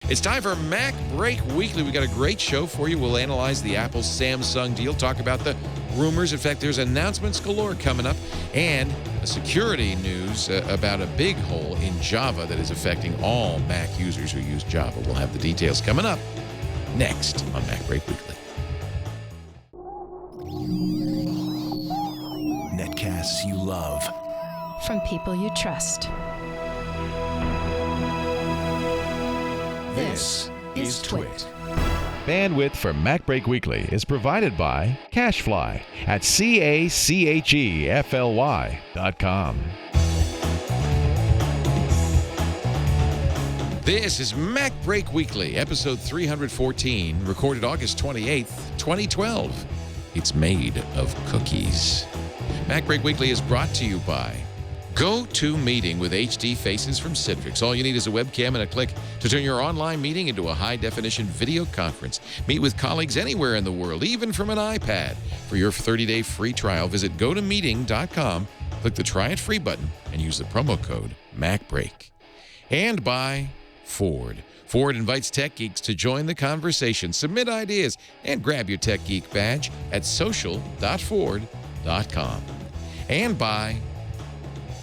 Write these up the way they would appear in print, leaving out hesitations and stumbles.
It's time for MacBreak Weekly. We got a great show for you. We'll analyze the Apple-Samsung deal, talk about the rumors. In fact, there's announcements galore coming up, and a security news about a big hole in Java that is affecting all Mac users who use Java. We'll have the details coming up next on MacBreak Weekly. Netcasts you love. From people you trust. This is TWiT. Bandwidth for MacBreak Weekly is provided by Cachefly at CACHEFLY.com. This is MacBreak Weekly, episode 314, recorded August 28th, 2012. It's made of cookies. MacBreak Weekly is brought to you by GoToMeeting with HD Faces from Citrix. All you need is a webcam and a click to turn your online meeting into a high-definition video conference. Meet with colleagues anywhere in the world, even from an iPad. For your 30-day free trial, visit GoToMeeting.com, click the Try It Free button, and use the promo code MacBreak. And by Ford. Ford invites tech geeks to join the conversation, submit ideas, and grab your Tech Geek badge at social.ford.com. And by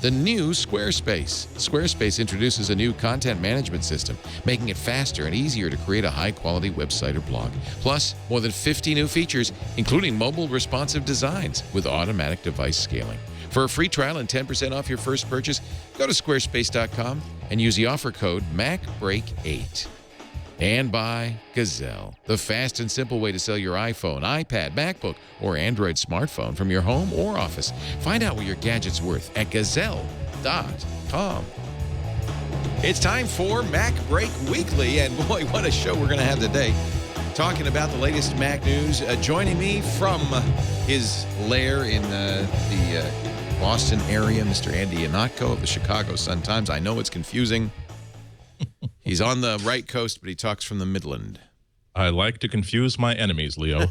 the new Squarespace. Squarespace introduces a new content management system, making it faster and easier to create a high-quality website or blog. Plus, more than 50 new features, including mobile responsive designs with automatic device scaling. For a free trial and 10% off your first purchase, go to squarespace.com and use the offer code MacBreak8. And by Gazelle, the fast and simple way to sell your iPhone, iPad, MacBook, or Android smartphone from your home or office. Find out what your gadget's worth at gazelle.com. It's time for MacBreak Weekly, and boy, what a show we're going to have today. Talking about the latest Mac news. Joining me from his lair in the Boston area, Mr. Andy Ihnatko of the Chicago Sun-Times. I know it's confusing. He's on the right coast, but he talks from the Midland. I like to confuse my enemies, Leo.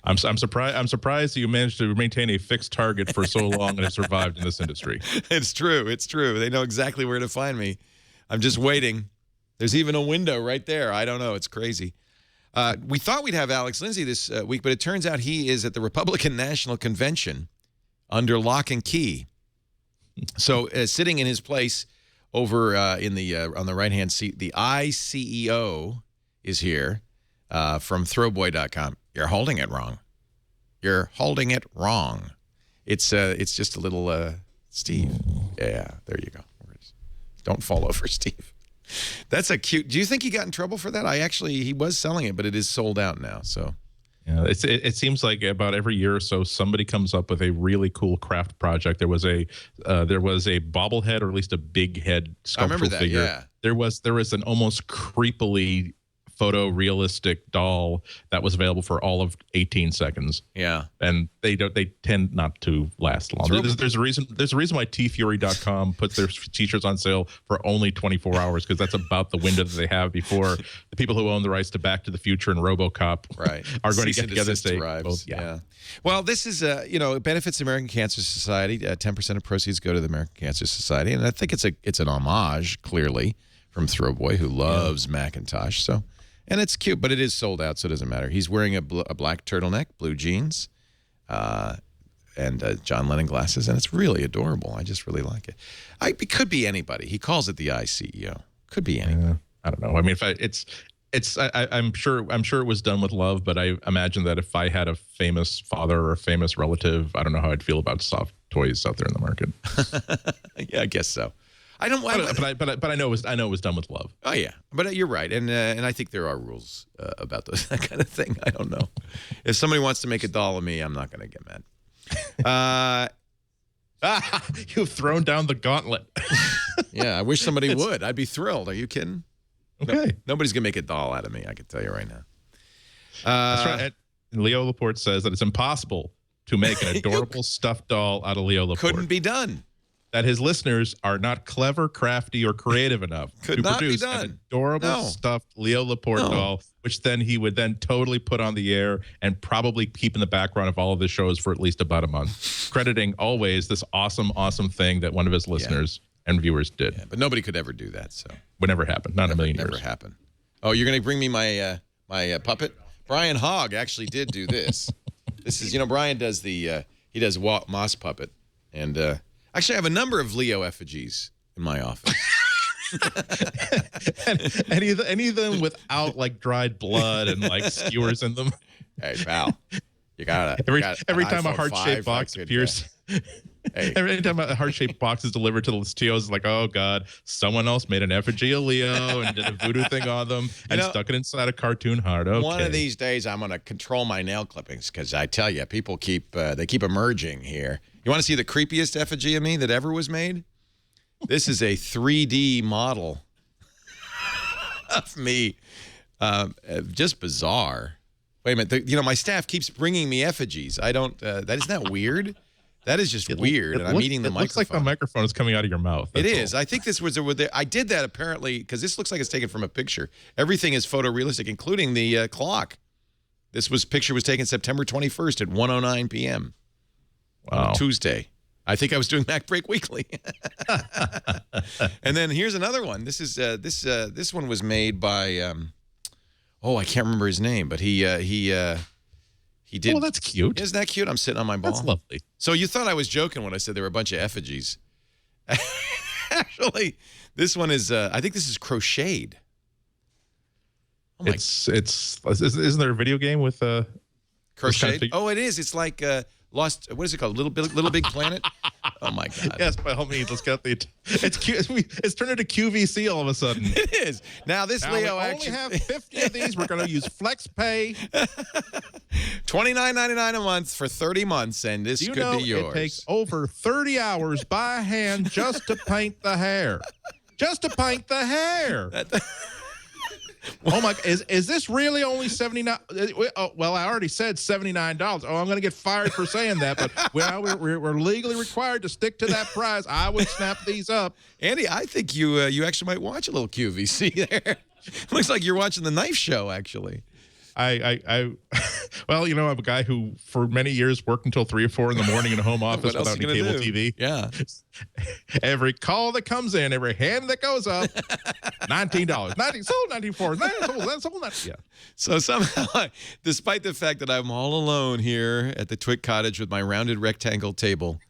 I'm surprised you managed to maintain a fixed target for so long and have survived in this industry. It's true. It's true. They know exactly where to find me. I'm just waiting. There's even a window right there. I don't know. It's crazy. We thought we'd have Alex Lindsay this week, but it turns out he is at the Republican National Convention under lock and key. So sitting in his place over in the on the right-hand seat, the ICEO is here from Throwboy.com. You're holding it wrong. You're holding it wrong. It's just a little Steve. Yeah, there you go. Don't fall over, Steve. That's a cute. Do you think he got in trouble for that? He was selling it, but it is sold out now. So. Yeah, it seems like about every year or so somebody comes up with a really cool craft project. There was a bobblehead, or at least a big head sculptural figure. Yeah. There was an almost creepily photorealistic doll that was available for all of 18 seconds. Yeah, and they tend not to last long. There's a reason why TFury.com puts their t-shirts on sale for only 24 hours, because that's about the window that they have before the people who own the rights to Back to the Future and RoboCop are going to get together and say, yeah. Well, this is it benefits the American Cancer Society. 10% of proceeds go to the American Cancer Society, and I think it's an homage, clearly, from Throwboy, who loves Macintosh. So. And it's cute, but it is sold out, so it doesn't matter. He's wearing a black turtleneck, blue jeans, and John Lennon glasses, and it's really adorable. I just really like it. It could be anybody. He calls it the ICEO. Could be anybody. I don't know. I mean, I'm sure it was done with love, but I imagine that if I had a famous father or a famous relative, I don't know how I'd feel about soft toys out there in the market. Yeah, I guess so. I don't. But I know it was done with love. Oh yeah, but you're right, and I think there are rules about that kind of thing. I don't know. If somebody wants to make a doll of me, I'm not going to get mad. You've thrown down the gauntlet. Yeah, I wish somebody would. I'd be thrilled. Are you kidding? Okay. Nobody's going to make a doll out of me. I can tell you right now. That's right. And Leo Laporte says that it's impossible to make an adorable stuffed doll out of Leo Laporte. Couldn't be done. That his listeners are not clever, crafty, or creative enough to produce an adorable stuffed Leo Laporte doll, which then he would then totally put on the air and probably keep in the background of all of his shows for at least about a month, crediting always this awesome, awesome thing that one of his listeners and viewers did. Yeah, but nobody could ever do that. So Would never happen. Not in a million years. Never happen. Oh, you're going to bring me my puppet? Brian Hogg actually did do this. This is, Brian does he does Moss Puppet. And actually, I have a number of Leo effigies in my office. and any of them without like dried blood and like skewers in them. Hey, pal, you gotta every time a heart-shaped box appears. Hey. Every time a heart-shaped box is delivered to the Latios, it's like, oh god, someone else made an effigy of Leo and did a voodoo thing on them and stuck it inside a cartoon heart. Okay. One of these days, I'm gonna control my nail clippings because I tell you, people keep emerging here. You want to see the creepiest effigy of me that ever was made? This is a 3D model of me. Just bizarre. Wait a minute. My staff keeps bringing me effigies. I don't. Isn't that weird? That is just weird. And I'm eating the microphone. It looks like the microphone is coming out of your mouth. It is. I think this was. I did that apparently because this looks like it's taken from a picture. Everything is photorealistic, including the clock. Picture was taken September 21st at 1:09 p.m. Wow. On Tuesday. I think I was doing MacBreak Weekly. And then here's another one. This is this one was made by I can't remember his name, but he did. Oh, that's cute. Isn't that cute? I'm sitting on my ball. That's lovely. So you thought I was joking when I said there were a bunch of effigies. Actually, this one is I think this is crocheted. Oh isn't there a video game with crocheted? Kind of it is. It's like Lost, what is it called? Little Big Planet? Oh my God. Yes, by all means, let's get it's turned into QVC all of a sudden. It is. Now Leo we only have 50 of these. We're going to use Flex Pay. $29.99 a month for 30 months, and this could be yours. It takes over 30 hours by hand just to paint the hair. Just to paint the hair. Oh my! Is this really only $79? Well, I already said $79. Oh, I'm going to get fired for saying that, but we're legally required to stick to that price. I would snap these up. Andy, I think you actually might watch a little QVC there. Looks like you're watching the Knife Show, actually. Well, I'm a guy who for many years worked until 3 or 4 in the morning in a home office without any cable TV. Yeah. Every call that comes in, every hand that goes up, $19. Sold $94. Sold that. Yeah. So somehow, despite the fact that I'm all alone here at the TWiT cottage with my rounded rectangle table,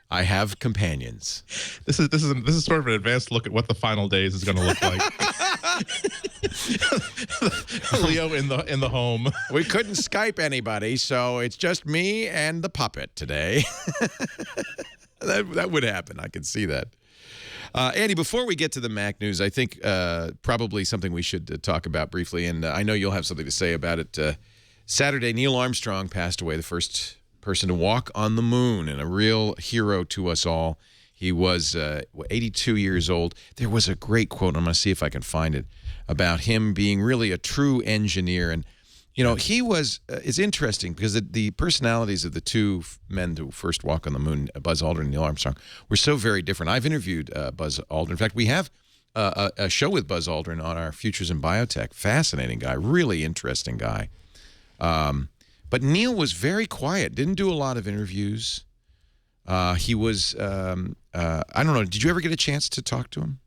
I have companions. This is sort of an advanced look at what the final days is going to look like. Leo in the home. We couldn't Skype anybody, so it's just me and the puppet today. That would happen. I can see that. Andy, before we get to the Mac news, I think probably something we should talk about briefly, and I know you'll have something to say about it. Saturday, Neil Armstrong passed away, the first person to walk on the moon and a real hero to us all. He was 82 years old. There was a great quote, I'm going to see if I can find it, about him being really a true engineer. And, he was, it's interesting because the personalities of the two men who first walk on the moon, Buzz Aldrin and Neil Armstrong, were so very different. I've interviewed Buzz Aldrin. In fact, we have a show with Buzz Aldrin on our Futures in Biotech. Fascinating guy, really interesting guy. But Neil was very quiet, didn't do a lot of interviews. He was, I don't know, did you ever get a chance to talk to him?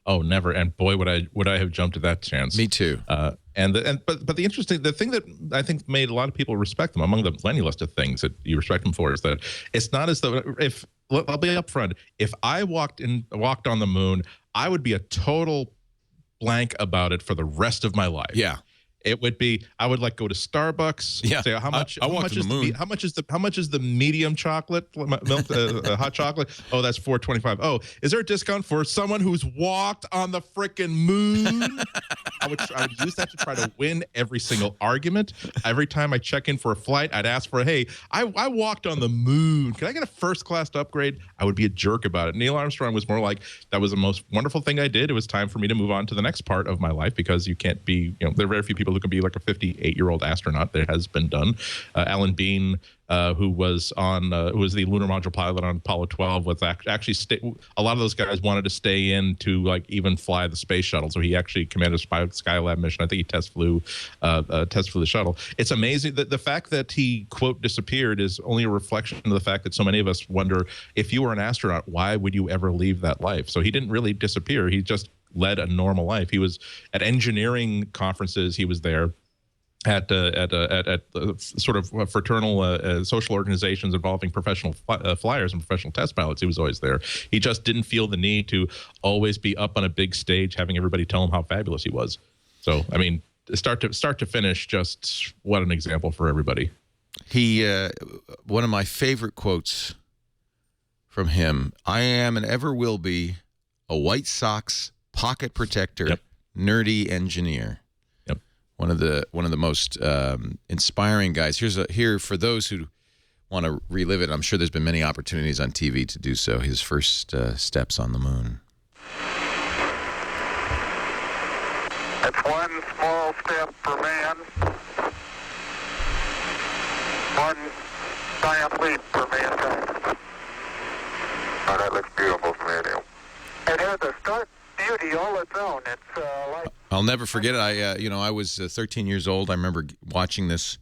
Oh, never. And boy, would I have jumped at that chance. Me too. But the thing that I think made a lot of people respect him, among the plenty list of things that you respect him for, is that it's not as though I'll be upfront. If I walked on the moon, I would be a total blank about it for the rest of my life. Yeah. It would be, I would go to Starbucks. Yeah. Say how much is the medium chocolate milk, hot chocolate? Oh, that's $4.25. Oh, is there a discount for someone who's walked on the frickin' moon? I would use that to try to win every single argument. Every time I check in for a flight, I'd ask for, hey, I walked on the moon. Can I get a first class upgrade? I would be a jerk about it. Neil Armstrong was more like, that was the most wonderful thing I did. It was time for me to move on to the next part of my life, because you can't be, there are very few people who can be like a 58-year-old astronaut. That has been done. Alan Bean who was the lunar module pilot on Apollo 12, was actually a lot of those guys wanted to stay in to like even fly the space shuttle. So he actually commanded a Skylab mission. I think he test flew the shuttle. It's amazing that the fact that he quote disappeared is only a reflection of the fact that so many of us wonder, if you were an astronaut, why would you ever leave that life? So he didn't really disappear. He just led a normal life. He was at engineering conferences. He was there at sort of fraternal social organizations involving professional flyers and professional test pilots. He was always there. He just didn't feel the need to always be up on a big stage having everybody tell him how fabulous he was. So, I mean, start to finish, just what an example for everybody. He, one of my favorite quotes from him, "I am and ever will be a White Sox pocket protector, nerdy engineer." One of the most inspiring guys. Here for those who want to relive it. I'm sure there's been many opportunities on TV to do so. His first steps on the moon. It's one small step for man, one giant leap for mankind. Oh, that looks beautiful from here. It has a stark beauty all its own. It's like. I'll never forget it. I was 13 years old. I remember watching this.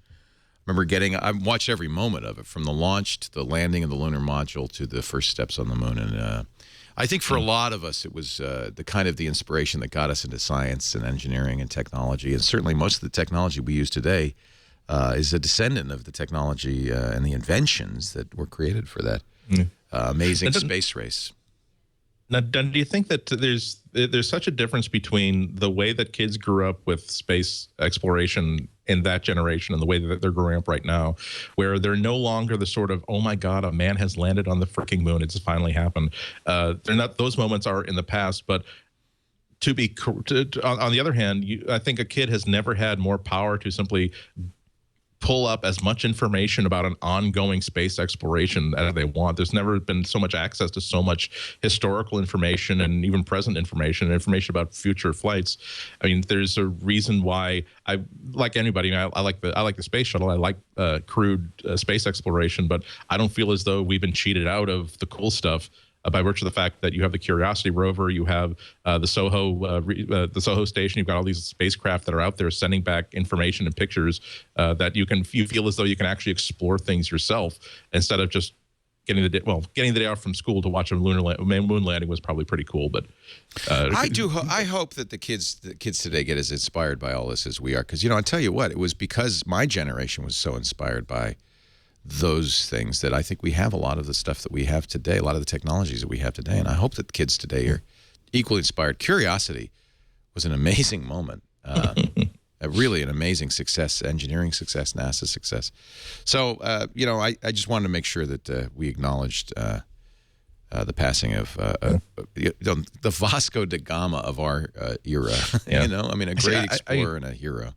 I watched every moment of it, from the launch to the landing of the lunar module to the first steps on the moon. And I think for a lot of us, it was the kind of the inspiration that got us into science and engineering and technology. And certainly most of the technology we use today is a descendant of the technology and the inventions that were created for that amazing space race. Now, do you think that there's such a difference between the way that kids grew up with space exploration in that generation and the way that they're growing up right now, where they're no longer the sort of, oh my God, a man has landed on the freaking moon, it's finally happened. They're not; those moments are in the past. But on the other hand, I think a kid has never had more power to simply pull up as much information about an ongoing space exploration as they want. There's never been so much access to so much historical information and even present information and information about future flights. I mean, there's a reason why I like anybody. I like the space shuttle. I like crewed space exploration, but I don't feel as though we've been cheated out of the cool stuff by virtue of the fact that you have the Curiosity rover, you have the Soho station, you've got all these spacecraft that are out there sending back information and pictures that you feel as though you can actually explore things yourself instead of just getting the day off from school to watch a moon landing was probably pretty cool. But I hope that the kids today get as inspired by all this as we are, because I tell you what, it was because my generation was so inspired by those things that I think we have a lot of the stuff that we have today, a lot of the technologies that we have today. And I hope that the kids today are equally inspired. Curiosity was an amazing moment, really an amazing success, engineering success, NASA success. So, I just wanted to make sure that we acknowledged the passing of the Vasco da Gama of our era. Yeah. A great explorer and a hero.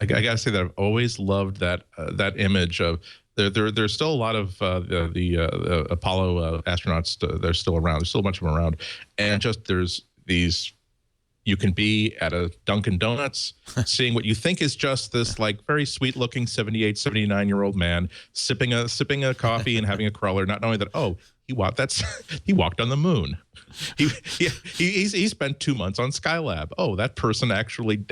I gotta say that I've always loved that image of. There's still a lot of the Apollo astronauts. They're still around. There's still a bunch of them around, and just there's these. You can be at a Dunkin' Donuts, seeing what you think is just this like very sweet-looking 78, 79-year-old man sipping a coffee and having a crawler. Not knowing that he walked on the moon. He spent 2 months on Skylab. Oh, that person actually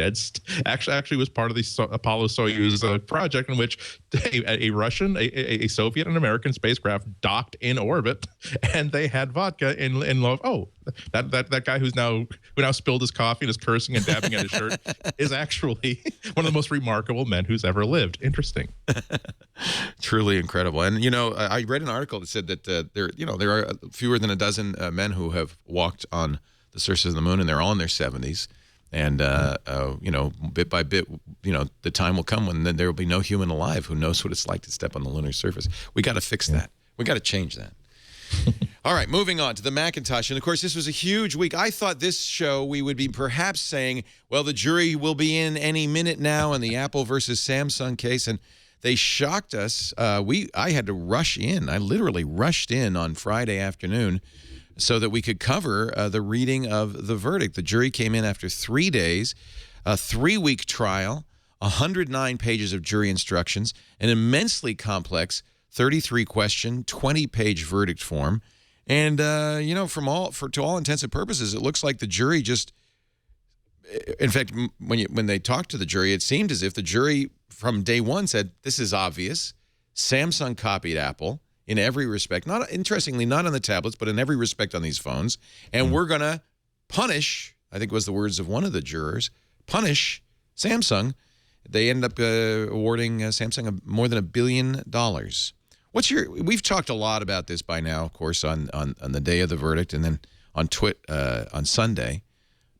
actually was part of the Apollo Soyuz project in which a Russian, a Soviet, and American spacecraft docked in orbit, and they had vodka in love. Oh, that guy who now spilled his coffee and is cursing and dabbing at his shirt is actually one of the most remarkable men who's ever lived. Interesting. Truly incredible. And I read an article that said that there are fewer than a dozen men who have walked on the surface of the moon, and they're all in their 70s. And bit by bit, the time will come when there will be no human alive who knows what it's like to step on the lunar surface. We got to fix that. We got to change that. All right, moving on to the Macintosh. And, of course, this was a huge week. I thought this show we would be perhaps saying, well, the jury will be in any minute now in the Apple versus Samsung case. And they shocked us. I had to rush in. I literally rushed in on Friday afternoon so that we could cover the reading of the verdict. The jury came in after 3 days, a 3-week trial, 109 pages of jury instructions, an immensely complex 33-question, 20-page verdict form. And, you know, to all intents and purposes, it looks like the jury just, in fact, when they talked to the jury, it seemed as if the jury from day one said, this is obvious. Samsung copied Apple in every respect. Not interestingly, not on the tablets, but in every respect on these phones. And we're going to punish, I think was the words of one of the jurors, punish Samsung. They end up awarding Samsung more than $1 billion. We've talked a lot about this by now, of course, on the day of the verdict and then on TWiT on Sunday.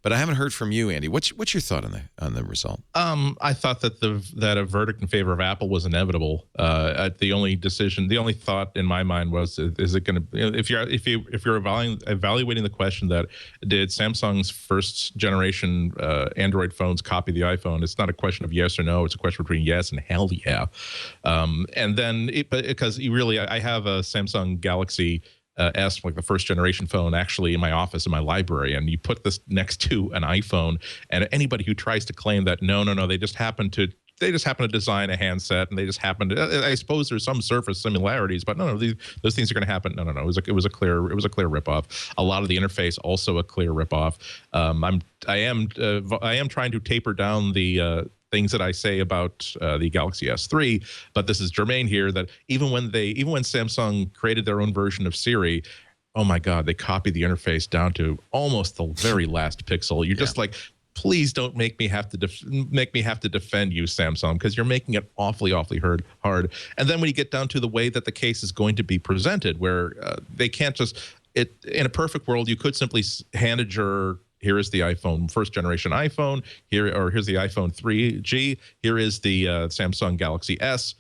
But I haven't heard from you, Andy. What's your thought on the result? I thought that a verdict in favor of Apple was inevitable. The only thought in my mind was, is it going to? If you're evaluating the question that did Samsung's first generation Android phones copy the iPhone, it's not a question of yes or no. It's a question between yes and hell yeah. And then because I have a Samsung Galaxy S, like the first generation phone, actually in my office in my library, and you put this next to an iPhone, and anybody who tries to claim that no, they just happen to design a handset, and they just happen to, I suppose there's some surface similarities, but no, those things are going to happen. No, it was a clear ripoff. A lot of the interface also a clear ripoff. I am trying to taper down the things that I say about the Galaxy S3, but this is germane here, that even when Samsung created their own version of Siri, oh my God, they copied the interface down to almost the very last pixel. You're just like, please don't make me have to defend you, Samsung, because you're making it awfully hard. And then when you get down to the way that the case is going to be presented, where they can't just in a perfect world, you could simply hand a juror, here is the iPhone, first generation iPhone. Here's the iPhone 3G. Here is the Samsung Galaxy S.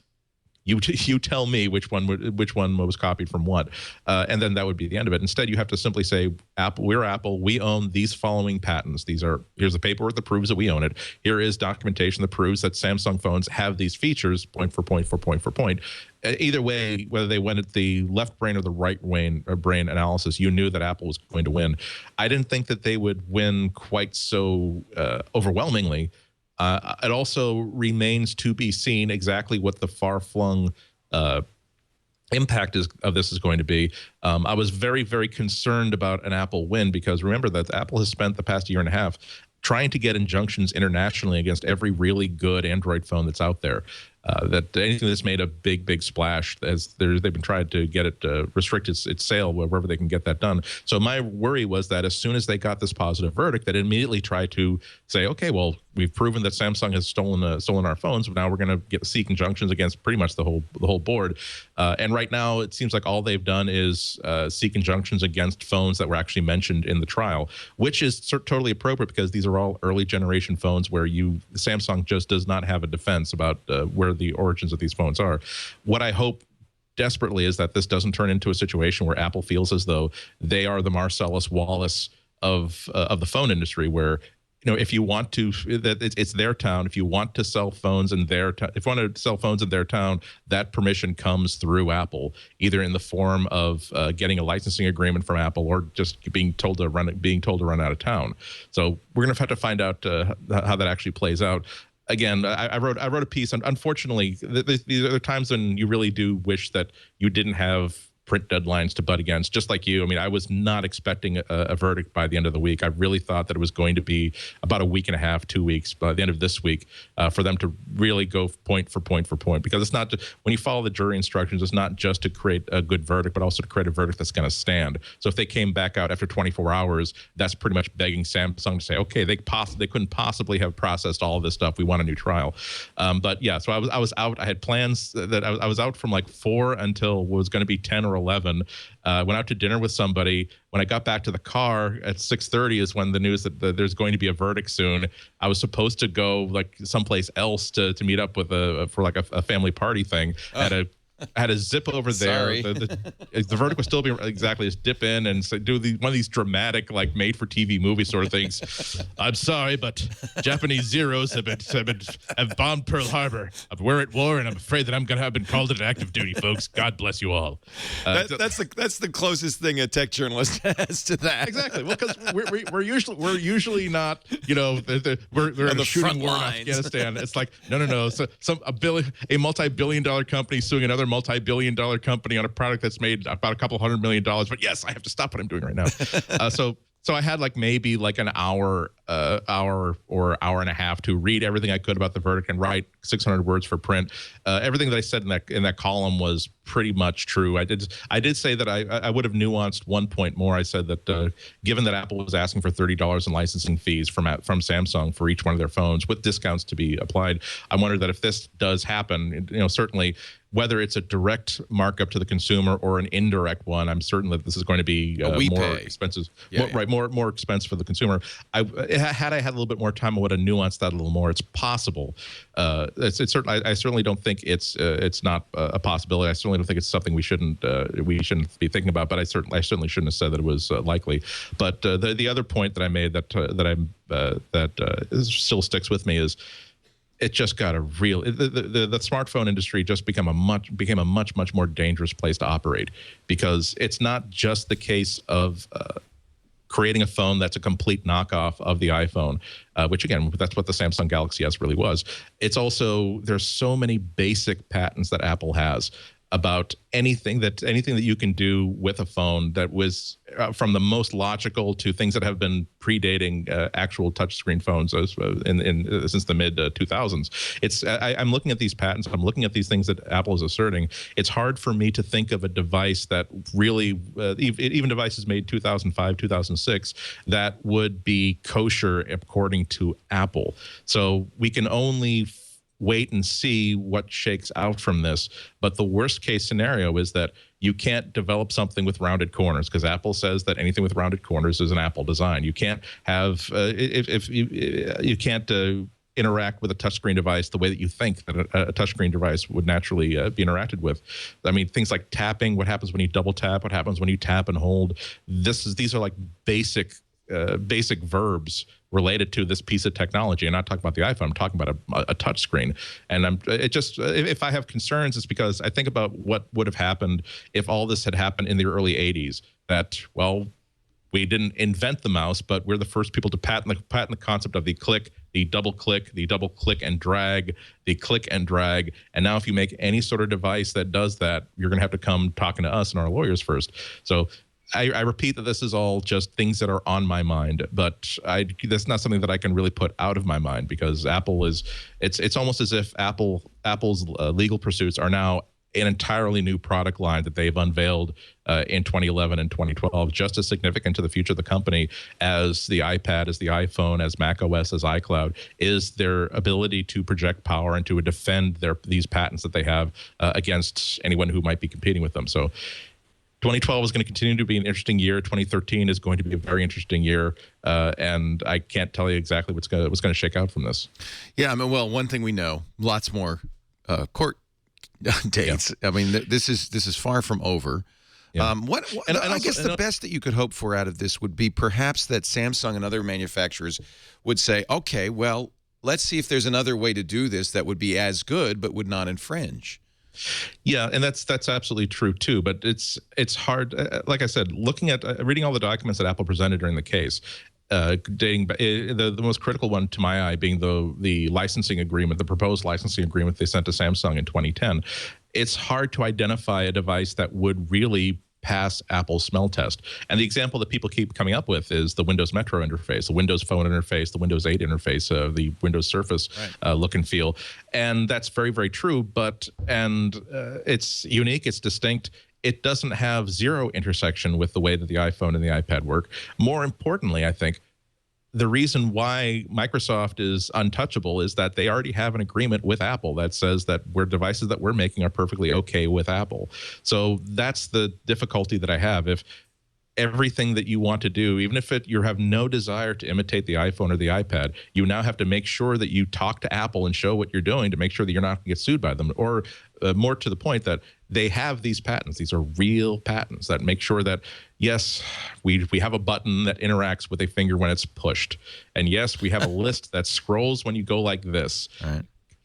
You tell me which one was copied from what, and then that would be the end of it. Instead, you have to simply say, we're Apple. We own these following patents. Here's the paperwork that proves that we own it. Here is documentation that proves that Samsung phones have these features, point for point for point for point. Either way, whether they went at the left brain or the right brain analysis, you knew that Apple was going to win. I didn't think that they would win quite so overwhelmingly. It also remains to be seen exactly what the far-flung impact of this is going to be. I was very, very concerned about an Apple win, because remember that Apple has spent the past year and a half trying to get injunctions internationally against every really good Android phone that's out there. That anything that's made a big splash, as they've been trying to get it restrict its sale wherever they can get that done. So my worry was that as soon as they got this positive verdict, that immediately tried to say, okay, well, we've proven that Samsung has stolen our phones, but now we're going to seek injunctions against pretty much the whole board. And right now, it seems like all they've done is seek injunctions against phones that were actually mentioned in the trial, which is totally appropriate, because these are all early generation phones where Samsung just does not have a defense about where the origins of these phones are. What I hope desperately is that this doesn't turn into a situation where Apple feels as though they are the Marcellus Wallace of the phone industry, where, if you want to, it's their town. If you want to sell phones in their town, that permission comes through Apple, either in the form of getting a licensing agreement from Apple, or just being told to run out of town. So we're going to have to find out how that actually plays out. Again, I wrote a piece. Unfortunately, these are times when you really do wish that you didn't have print deadlines to butt against, just like you. I mean, I was not expecting a verdict by the end of the week. I really thought that it was going to be about a week and a half, 2 weeks by the end of this week, for them to really go point for point for point. Because it's not just, when you follow the jury instructions, it's not just to create a good verdict, but also to create a verdict that's going to stand. So if they came back out after 24 hours, that's pretty much begging Samsung to say, okay, they couldn't possibly have processed all of this stuff. We want a new trial. But yeah, so I was out. I had plans that I was out from like 4 until what was going to be 10 or 11. Went out to dinner with somebody. When I got back to the car at 6:30 is when the news that there's going to be a verdict soon. I was supposed to go like someplace else to meet up with for a family party thing. I had a zip over there. Sorry. The verdict was still being exactly just dip in and do one of these dramatic, like made for TV movie sort of things. I'm sorry, but Japanese Zeros have bombed Pearl Harbor. We're at war, and I'm afraid that I'm going to have been called into active duty, folks. God bless you all. That's the closest thing a tech journalist has to that. Exactly. Well, because we're usually not, we're in a shooting war in Afghanistan. It's like no. So a multi-billion-dollar company suing another multi-billion-dollar company on a product that's made about a couple $100 million. But yes, I have to stop what I'm doing right now. So I had maybe an hour or hour and a half to read everything I could about the verdict and write 600 words for print. Everything that I said in that column was pretty much true. I did say that I would have nuanced one point more. I said that given that Apple was asking for $30 in licensing fees from Samsung for each one of their phones with discounts to be applied, I wondered that if this does happen, certainly whether it's a direct markup to the consumer or an indirect one, I'm certain that this is going to be more expensive. More expense for the consumer. Had I had a little bit more time, I would have nuanced that a little more. It's possible. It's certainly. I certainly don't think it's not a possibility. I certainly don't think it's something we shouldn't be thinking about. But I certainly shouldn't have said that it was likely. But the other point that I made that still sticks with me is, it just got the smartphone industry just became a much more dangerous place to operate, because it's not just the case of creating a phone that's a complete knockoff of the iPhone, which again, that's what the Samsung Galaxy S really was. It's also, there's so many basic patents that Apple has about anything that you can do with a phone, that was from the most logical to things that have been predating actual touchscreen phones since the mid 2000s. I'm looking at these patents. I'm looking at these things that Apple is asserting. It's hard for me to think of a device that really, even devices made 2005, 2006, that would be kosher according to Apple. So we can only wait and see what shakes out from this. But the worst case scenario is that you can't develop something with rounded corners, because Apple says that anything with rounded corners is an Apple design. You can't have you can't interact with a touchscreen device the way that you think that a touchscreen device would naturally be interacted with. I mean, things like tapping, what happens when you double tap, what happens when you tap and hold. These are like basic verbs related to this piece of technology. I'm not talking about the iPhone. I'm talking about a touch screen. And if I have concerns, it's because I think about what would have happened if all this had happened in the early 80s. That, well, we didn't invent the mouse, but we're the first people to patent the concept of the click, the double click and drag, the click and drag. And now if you make any sort of device that does that, you're going to have to come talking to us and our lawyers first. So I repeat that this is all just things that are on my mind, but that's not something that I can really put out of my mind, because Apple is, it's almost as if Apple's legal pursuits are now an entirely new product line that they've unveiled in 2011 and 2012, just as significant to the future of the company as the iPad, as the iPhone, as macOS, as iCloud, is their ability to project power and to defend these patents that they have against anyone who might be competing with them. So 2012 is going to continue to be an interesting year. 2013 is going to be a very interesting year, and I can't tell you exactly what's going to shake out from this. Yeah, I mean, well, one thing we know, lots more court dates. Yeah. I mean, this is far from over. Yeah. I guess the best that you could hope for out of this would be perhaps that Samsung and other manufacturers would say, okay, well, let's see if there's another way to do this that would be as good but would not infringe. Yeah, and that's absolutely true too. But it's hard. Like I said, looking at reading all the documents that Apple presented during the case, dating the most critical one to my eye being the licensing agreement, the proposed licensing agreement they sent to Samsung in 2010. It's hard to identify a device that would really pass Apple's smell test. And the example that people keep coming up with is the Windows Metro interface, the Windows Phone interface, the Windows 8 interface, the Windows Surface look and feel. And that's very, very true. It's unique, it's distinct. It doesn't have zero intersection with the way that the iPhone and the iPad work. More importantly, I think, the reason why Microsoft is untouchable is that they already have an agreement with Apple that says that devices that we're making are perfectly okay with Apple. So that's the difficulty that I have. If everything that you want to do, even if you have no desire to imitate the iPhone or the iPad, you now have to make sure that you talk to Apple and show what you're doing to make sure that you're not going to get sued by them. Or more to the point, that they have these patents. These are real patents that make sure that, yes, we have a button that interacts with a finger when it's pushed. And yes, we have a list that scrolls when you go like this. All right.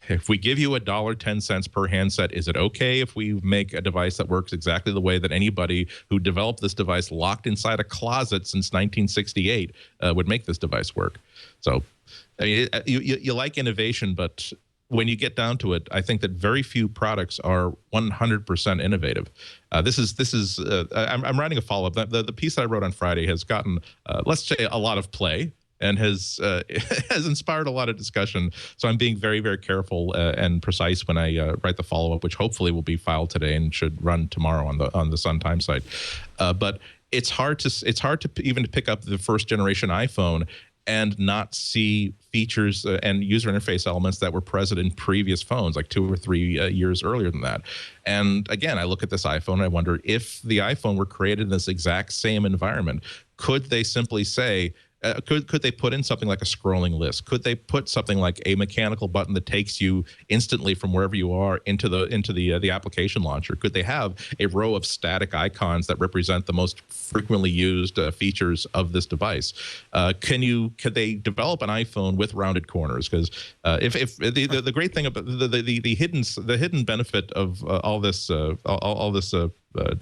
If we give you $1.10 per handset, is it okay if we make a device that works exactly the way that anybody who developed this device locked inside a closet since 1968 would make this device work? So I mean, you like innovation, but when you get down to it, I think that very few products are 100% innovative. I'm writing a follow-up. The piece that I wrote on Friday has gotten, let's say, a lot of play and has inspired a lot of discussion. So I'm being very, very careful and precise when I write the follow-up, which hopefully will be filed today and should run tomorrow on the Sun Times site. But it's hard to even pick up the first generation iPhone and not see features and user interface elements that were present in previous phones, like 2 or 3 years earlier than that. And again, I look at this iPhone and I wonder, if the iPhone were created in this exact same environment, could they simply say, could they put in something like a scrolling list? Could they put something like a mechanical button that takes you instantly from wherever you are into the application launcher? Could they have a row of static icons that represent the most frequently used features of this device? Could they develop an iPhone with rounded corners? Because if the great thing about the hidden benefit of all this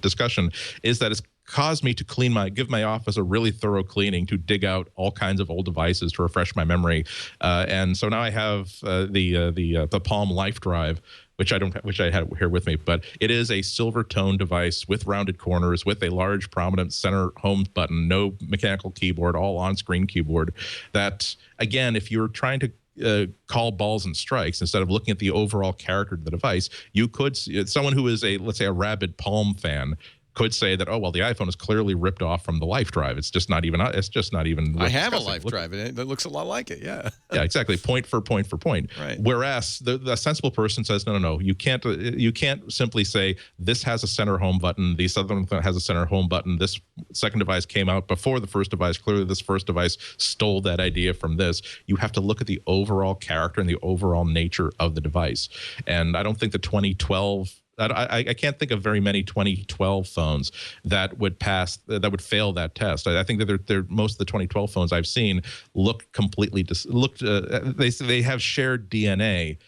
discussion is that it's caused me to give my office a really thorough cleaning, to dig out all kinds of old devices to refresh my memory, and so now I have the Palm Life Drive, which I have here with me, but it is a silver tone device with rounded corners, with a large prominent center home button, no mechanical keyboard, all on-screen keyboard. That, again, if you're trying to call balls and strikes instead of looking at the overall character of the device, you could someone who is let's say a rabid Palm fan could say that, oh, well, the iPhone is clearly ripped off from the Life Drive. It's just not even. I have a Life Drive, and it looks a lot like it. Yeah. Yeah, exactly. Point for point for point. Right. Whereas the sensible person says, no. You can't simply say this has a center home button. This other one has a center home button. This second device came out before the first device. Clearly, this first device stole that idea from this. You have to look at the overall character and the overall nature of the device. And I don't think the 2012. I can't think of very many 2012 phones that would fail that test. I think that most of the 2012 phones I've seen look completely they have shared DNA.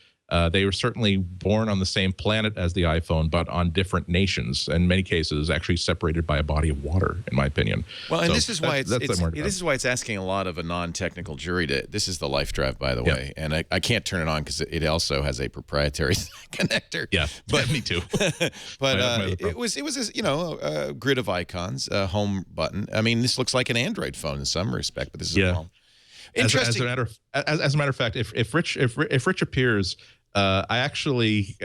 They were certainly born on the same planet as the iPhone, but on different nations. In many cases, actually separated by a body of water, in my opinion. Well, and this is why it's asking a lot of a non-technical jury to. This is the Life Drive, by the way, and I can't turn it on because it also has a proprietary connector. Yeah, but me too. But it was a grid of icons, a home button. I mean, this looks like an Android phone in some respect, but this is a home. Interesting. As a matter of fact, if Rich appears. I actually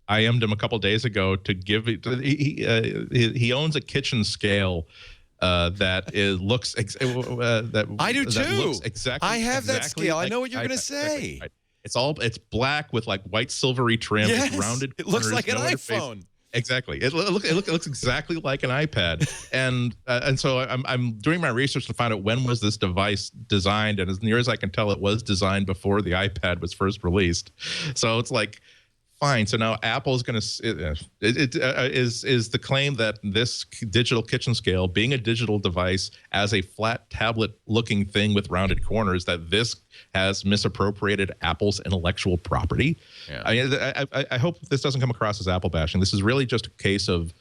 IM'd him a couple days ago to give it. He owns a kitchen scale that looks that I do too. Looks exactly. I have that scale. Like I know what you're going to say. Right. It's black with like white silvery trim. Yes, it's rounded. It looks like an interface. iPhone. Exactly. It looks exactly like an iPad, and so I'm doing my research to find out when was this device designed, and as near as I can tell, it was designed before the iPad was first released. So it's like, fine. So now Apple's going to is the claim that this digital kitchen scale, being a digital device as a flat tablet-looking thing with rounded corners, that this has misappropriated Apple's intellectual property. Yeah. I mean, I hope this doesn't come across as Apple bashing. This is really just a case of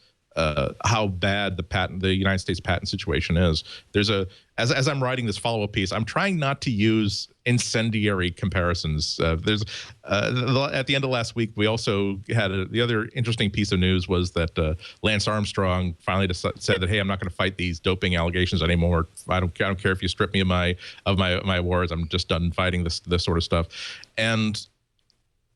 how bad the United States patent situation is. There's as I'm writing this follow-up piece, I'm trying not to use incendiary comparisons. At the end of last week, we also had the other interesting piece of news was that Lance Armstrong finally said that, hey, I'm not going to fight these doping allegations anymore. I don't care if you strip me of my awards. I'm just done fighting this sort of stuff. And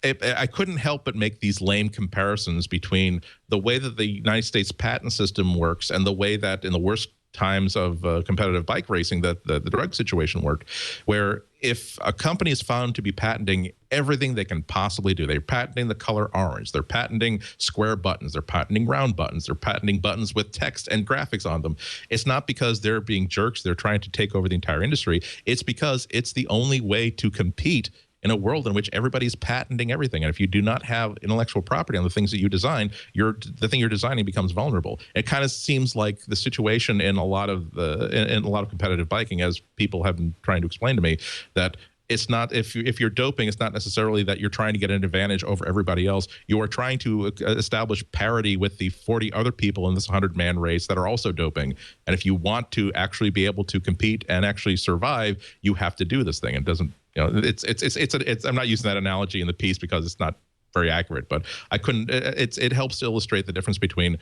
I couldn't help but make these lame comparisons between the way that the United States patent system works and the way that in the worst times of competitive bike racing that the drug situation worked, where if a company is found to be patenting everything they can possibly do, they're patenting the color orange, they're patenting square buttons, they're patenting round buttons, they're patenting buttons with text and graphics on them. It's not because they're being jerks, they're trying to take over the entire industry. It's because it's the only way to compete in a world in which everybody's patenting everything. And if you do not have intellectual property on the things that you design, the thing you're designing becomes vulnerable. It kind of seems like the situation in a lot of competitive biking, as people have been trying to explain to me, that it's not if you're doping, it's not necessarily that you're trying to get an advantage over everybody else. You are trying to establish parity with the 40 other people in this 100-man race that are also doping. And if you want to actually be able to compete and actually survive, you have to do this thing. It doesn't I'm not using that analogy in the piece because it's not very accurate, but I couldn't. It helps to illustrate the difference between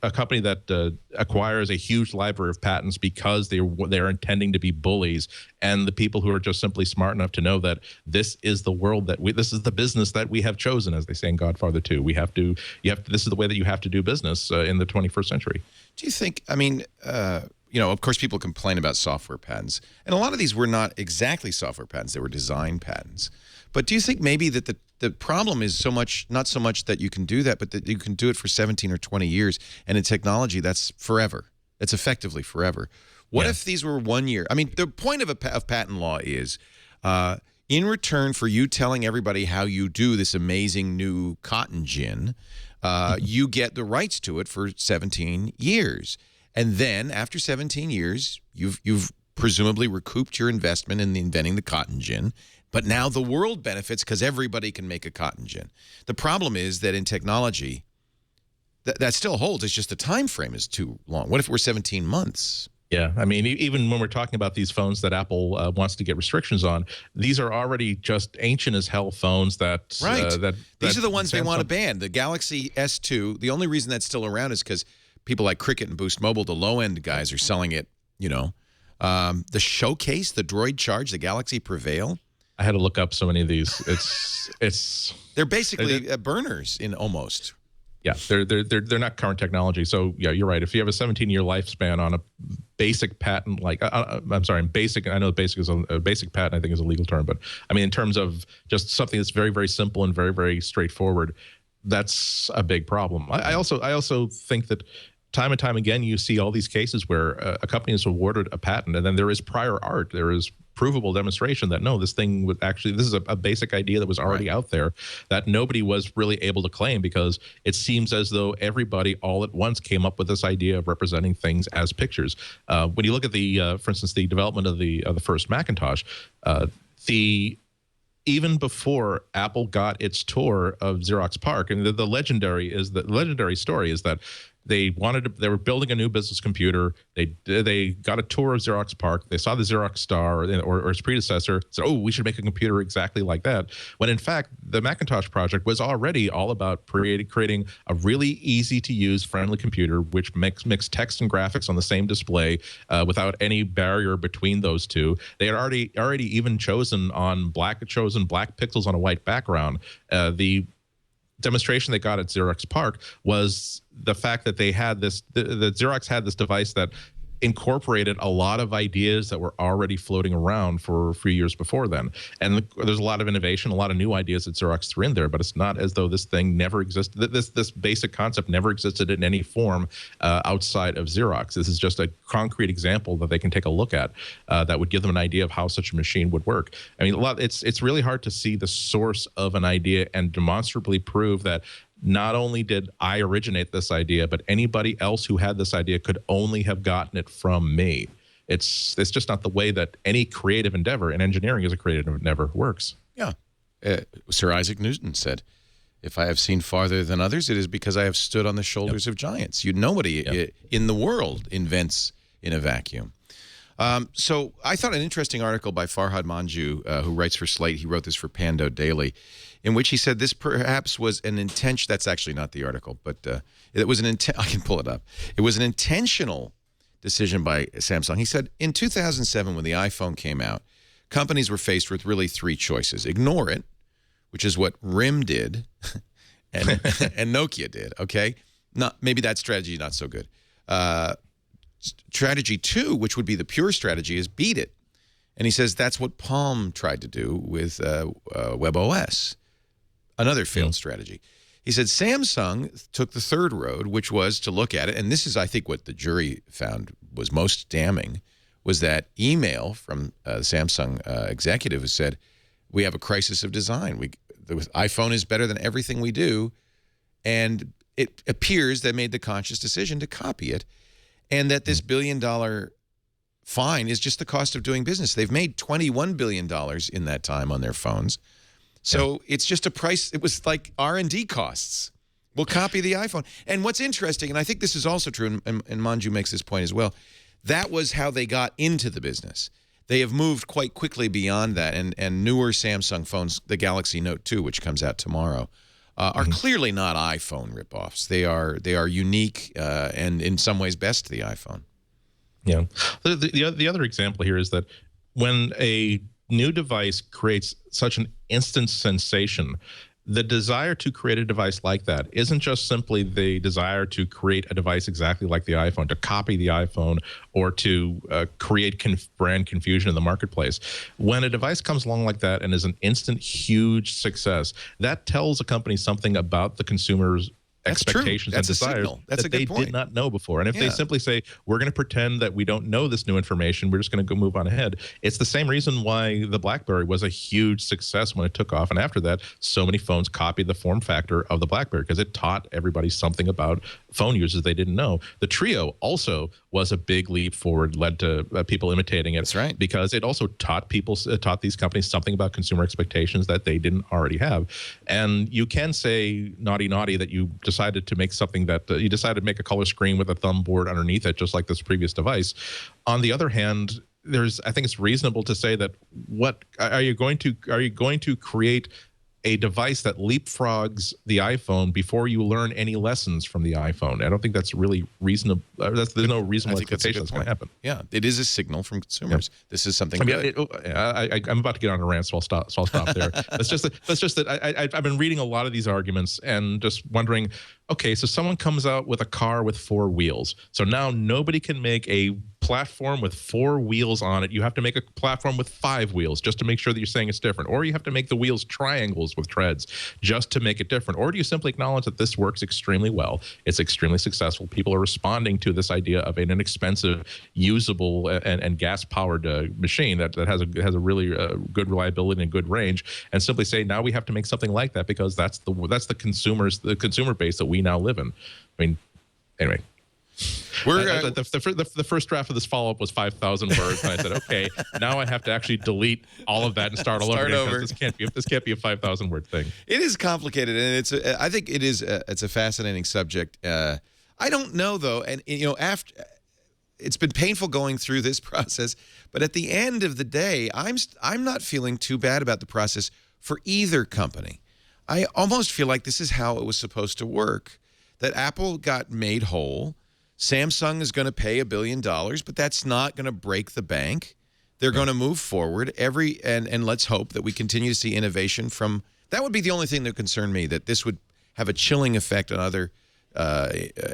a company that acquires a huge library of patents because they're intending to be bullies, and the people who are just simply smart enough to know that this is the world this is the business that we have chosen, as they say in Godfather 2. This is the way that you have to do business in the 21st century. Do you think? I mean. Of course, people complain about software patents, and a lot of these were not exactly software patents; they were design patents. But do you think maybe that the problem is not so much that you can do that, but that you can do it for 17 or 20 years, and in technology, that's forever. That's effectively forever. What if these were 1 year? I mean, the point of patent law is, in return for you telling everybody how you do this amazing new cotton gin, you get the rights to it for 17 years. And then, after 17 years, you've presumably recouped your investment in inventing the cotton gin, but now the world benefits because everybody can make a cotton gin. The problem is that in technology, that still holds. It's just the time frame is too long. What if it were 17 months? Yeah, I mean, even when we're talking about these phones that Apple wants to get restrictions on, these are already just ancient as hell phones that... These are the ones they want to ban. The Galaxy S2, the only reason that's still around is because people like Cricket and Boost Mobile, the low-end guys, are selling it, the Showcase, the Droid Charge, the Galaxy Prevail. I had to look up so many of these. They're basically burners in almost. Yeah, they're not current technology. So yeah, you're right. If you have a 17-year lifespan on a basic patent, basic. I know basic is a basic patent. I think is a legal term, but I mean in terms of just something that's very, very simple and very, very straightforward, that's a big problem. I also think that time and time again, you see all these cases where a company is awarded a patent, and then there is prior art. There is provable demonstration that no, this is a basic idea that was already out there that nobody was really able to claim, because it seems as though everybody all at once came up with this idea of representing things as pictures. When you look at for instance, the development of the first Macintosh, even before Apple got its tour of Xerox PARC, and the legendary story is that they were building a new business computer. They got a tour of Xerox PARC. They saw the Xerox Star or its predecessor. Said, "Oh, we should make a computer exactly like that." When in fact, the Macintosh project was already all about creating a really easy to use, friendly computer which mix text and graphics on the same display without any barrier between those two. They had already even chosen black pixels on a white background. The demonstration they got at Xerox PARC was the fact that they had the Xerox had this device that incorporated a lot of ideas that were already floating around for a few years before then. And there's a lot of innovation, a lot of new ideas that Xerox threw in there, but it's not as though this thing never existed. This basic concept never existed in any form outside of Xerox. This is just a concrete example that they can take a look at that would give them an idea of how such a machine would work. I mean, it's really hard to see the source of an idea and demonstrably prove that not only did I originate this idea, but anybody else who had this idea could only have gotten it from me. It's just not the way that any creative endeavor, and engineering is a creative endeavor, works. Yeah. Sir Isaac Newton said, "If I have seen farther than others, it is because I have stood on the shoulders of giants." Nobody in the world invents in a vacuum. So I thought an interesting article by Farhad Manjoo, who writes for Slate. He wrote this for Pando Daily, in which he said this perhaps was an intention. That's actually not the article, but it was I can pull it up. It was an intentional decision by Samsung. He said in 2007, when the iPhone came out, companies were faced with really three choices: ignore it, which is what RIM did, and Nokia did. Okay, maybe that strategy not so good. Strategy 2, which would be the pure strategy, is beat it. And he says that's what Palm tried to do with WebOS, another failed strategy. He said Samsung took the third road, which was to look at it, and this is, I think, what the jury found was most damning, was that email from the Samsung executive who said, "We have a crisis of design. The iPhone is better than everything we do," and it appears they made the conscious decision to copy it, and that this $1 billion fine is just the cost of doing business. They've made $21 billion in that time on their phones. So it's just a price. It was like R&D costs. We'll copy the iPhone. And what's interesting, and I think this is also true, and Manjoo makes this point as well, that was how they got into the business. they have moved quite quickly beyond that, and newer Samsung phones, the Galaxy Note 2, which comes out tomorrow, are clearly not iPhone ripoffs. They are unique and in some ways best to the iPhone. Yeah. The other example here is that when a new device creates such an instant sensation, the desire to create a device like that isn't just simply the desire to create a device exactly like the iPhone, to copy the iPhone, or to create brand confusion in the marketplace. When a device comes along like that and is an instant huge success, that tells a company something about the consumer's expectations and desires that they did not know before. And if they simply say, we're going to pretend that we don't know this new information, we're just going to go move on ahead. It's the same reason why the BlackBerry was a huge success when it took off. And after that, so many phones copied the form factor of the BlackBerry because it taught everybody something about phone users they didn't know. The Trio also was a big leap forward, led to people imitating it. That's right. Because it also taught these companies something about consumer expectations that they didn't already have. And you can say naughty that you decided to make something that you decided to make a color screen with a thumb board underneath it, just like this previous device. On the other hand, I think it's reasonable to say that what are you going to create a device that leapfrogs the iPhone before you learn any lessons from the iPhone? I don't think that's really reasonable. There's no reasonable expectation that's going to happen. Yeah, it is a signal from consumers. Yeah. This is something. I'm about to get on a rant, so I'll stop there. That's just that I've been reading a lot of these arguments and just wondering. Okay, so someone comes out with a car with 4 wheels. So now nobody can make a platform with 4 wheels on it. You have to make a platform with 5 wheels just to make sure that you're saying it's different. Or you have to make the wheels triangles with treads just to make it different. Or do you simply acknowledge that this works extremely well? It's extremely successful. People are responding to this idea of an inexpensive, usable, and gas-powered machine that has a really good reliability and good range, and simply say, now we have to make something like that because that's the consumer base that we now live in. I mean, anyway. The first draft of this follow-up was 5,000 words, and I said, okay, now I have to actually delete all of that and start all over. This can't be a 5,000 word thing. It is complicated, and I think it's a fascinating subject. I don't know though, and after it's been painful going through this process, but at the end of the day, I'm not feeling too bad about the process for either company. I almost feel like this is how it was supposed to work, that Apple got made whole. Samsung is going to pay $1 billion, but that's not going to break the bank. They're going to move forward. And let's hope that we continue to see innovation from. That would be the only thing that concerned me, that this would have a chilling effect on other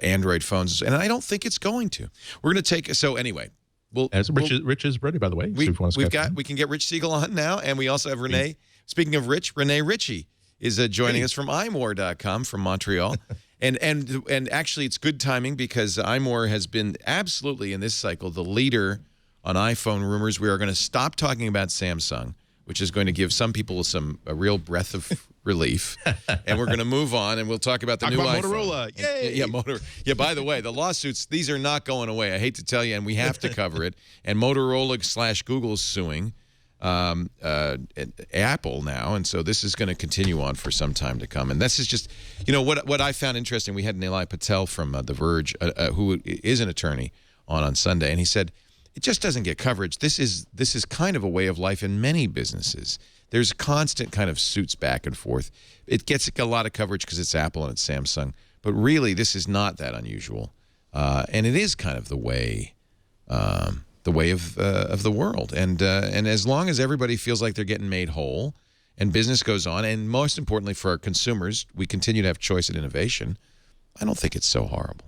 Android phones, and I don't think it's going to. We're going to take. So anyway, Rich is ready, by the way. We can get Rich Siegel on now, and we also have Rene. Speaking of Rich, Rene Ritchie is joining us from iMore.com from Montreal. And actually, it's good timing because iMore has been absolutely, in this cycle, the leader on iPhone rumors. We are going to stop talking about Samsung, which is going to give some people a real breath of relief. And we're going to move on, and we'll talk about the new iPhone. Motorola. Yay! Yeah, by the way, the lawsuits, these are not going away. I hate to tell you, and we have to cover it. And Motorola/Google is suing Apple now, and so this is going to continue on for some time to come. And this is just, what I found interesting. We had Nilay Patel from The Verge, who is an attorney, on Sunday, and he said it just doesn't get coverage. This is kind of a way of life in many businesses. There's constant kind of suits back and forth. It gets a lot of coverage because it's Apple and it's Samsung, but really this is not that unusual, and it is kind of the way of the world, and as long as everybody feels like they're getting made whole, and business goes on, and most importantly for our consumers, we continue to have choice and innovation, I don't think it's so horrible.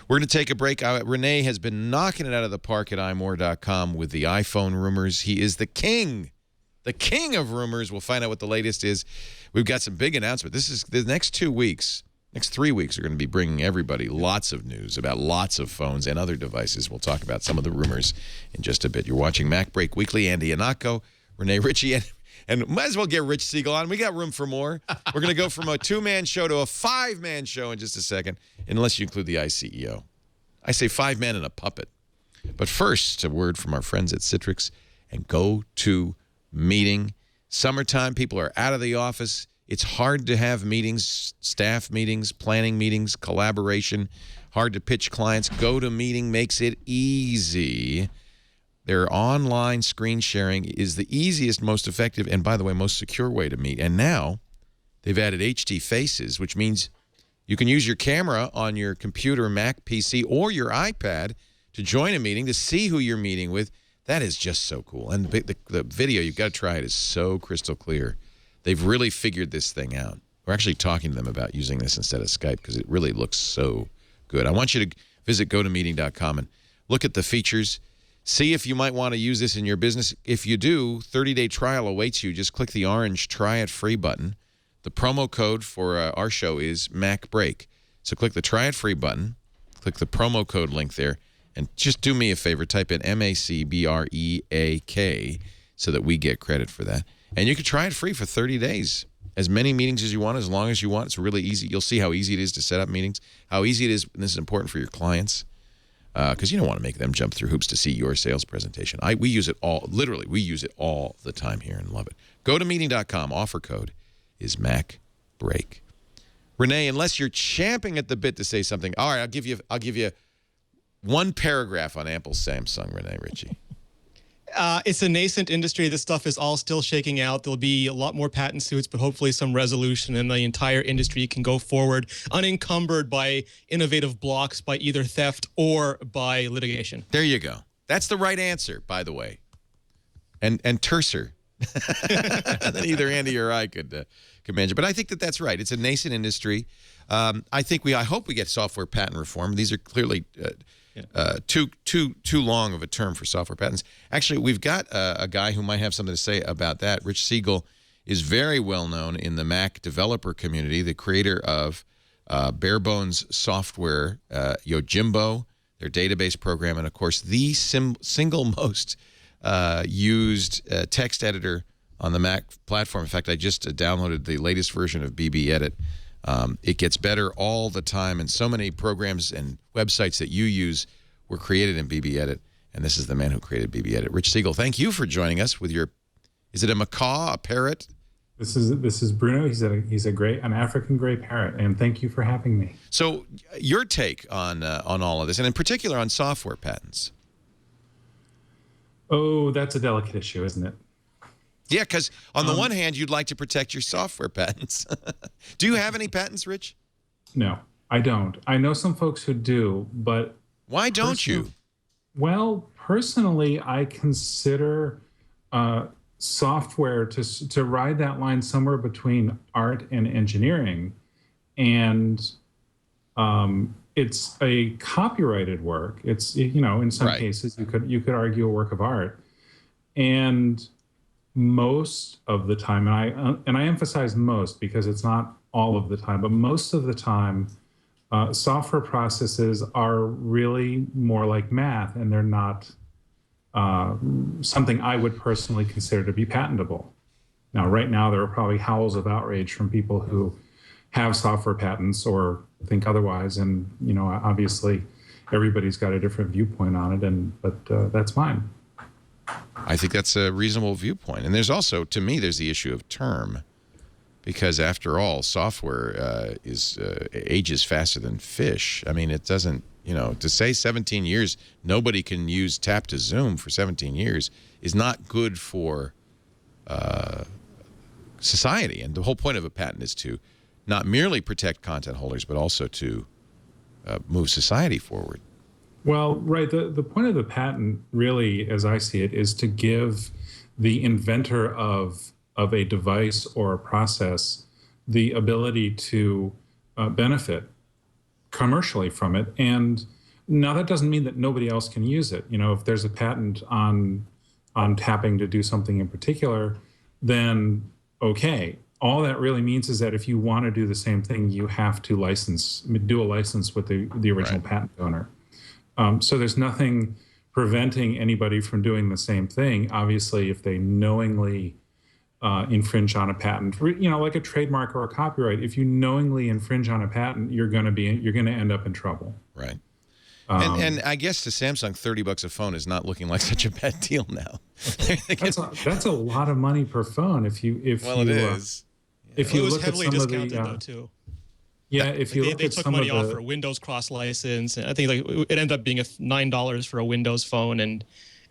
We're going to take a break. Rene has been knocking it out of the park at iMore.com with the iPhone rumors. He is the king of rumors. We'll find out what the latest is. We've got some big announcements. This is the next 2 weeks. Next 3 weeks are going to be bringing everybody lots of news about lots of phones and other devices. We'll talk about some of the rumors in just a bit. You're watching MacBreak Weekly. Andy Ihnatko, Rene Ritchie, and might as well get Rich Siegel on. We got room for more. We're going to go from a 2-man show to a 5-man show in just a second, unless you include the ICEO. I say 5-man and a puppet. But first, a word from our friends at Citrix and GoToMeeting. Summertime, people are out of the office. It's hard to have meetings, staff meetings, planning meetings, collaboration. Hard to pitch clients. GoToMeeting makes it easy. Their online screen sharing is the easiest, most effective, and by the way, most secure way to meet. And now they've added HD Faces, which means you can use your camera on your computer, Mac, PC, or your iPad to join a meeting, to see who you're meeting with. That is just so cool. And the video, you've got to try it, is so crystal clear. They've really figured this thing out. We're actually talking to them about using this instead of Skype because it really looks so good. I want you to visit gotomeeting.com and look at the features. See if you might want to use this in your business. If you do, 30-day trial awaits you. Just click the orange Try It Free button. The promo code for our show is MacBreak. So click the Try It Free button. Click the promo code link there. And just do me a favor. Type in MacBreak so that we get credit for that. And you can try it free for 30 days. As many meetings as you want, as long as you want. It's really easy. You'll see how easy it is to set up meetings, how easy it is, and this is important for your clients, because you don't want to make them jump through hoops to see your sales presentation. We use it all, literally, we use it all the time here and love it. GoToMeeting.com, offer code is MacBreak. Rene, unless you're champing at the bit to say something, all right, I'll give you one paragraph on Apple's Samsung, Rene Ritchie. It's a nascent industry. This stuff is all still shaking out. There'll be a lot more patent suits, but hopefully some resolution, and the entire industry can go forward unencumbered by innovative blocks, by either theft or by litigation. There you go. That's the right answer, by the way. And terser. That either Andy or I could manage. But I think that's right. It's a nascent industry. I hope we get software patent reform. These are clearly too long of a term for software patents. Actually, we've got a guy who might have something to say about that. Rich Siegel is very well known in the Mac developer community, the creator of bare bones software, Yojimbo, their database program, and of course the single most used text editor on the Mac platform. In fact, I just downloaded the latest version of BB Edit. It gets better all the time, and so many programs and websites that you use were created in BB Edit, and this is the man who created BB Edit. Rich Siegel, thank you for joining us with your, is it a macaw, a parrot? This is Bruno. He's an African gray parrot, and thank you for having me. So your take on all of this, and in particular on software patents. Oh, that's a delicate issue, isn't it? Yeah, because on the one hand, you'd like to protect your software patents. Do you have any patents, Rich? No, I don't. I know some folks who do, but... Why don't you? Well, personally, I consider software to ride that line somewhere between art and engineering. And it's a copyrighted work. It's, in some cases, you could argue a work of art. And most of the time, and I emphasize most because it's not all of the time, but most of the time, software processes are really more like math, and they're not something I would personally consider to be patentable. Now, right now, there are probably howls of outrage from people who have software patents or think otherwise, and obviously, everybody's got a different viewpoint on it, but that's mine. I think that's a reasonable viewpoint. And there's also, to me, there's the issue of term. Because after all, software ages faster than fish. I mean, it doesn't, to say 17 years, nobody can use Tap to Zoom for 17 years is not good for society. And the whole point of a patent is to not merely protect content holders, but also to move society forward. Well, right. The point of the patent, really, as I see it, is to give the inventor of a device or a process the ability to benefit commercially from it. And now that doesn't mean that nobody else can use it. If there's a patent on tapping to do something in particular, then okay. All that really means is that if you want to do the same thing, you have to do a license with the original patent owner. So there's nothing preventing anybody from doing the same thing. Obviously, if they knowingly infringe on a patent, like a trademark or a copyright, if you knowingly infringe on a patent, you're going to end up in trouble. Right. And I guess to Samsung, $30 a phone is not looking like such a bad deal now. That's a lot of money per phone. It is. If you it was look heavily at some discounted of though too. Yeah, if you look they at took some money of off for Windows cross license, and I think it ended up being $9 for a Windows phone, and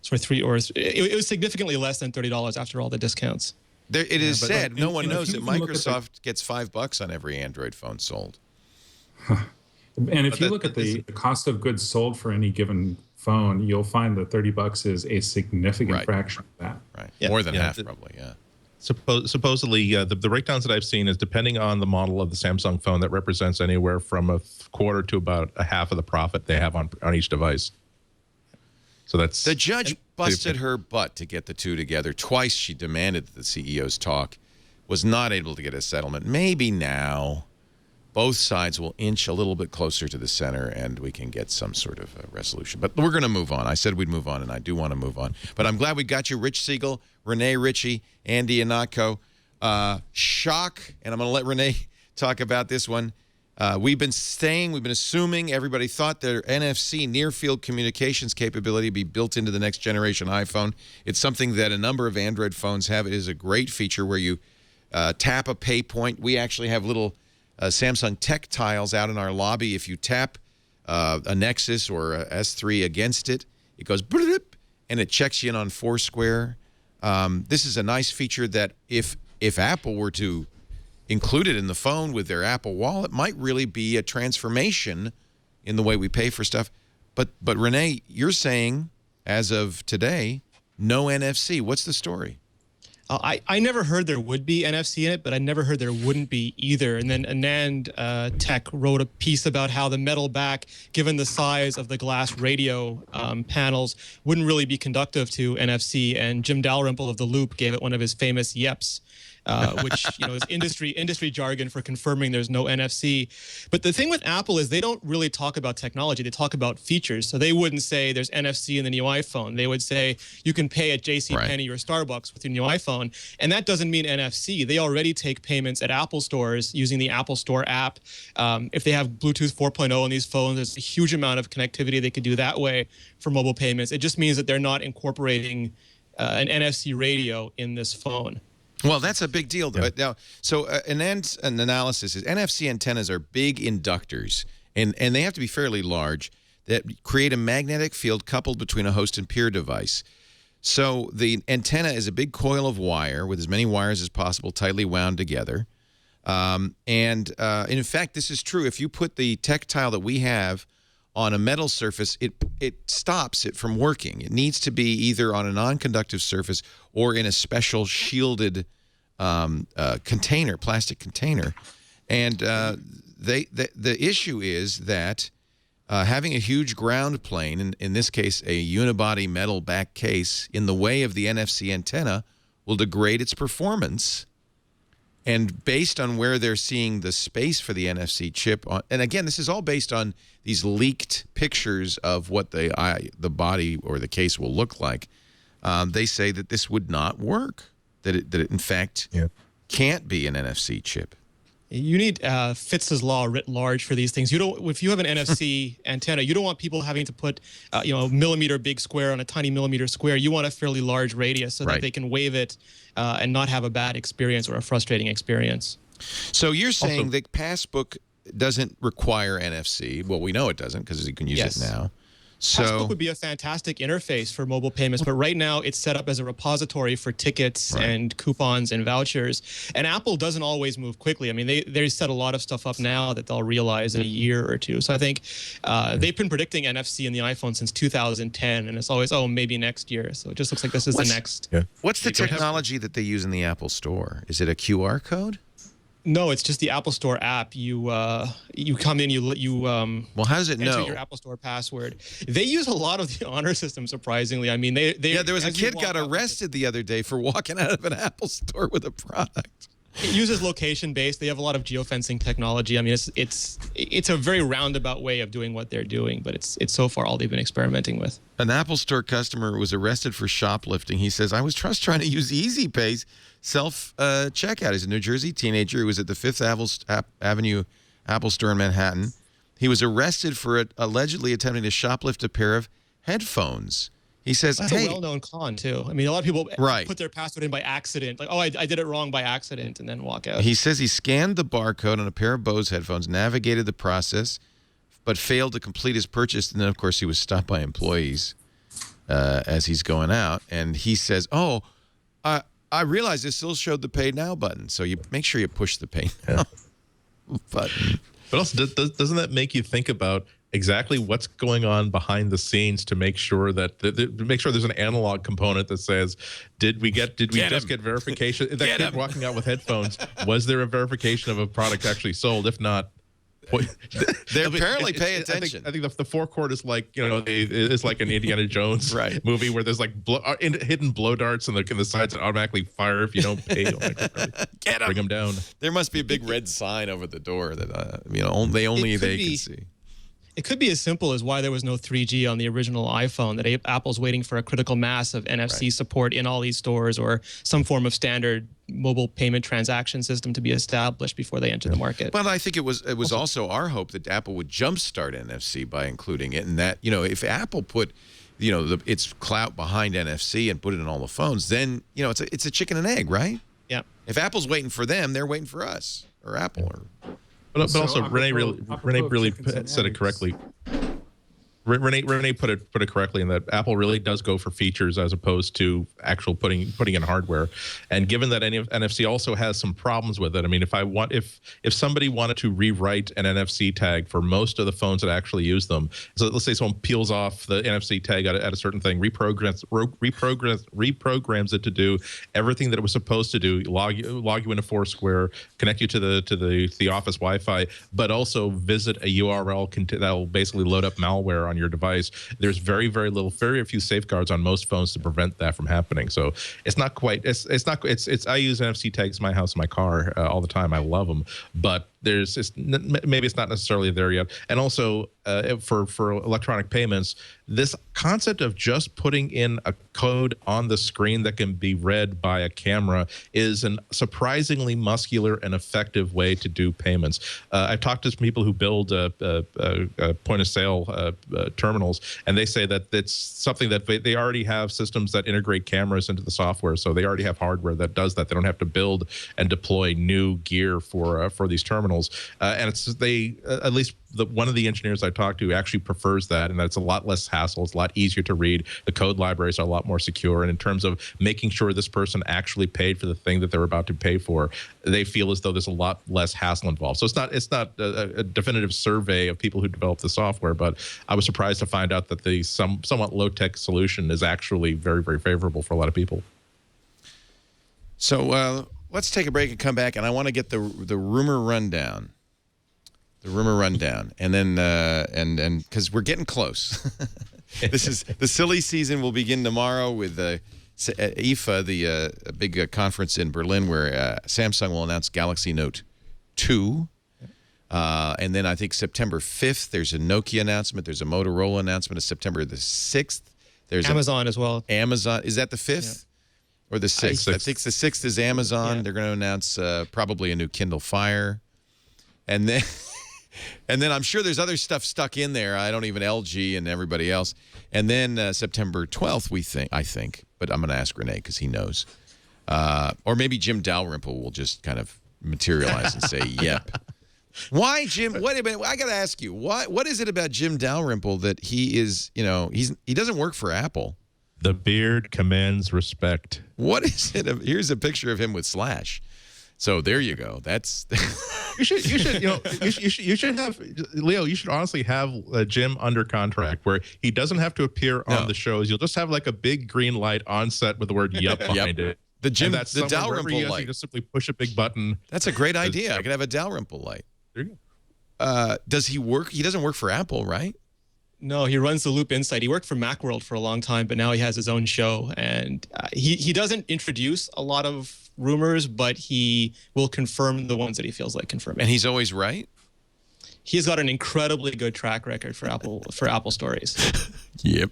for it was significantly less than $30 after all the discounts. It is said, no one and knows if that you can look at Microsoft gets $5 on every Android phone sold. And if you look at the cost of goods sold for any given phone, you'll find that $30 is a significant fraction of that. Right. Yeah. More than half, probably, yeah. Supposedly, the breakdowns that I've seen is depending on the model of the Samsung phone, that represents anywhere from a quarter to about a half of the profit they have on each device. So that's the judge busted her butt to get the two together. Twice she demanded that the CEOs talk, was not able to get a settlement. Maybe now both sides will inch a little bit closer to the center and we can get some sort of a resolution. But we're going to move on. I said we'd move on, and I do want to move on. But I'm glad we got you, Rich Siegel, Rene, Ritchie, Andy Ihnatko. Shock, and I'm going to let Rene talk about this one. We've been assuming, everybody thought their NFC near-field communications capability would be built into the next generation iPhone. It's something that a number of Android phones have. It is a great feature where you tap a pay point. We actually have little Samsung Tech tiles out in our lobby. If you tap a Nexus or a S3 against it, it goes and it checks you in on Foursquare. This is a nice feature that if Apple were to include it in the phone with their Apple Wallet, might really be a transformation in the way we pay for stuff. But Rene, you're saying, as of today, no NFC. What's the story? I never heard there would be NFC in it, but I never heard there wouldn't be either. And then Anand Tech wrote a piece about how the metal back, given the size of the glass radio panels, wouldn't really be conductive to NFC. And Jim Dalrymple of The Loop gave it one of his famous yeps. Which is industry jargon for confirming there's no NFC. But the thing with Apple is they don't really talk about technology. They talk about features. So they wouldn't say there's NFC in the new iPhone. They would say you can pay at JCPenney or Starbucks with your new iPhone. And that doesn't mean NFC. They already take payments at Apple stores using the Apple Store app. If they have Bluetooth 4.0 on these phones, there's a huge amount of connectivity they could do that way for mobile payments. It just means that they're not incorporating an NFC radio in this phone. Well, that's a big deal, though. Yeah. Now, so Anand's analysis is NFC antennas are big inductors, and they have to be fairly large, that create a magnetic field coupled between a host and peer device. So the antenna is a big coil of wire with as many wires as possible tightly wound together. In fact, this is true. If you put the tactile that we have on a metal surface, it stops it from working. It needs to be either on a non-conductive surface or in a special shielded container, plastic container. And the issue is that having a huge ground plane, in this case a unibody metal back case, in the way of the NFC antenna will degrade its performance. And based on where they're seeing the space for the NFC chip, and again, this is all based on these leaked pictures of what the body or the case will look like, they say that this would not work, that it in fact can't be an NFC chip. You need Fitz's law writ large for these things. You don't. If you have an NFC antenna, you don't want people having to put, a millimeter big square on a tiny millimeter square. You want a fairly large radius so that they can wave it and not have a bad experience or a frustrating experience. So you're saying that Passbook doesn't require NFC? Well, we know it doesn't because you can use it now. So Passbook would be a fantastic interface for mobile payments, but right now it's set up as a repository for tickets and coupons and vouchers. And Apple doesn't always move quickly. I mean, they set a lot of stuff up now that they'll realize in a year or two. So I think they've been predicting NFC in the iPhone since 2010, and it's always, maybe next year. So it just looks like this is the next. What's the technology that they use in the Apple Store? Is it a QR code? No, it's just the Apple Store app. You come in, well, how does it enter know your Apple Store password? They use a lot of the honor system, surprisingly. I mean, there was a kid got arrested the other day for walking out of an Apple Store with a product. It uses location-based. They have a lot of geofencing technology. I mean, it's a very roundabout way of doing what they're doing, but it's so far all they've been experimenting with. An Apple Store customer was arrested for shoplifting. He says, I was just trying to use Easy Pay's self-checkout. He's a New Jersey teenager who was at the Fifth Avenue Apple Store in Manhattan. He was arrested for allegedly attempting to shoplift a pair of headphones. He says, that's a well-known con, too. I mean, a lot of people right. put their password in by accident. Like, oh, I did it wrong by accident, and then walk out. He says he scanned the barcode on a pair of Bose headphones, navigated the process, but failed to complete his purchase. And then, of course, he was stopped by employees. as he's going out, and he says, "Oh, I realized it still showed the Pay Now button, so you make sure you push the Pay Now button." But also, doesn't that make you think about exactly what's going on behind the scenes to make sure that there's an analog component that says, did we just get verification? That kid walking out with headphones, was there a verification of a product actually sold? If not, they apparently pay attention. I think the forecourt is like, it's like an Indiana Jones movie where there's like hidden blow darts in the sides that automatically fire if you don't pay. Get 'em. Bring them down. There must be a big red sign over the door that only they can see. It could be as simple as why there was no 3G on the original iPhone, that Apple's waiting for a critical mass of NFC support in all these stores, or some form of standard mobile payment transaction system to be established before they enter the market. But I think it was also our hope that Apple would jumpstart NFC by including it, and that, if Apple put its clout behind NFC and put it in all the phones, then it's a chicken and egg, right? Yeah. If Apple's waiting for them, they're waiting for us, or Apple, or. But also, Rene really said it correctly. Rene put it correctly in that Apple really does go for features as opposed to actual putting in hardware. And given that NFC also has some problems with it, I mean, if somebody wanted to rewrite an NFC tag for most of the phones that actually use them, so let's say someone peels off the NFC tag at a certain thing, reprograms it to do everything that it was supposed to do, log you into Foursquare, connect you to the office Wi-Fi, but also visit a URL that'll basically load up malware on your device. There's very few safeguards on most phones to prevent that from happening. So it's not quite. I use NFC tags in my house and my car all the time. I love them, but maybe it's not necessarily there yet. And also for electronic payments, this concept of just putting in a code on the screen that can be read by a camera is a surprisingly muscular and effective way to do payments. I've talked to some people who build point of sale terminals, and they say that it's something that they already have systems that integrate cameras into the software, so they already have hardware that does that. They don't have to build and deploy new gear for these terminals, and at least one of the engineers I talked to actually prefers that, and that it's a lot less hassle. It's a lot easier to read. The code libraries are a lot more secure, and in terms of making sure this person actually paid for the thing that they're about to pay for, they feel as though there's a lot less hassle involved. So it's not a definitive survey of people who develop the software, but I was surprised to find out that the somewhat low-tech solution is actually very, very favorable for a lot of people. So let's take a break and come back, and I want to get the rumor rundown. The rumor rundown, and then and because we're getting close. This is the silly season will begin tomorrow with IFA, the big conference in Berlin, where Samsung will announce Galaxy Note 2. And then I think September 5th, there's a Nokia announcement. There's a Motorola announcement. It's September the 6th. There's Amazon as well. Amazon. Is that the 5th? Or the 6th? I think the 6th is Amazon. Yeah. They're going to announce probably a new Kindle Fire. And then... And then I'm sure there's other stuff stuck in there. I don't even LG and everybody else. And then September 12th, I think. But I'm going to ask Rene because he knows. Or maybe Jim Dalrymple will just kind of materialize and say, "Yep." Why, Jim? I got to ask you. What is it about Jim Dalrymple that he is? He doesn't work for Apple. The beard commands respect. What is it? Here's a picture of him with Slash. So there you go. That's you should have Leo. You should honestly have Jim under contract where he doesn't have to appear on the shows. You'll just have like a big green light on set with the word "Yup" behind it. The Dalrymple light. You just simply push a big button. That's a great idea. I could have a Dalrymple light. There you go. Does he work? He doesn't work for Apple, right? No, he runs the Loop Insight. He worked for Macworld for a long time, but now he has his own show, and he doesn't introduce a lot of rumors, but he will confirm the ones that he feels like confirming. And he's always right? He's got an incredibly good track record for Apple stories. Yep.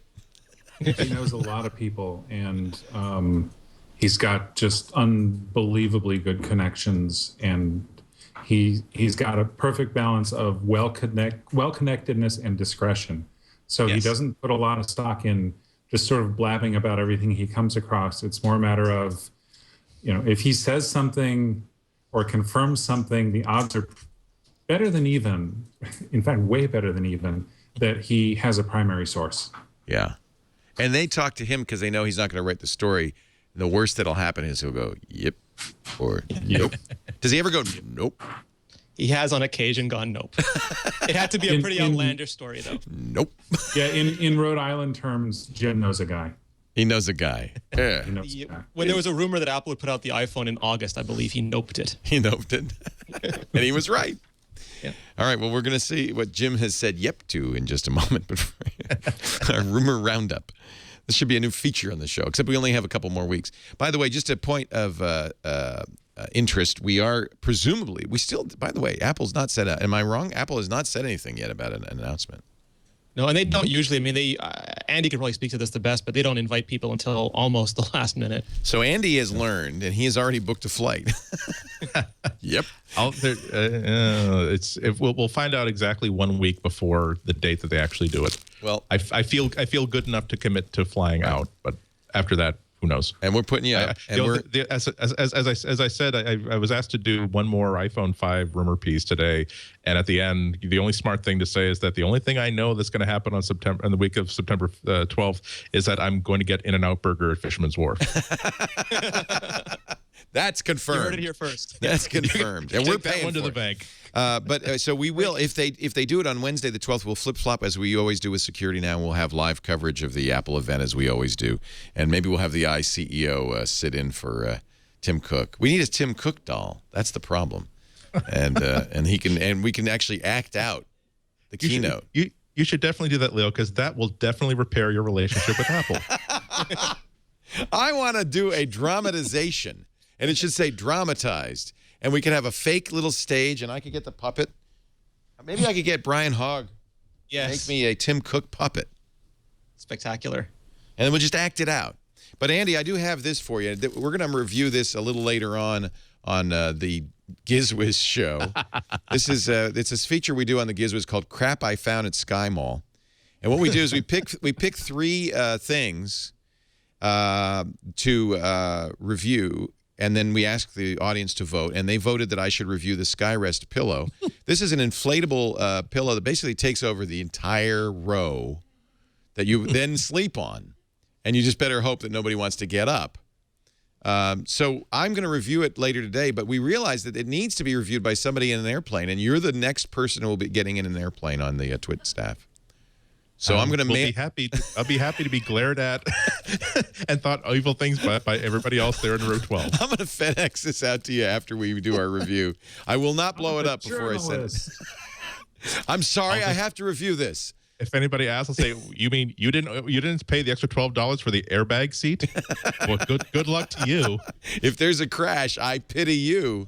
He knows a lot of people, and he's got just unbelievably good connections, and he's got a perfect balance of well-connectedness and discretion. So he doesn't put a lot of stock in just sort of blabbing about everything he comes across. It's more a matter of, if he says something or confirms something, the odds are better than even, in fact, way better than even, that he has a primary source. Yeah. And they talk to him because they know he's not going to write the story. The worst that'll happen is he'll go, yep, or nope. Does he ever go, nope? He has on occasion gone nope. It had to be a pretty outlandish story, though. Nope. Yeah, in Rhode Island terms, Jim knows a guy. He knows a guy. Yeah. He knows a guy. When there was a rumor that Apple would put out the iPhone in August, I believe he noped it. He noped it. And he was right. Yeah. All right, well, we're going to see what Jim has said yep to in just a moment. But our rumor roundup. This should be a new feature on the show, except we only have a couple more weeks. By the way, just a point of interest, we are presumably, we still, by the way, Apple's not said, am I wrong? Apple has not said anything yet about an announcement. No, and they don't usually. I mean, Andy could probably speak to this the best, but they don't invite people until almost the last minute. So Andy has learned, and he has already booked a flight. Yep. We'll find out exactly 1 week before the date that they actually do it. Well, I feel good enough to commit to flying out, but after that, who knows? And we're putting you up. As I said, I was asked to do one more iPhone 5 rumor piece today, and at the end, the only smart thing to say is that the only thing I know that's going to happen on the week of September 12th is that I'm going to get In-N-Out Burger at Fisherman's Wharf. That's confirmed. You heard it here first. That's confirmed, and we're paying one to for the it. bank. So we will, if they do it on Wednesday the 12th, we'll flip-flop as we always do with Security Now. We'll have live coverage of the Apple event as we always do, and maybe we'll have the iCEO sit in for Tim Cook. We need a Tim Cook doll. That's the problem, and we can actually act out the keynote. You should definitely do that, Leo, because that will definitely repair your relationship with Apple. I want to do a dramatization, and it should say dramatized. And we could have a fake little stage, and I could get the puppet. Maybe I could get Brian Hogg. Yes. Make me a Tim Cook puppet. Spectacular. And then we'll just act it out. But, Andy, I do have this for you. We're going to review this a little later on the GizWiz show. It's this feature we do on the GizWiz called Crap I Found at Sky Mall. And what we do is we pick 3 things to review. And then we asked the audience to vote, and they voted that I should review the Skyrest pillow. This is an inflatable pillow that basically takes over the entire row that you then sleep on, and you just better hope that nobody wants to get up. So I'm going to review it later today, but we realized that it needs to be reviewed by somebody in an airplane, and you're the next person who will be getting in an airplane on the TWiT staff. So I'm going to I'll be happy to be glared at and thought evil things by everybody else there in row 12. I'm going to FedEx this out to you after we do our review. I will not blow it up before I send it. I'm sorry, I have to review this. If anybody asks, I'll say, "You mean you didn't pay the extra $12 for the airbag seat?" Well, good luck to you. If there's a crash, I pity you.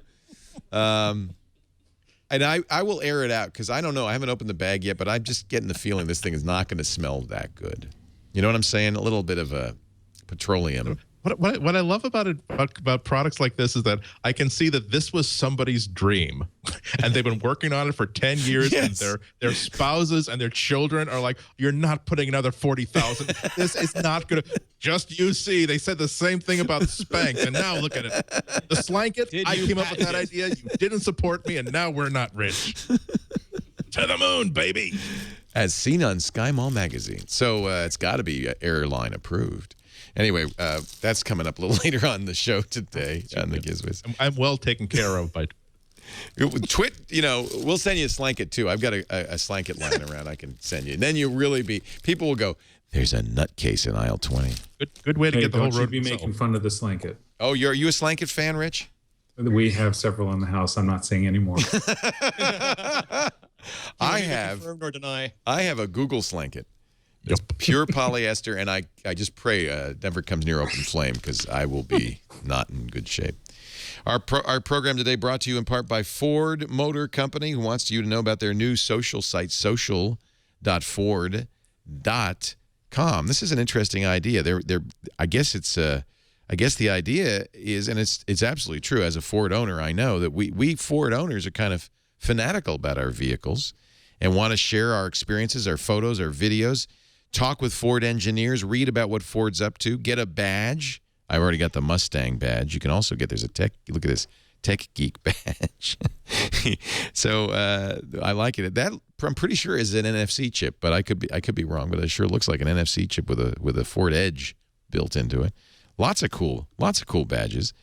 And I will air it out because I don't know. I haven't opened the bag yet, but I'm just getting the feeling this thing is not going to smell that good. You know what I'm saying? A little bit of a petroleum. What I love about products like this is that I can see that this was somebody's dream, and they've been working on it for 10 years, Yes. and their spouses and their children are like, "You're not putting another 40,000. This is not gonna." Just you see, they said the same thing about Spank, and now look at it. The Slanket, I came up with that idea. You didn't support me, and now we're not rich. To the moon, baby. As seen on Sky Mall magazine. So it's got to be airline approved. Anyway, that's coming up a little later on the show today on the GizWiz. I'm well taken care of by TWiT, we'll send you a Slanket too. I've got a Slanket lying around I can send you. And then you'll really be, people will go, there's a nutcase in aisle 20. good way to get the whole don't road. you be making fun of the Slanket. Oh, are you a Slanket fan, Rich? We have several in the house. I'm not saying anymore. I have. Confirm nor deny. I have a Google Slanket. It's pure polyester, and I just pray it never comes near open flame because I will be not in good shape. Our program today brought to you in part by Ford Motor Company, who wants you to know about their new social site, social.ford.com. This is an interesting idea. I guess the idea is, and it's absolutely true. As a Ford owner, I know that we Ford owners are kind of fanatical about our vehicles and want to share our experiences, our photos, our videos. Talk with Ford engineers, read about what Ford's up to, get a badge. I've already got the Mustang badge. You can also get, look at this, Tech Geek badge. So I like it. That I'm pretty sure is an NFC chip, but I could be wrong. But it sure looks like an NFC chip with a Ford Edge built into it. Lots of cool badges,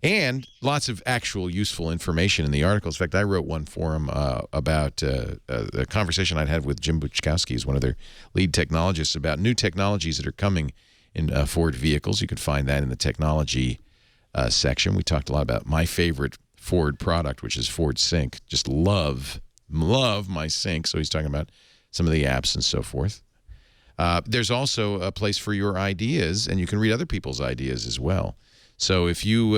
and lots of actual useful information in the articles. In fact, I wrote one for them about a conversation I'd had with Jim Buchkowski, who's one of their lead technologists, about new technologies that are coming in Ford vehicles. You can find that in the technology section. We talked a lot about my favorite Ford product, which is Ford Sync. Just love my Sync. So he's talking about some of the apps and so forth. There's also a place for your ideas, and you can read other people's ideas as well. So if you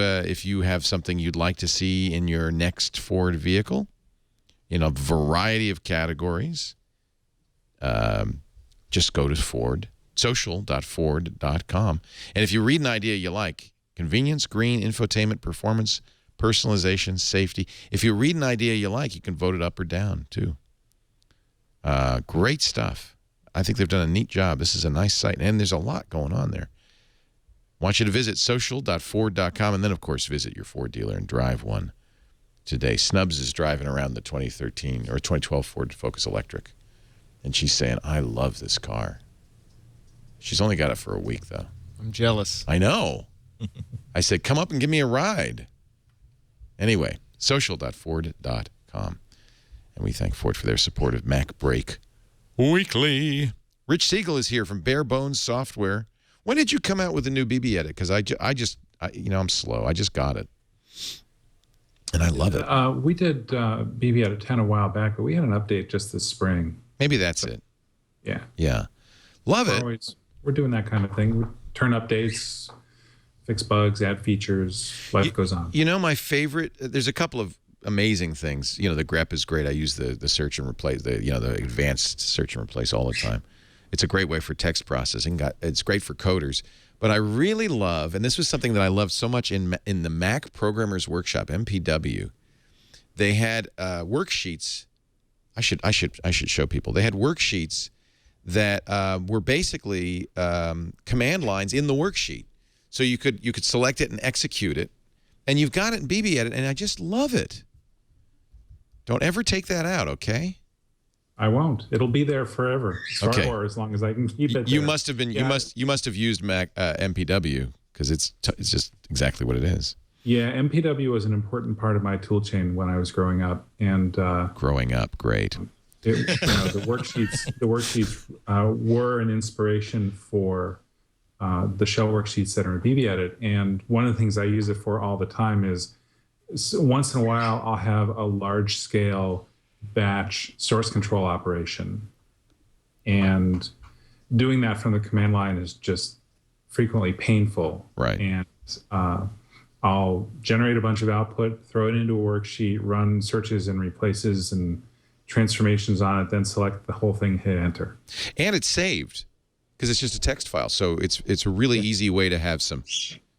have something you'd like to see in your next Ford vehicle, in a variety of categories, just go to social.ford.com. And if you read an idea you like, convenience, green, infotainment, performance, personalization, safety. If you read an idea you like, you can vote it up or down, too. Great stuff. I think they've done a neat job. This is a nice site, and there's a lot going on there. I want you to visit social.ford.com, and then, of course, visit your Ford dealer and drive one today. Snubs is driving around the 2013 or 2012 Ford Focus Electric, and she's saying, I love this car. She's only got it for a week, though. I'm jealous. I know. I said, come up and give me a ride. Anyway, social.ford.com. And we thank Ford for their support of MacBreak Weekly. Rich Siegel is here from Bare Bones Software. When did you come out with the new BB Edit? Because I'm slow. I just got it. And I love it. We did BB Edit 10 a while back, but we had an update just this spring. Maybe that's it. Yeah. Yeah. Love it. We're doing that kind of thing. We turn updates, fix bugs, add features. Life goes on. You know, my favorite, there's a couple of amazing things. You know, the grep is great. I use the search and replace, the advanced search and replace all the time. It's a great way for text processing. It's great for coders. But I really love, and this was something that I loved so much in the Mac Programmers Workshop, MPW. They had worksheets. I should show people. They had worksheets that were basically command lines in the worksheet. So you could select it and execute it, and you've got it in BB Edit, and I just love it. Don't ever take that out, okay? I won't. It'll be there forever. Okay. Or as long as I can keep it. You there. must have been. Yeah. You must have used Mac MPW because it's just exactly what it is. Yeah, MPW was an important part of my tool chain when I was growing up, and growing up, great. The worksheets were an inspiration for the shell worksheets that are in BB Edit. And one of the things I use it for all the time is once in a while I'll have a large scale batch source control operation, and doing that from the command line is just frequently painful. Right. And I'll generate a bunch of output, throw it into a worksheet, run searches and replaces and transformations on it, then select the whole thing, hit enter. And it's saved because it's just a text file. So it's a really easy way to have some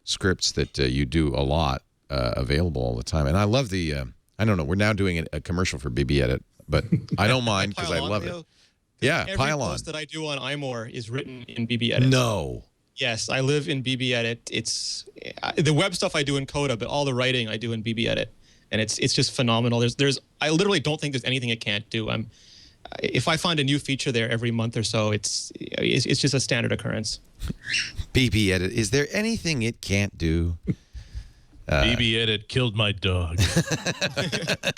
scripts that you do a lot available all the time. And I love the, I don't know, we're now doing a commercial for BB Edit, but I don't mind because I love it. Yeah, every pile on. post that I do on iMore is written in BB Edit. No. Yes, I live in BB Edit. It's the web stuff I do in Coda, but all the writing I do in BB Edit, and it's just phenomenal. I literally don't think there's anything it can't do. If I find a new feature there every month or so, it's just a standard occurrence. BB Edit, is there anything it can't do? BB Edit killed my dog.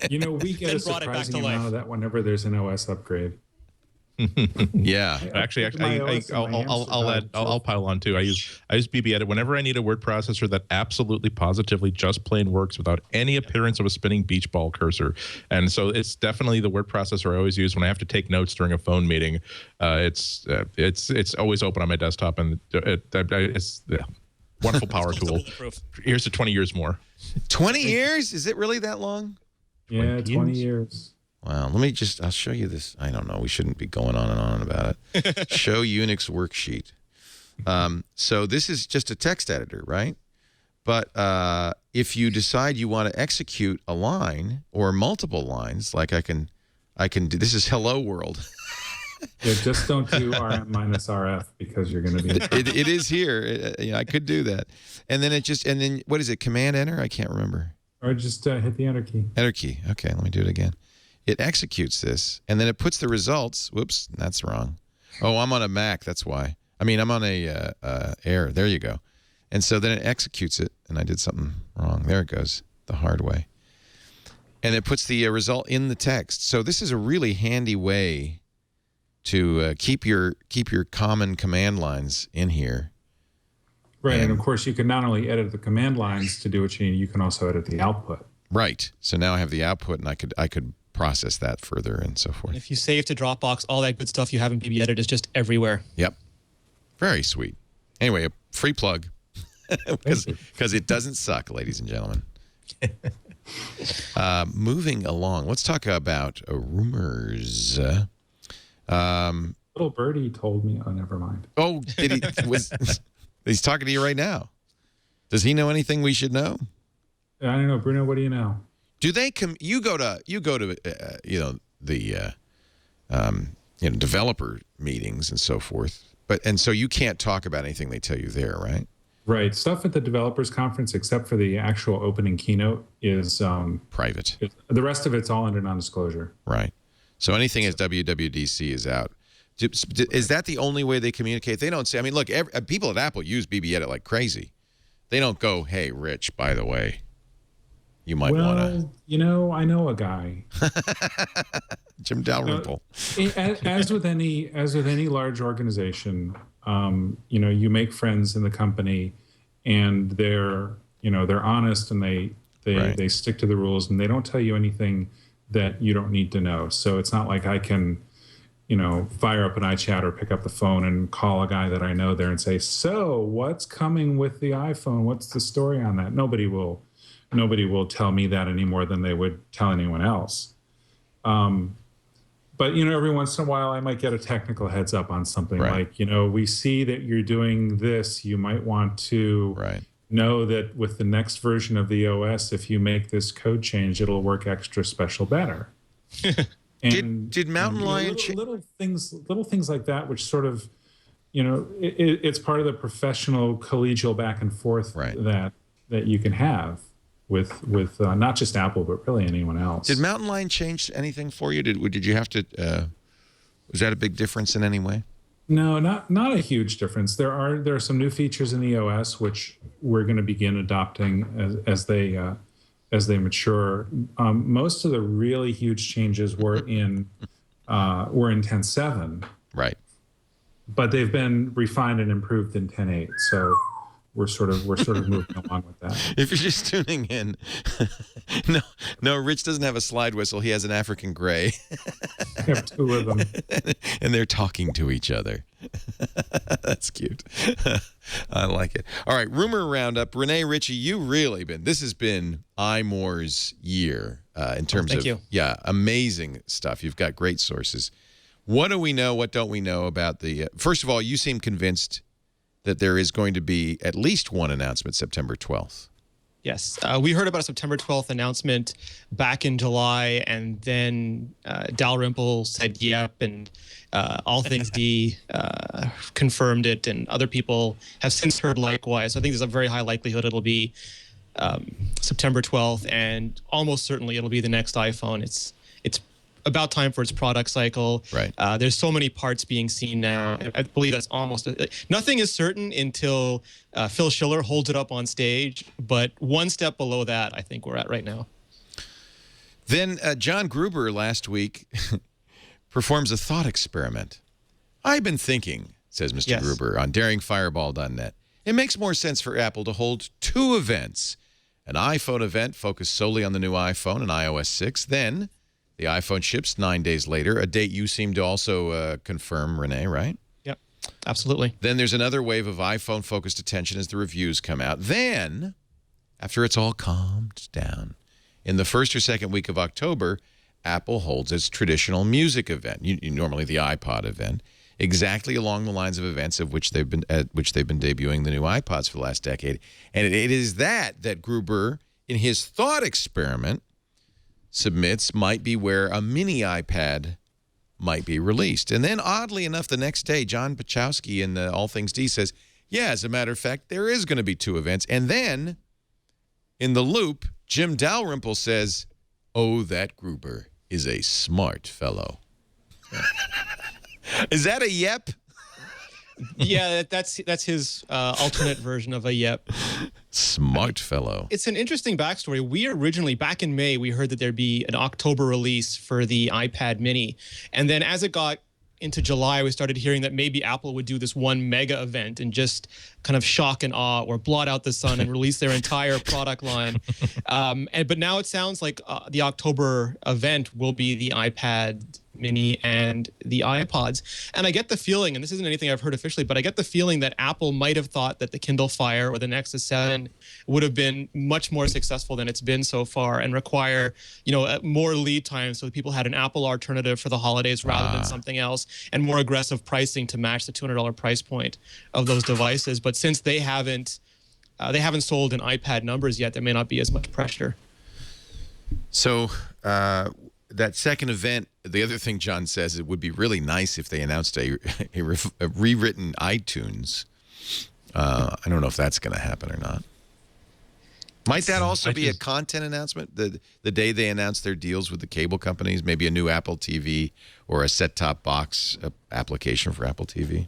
We get a surprising amount of that whenever there's an OS upgrade. Yeah, actually, I'll pile on too. I use BB Edit whenever I need a word processor that absolutely positively just plain works without any appearance of a spinning beach ball cursor. And so it's definitely the word processor I always use when I have to take notes during a phone meeting. It's always open on my desktop, and it's wonderful power tool. Here's to 20 years more. 20 years? Is it really that long? Yeah, 20 years. Wow. I'll show you this. I don't know. We shouldn't be going on and on about it. Show Unix worksheet. So this is just a text editor, right? But if you decide you want to execute a line or multiple lines, like I can do, this is Hello World. Yeah, just don't do RM minus RF because you're going to be. It is here. I could do that, and then what is it? Command Enter? I can't remember. Or just hit the Enter key. Enter key. Okay, let me do it again. it executes this, and then it puts the results. Whoops, that's wrong. Oh, I'm on a Mac. That's why. I mean, I'm on a Air. There you go. And so then it executes it, and I did something wrong. There it goes, the hard way. And it puts the result in the text. So this is a really handy way to keep your common command lines in here. Right, and of course you can not only edit the command lines to do what you need, you can also edit the output. Right. So now I have the output, and I could process that further and so forth. And if you save to Dropbox, all that good stuff you have in BB Edit is just everywhere. Yep. Very sweet. Anyway, a free plug because it doesn't suck, ladies and gentlemen. Moving along, let's talk about rumors. Little birdie told me. Oh, never mind. Oh, did he? He's talking to you right now. Does he know anything we should know? I don't know, Bruno. What do you know? Do they you go to the developer meetings and so forth, and so you can't talk about anything they tell you there, right? Right. Stuff at the developers conference, except for the actual opening keynote, is private. The rest of it's all under non-disclosure. Right. So anything as WWDC is out. Is that the only way they communicate? They don't say. I mean, look, people at Apple use BB Edit like crazy. They don't go, "Hey, Rich, by the way, you might want to." You know, I know a guy, Jim Dalrymple. As with any large organization, you make friends in the company, and they're honest, and they stick to the rules, and they don't tell you anything that you don't need to know. So it's not like I can, fire up an iChat or pick up the phone and call a guy that I know there and say, "So what's coming with the iPhone? What's the story on that?" Nobody will tell me that any more than they would tell anyone else. But, every once in a while I might get a technical heads up on something like, we see that you're doing this. You might want to know that with the next version of the OS, if you make this code change, it'll work extra special better. And did Mountain Lion little things like that, which sort of, it's part of the professional collegial back and forth that you can have with not just Apple, but really anyone else. Did Mountain Lion change anything for you? Did you have to? Was that a big difference in any way? No, not a huge difference. There are some new features in the OS which we're going to begin adopting as they mature. Most of the really huge changes were in 10.7, right? But they've been refined and improved in 10.8. So we're sort of moving along with that. If you're just tuning in, no, Rich doesn't have a slide whistle. He has an African gray. I have two of them, and they're talking to each other. That's cute. I like it. All right, rumor roundup. Rene, Ritchie, this has been iMore's year in terms of amazing stuff. You've got great sources. What do we know? What don't we know about the? First of all, you seem convinced that there is going to be at least one announcement September 12th. Yes. We heard about a September 12th announcement back in July, and then Dalrymple said yep, and All Things D confirmed it, and other people have since heard likewise. So I think there's a very high likelihood it'll be September 12th, and almost certainly it'll be the next iPhone. It's about time for its product cycle. Right. There's so many parts being seen now. I believe that's almost nothing is certain until Phil Schiller holds it up on stage. But one step below that, I think we're at right now. Then John Gruber last week performs a thought experiment. I've been thinking, says Mr. Gruber on daringfireball.net, it makes more sense for Apple to hold two events. An iPhone event focused solely on the new iPhone and iOS 6, then the iPhone ships 9 days later, a date you seem to also confirm, Rene, right? Yep, absolutely. Then there's another wave of iPhone-focused attention as the reviews come out. Then, after it's all calmed down, in the first or second week of October, Apple holds its traditional music event, normally the iPod event, exactly along the lines of events of which they've been debuting the new iPods for the last decade. And it is that Gruber, in his thought experiment, submits might be where a mini iPad might be released. And then, oddly enough, the next day, John Pachowski in All Things D says, yeah, as a matter of fact, there is going to be two events. And then, in the loop, Jim Dalrymple says, oh, that Gruber. is a smart fellow. Is that a yep? Yeah, that's his alternate version of a yep. Smart fellow. It's an interesting backstory. We originally, back in May, we heard that there'd be an October release for the iPad mini. And then as it got into July, we started hearing that maybe Apple would do this one mega event and just kind of shock and awe or blot out the sun and release their entire product line. But now it sounds like the October event will be the iPad mini and the iPods. And I get the feeling, and this isn't anything I've heard officially, but I get the feeling that Apple might have thought that the Kindle Fire or the Nexus 7 would have been much more successful than it's been so far and require, more lead time so that people had an Apple alternative for the holidays rather than something else, and more aggressive pricing to match the $200 price point of those devices. But since they haven't sold in iPad numbers yet, there may not be as much pressure. So that second event, the other thing John says, it would be really nice if they announced a rewritten iTunes. I don't know if that's going to happen or not. Might that also be a content announcement? The day they announce their deals with the cable companies, maybe a new Apple TV or a set-top box application for Apple TV?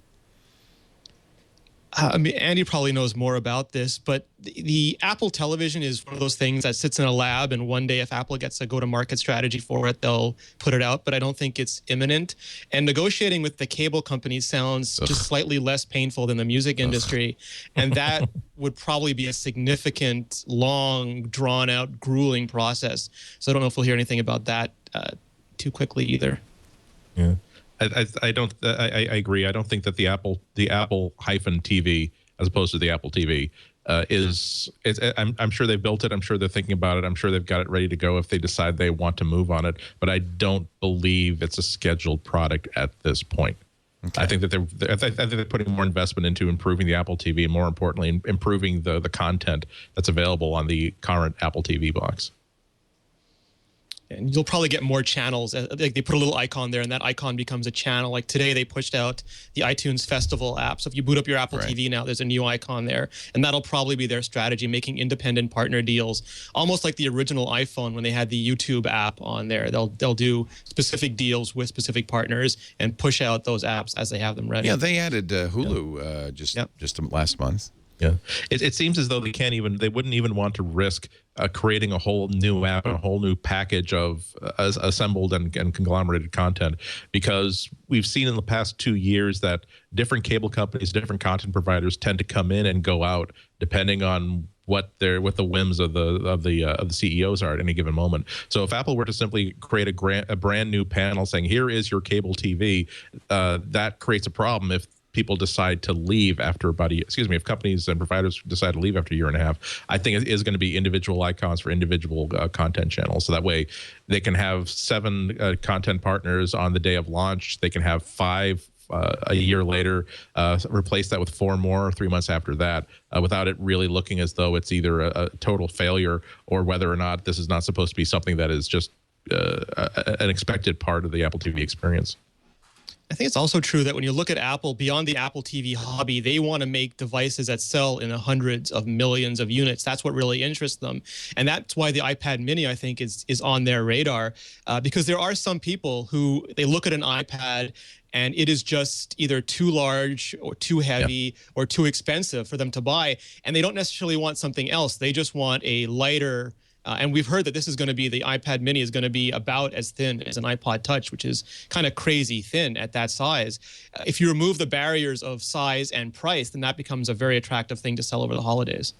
I mean, Andy probably knows more about this, but the Apple television is one of those things that sits in a lab, and one day if Apple gets a go-to-market strategy for it, they'll put it out, but I don't think it's imminent. And negotiating with the cable companies sounds just slightly less painful than the music industry, and that would probably be a significant, long, drawn-out, grueling process. So I don't know if we'll hear anything about that too quickly either. Yeah. I don't. I agree. I don't think that the Apple -TV as opposed to the Apple TV is. I'm sure they've built it. I'm sure they're thinking about it. I'm sure they've got it ready to go if they decide they want to move on it. But I don't believe it's a scheduled product at this point. Okay. I think that they're putting more investment into improving the Apple TV, and more importantly, improving the content that's available on the current Apple TV box. And you'll probably get more channels. Like they put a little icon there, and that icon becomes a channel. Like today, they pushed out the iTunes Festival app. So if you boot up your Apple TV now, there's a new icon there. And that'll probably be their strategy, making independent partner deals, almost like the original iPhone when they had the YouTube app on there. They'll do specific deals with specific partners and push out those apps as they have them ready. Yeah, they added Hulu just last month. Yeah, it seems as though they wouldn't even want to risk creating a whole new app and a whole new package of assembled and conglomerated content, because we've seen in the past 2 years that different cable companies, different content providers tend to come in and go out depending on what the whims of the CEOs are at any given moment. So if Apple were to simply create a brand new panel saying, here is your cable TV, that creates a problem if people decide to leave after if companies and providers decide to leave after a year and a half. I think it is going to be individual icons for individual content channels. So that way they can have 7 content partners on the day of launch. They can have 5 a year later, replace that with 4 more 3 months after that, without it really looking as though it's either a total failure or whether or not this is not supposed to be something that is just an expected part of the Apple TV experience. I think it's also true that when you look at Apple, beyond the Apple TV hobby, they want to make devices that sell in the hundreds of millions of units. That's what really interests them. And that's why the iPad mini, I think, is on their radar, because there are some people who they look at an iPad and it is just either too large or too heavy or too expensive for them to buy. And they don't necessarily want something else. They just want a lighter. And we've heard that this is going to be, the iPad mini is going to be about as thin as an iPod Touch, which is kind of crazy thin at that size. If you remove the barriers of size and price, then that becomes a very attractive thing to sell over the holidays.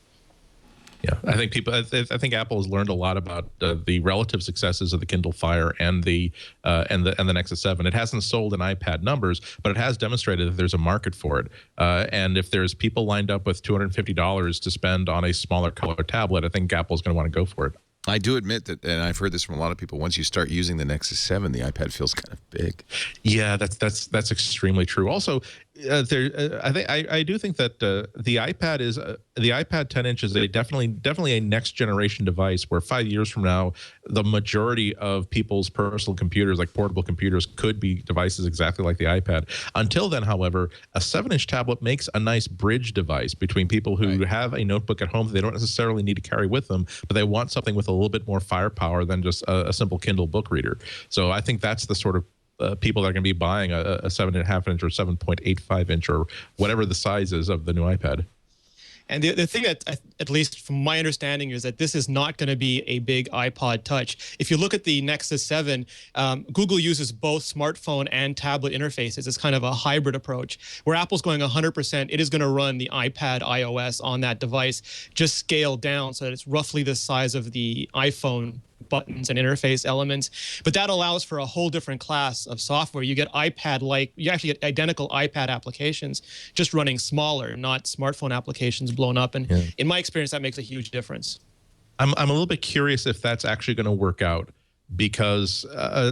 Yeah, I think Apple has learned a lot about the relative successes of the Kindle Fire and the Nexus 7. It hasn't sold in iPad numbers, but it has demonstrated that there's a market for it. And if there's people lined up with $250 to spend on a smaller color tablet, I think Apple's going to want to go for it. I do admit that, and I've heard this from a lot of people, once you start using the Nexus 7, the iPad feels kind of big. Yeah, that's extremely true. Also, I do think that the iPad 10 inch is definitely a next generation device where 5 years from now the majority of people's personal computers, like portable computers, could be devices exactly like the iPad. Until then, however, a 7-inch tablet makes a nice bridge device between people who have a notebook at home that they don't necessarily need to carry with them, but they want something with a little bit more firepower than just a simple Kindle book reader. So I think that's the sort of people that are going to be buying a 7.5 inch or 7.85 inch or whatever the size is of the new iPad. And the thing that, at least from my understanding, is that this is not going to be a big iPod Touch. If you look at the Nexus 7, Google uses both smartphone and tablet interfaces. It's kind of a hybrid approach. Where Apple's going 100%, it is going to run the iPad iOS on that device, just scaled down so that it's roughly the size of the iPhone buttons and interface elements. But that allows for a whole different class of software. You get iPad-like, you actually get identical iPad applications just running smaller, not smartphone applications blown up. And in my experience, that makes a huge difference. I'm a little bit curious if that's actually going to work out, because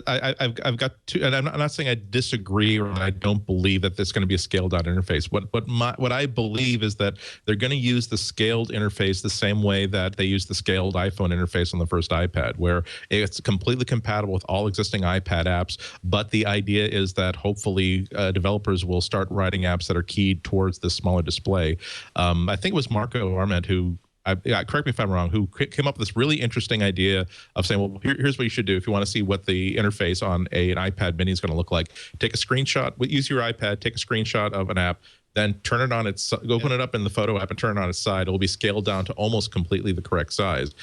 I've got two, and I'm not saying I disagree or I don't believe that there's going to be a scaled down interface. What I believe is that they're going to use the scaled interface the same way that they used the scaled iPhone interface on the first iPad, where it's completely compatible with all existing iPad apps. But the idea is that hopefully developers will start writing apps that are keyed towards this smaller display. I think it was Marco Arment who, correct me if I'm wrong, who came up with this really interesting idea of saying, well, here's what you should do if you want to see what the interface on an iPad mini is going to look like. Take a screenshot, use your iPad, take a screenshot of an app, then turn it on its, open it up in the photo app and turn it on its side. It will be scaled down to almost completely the correct size.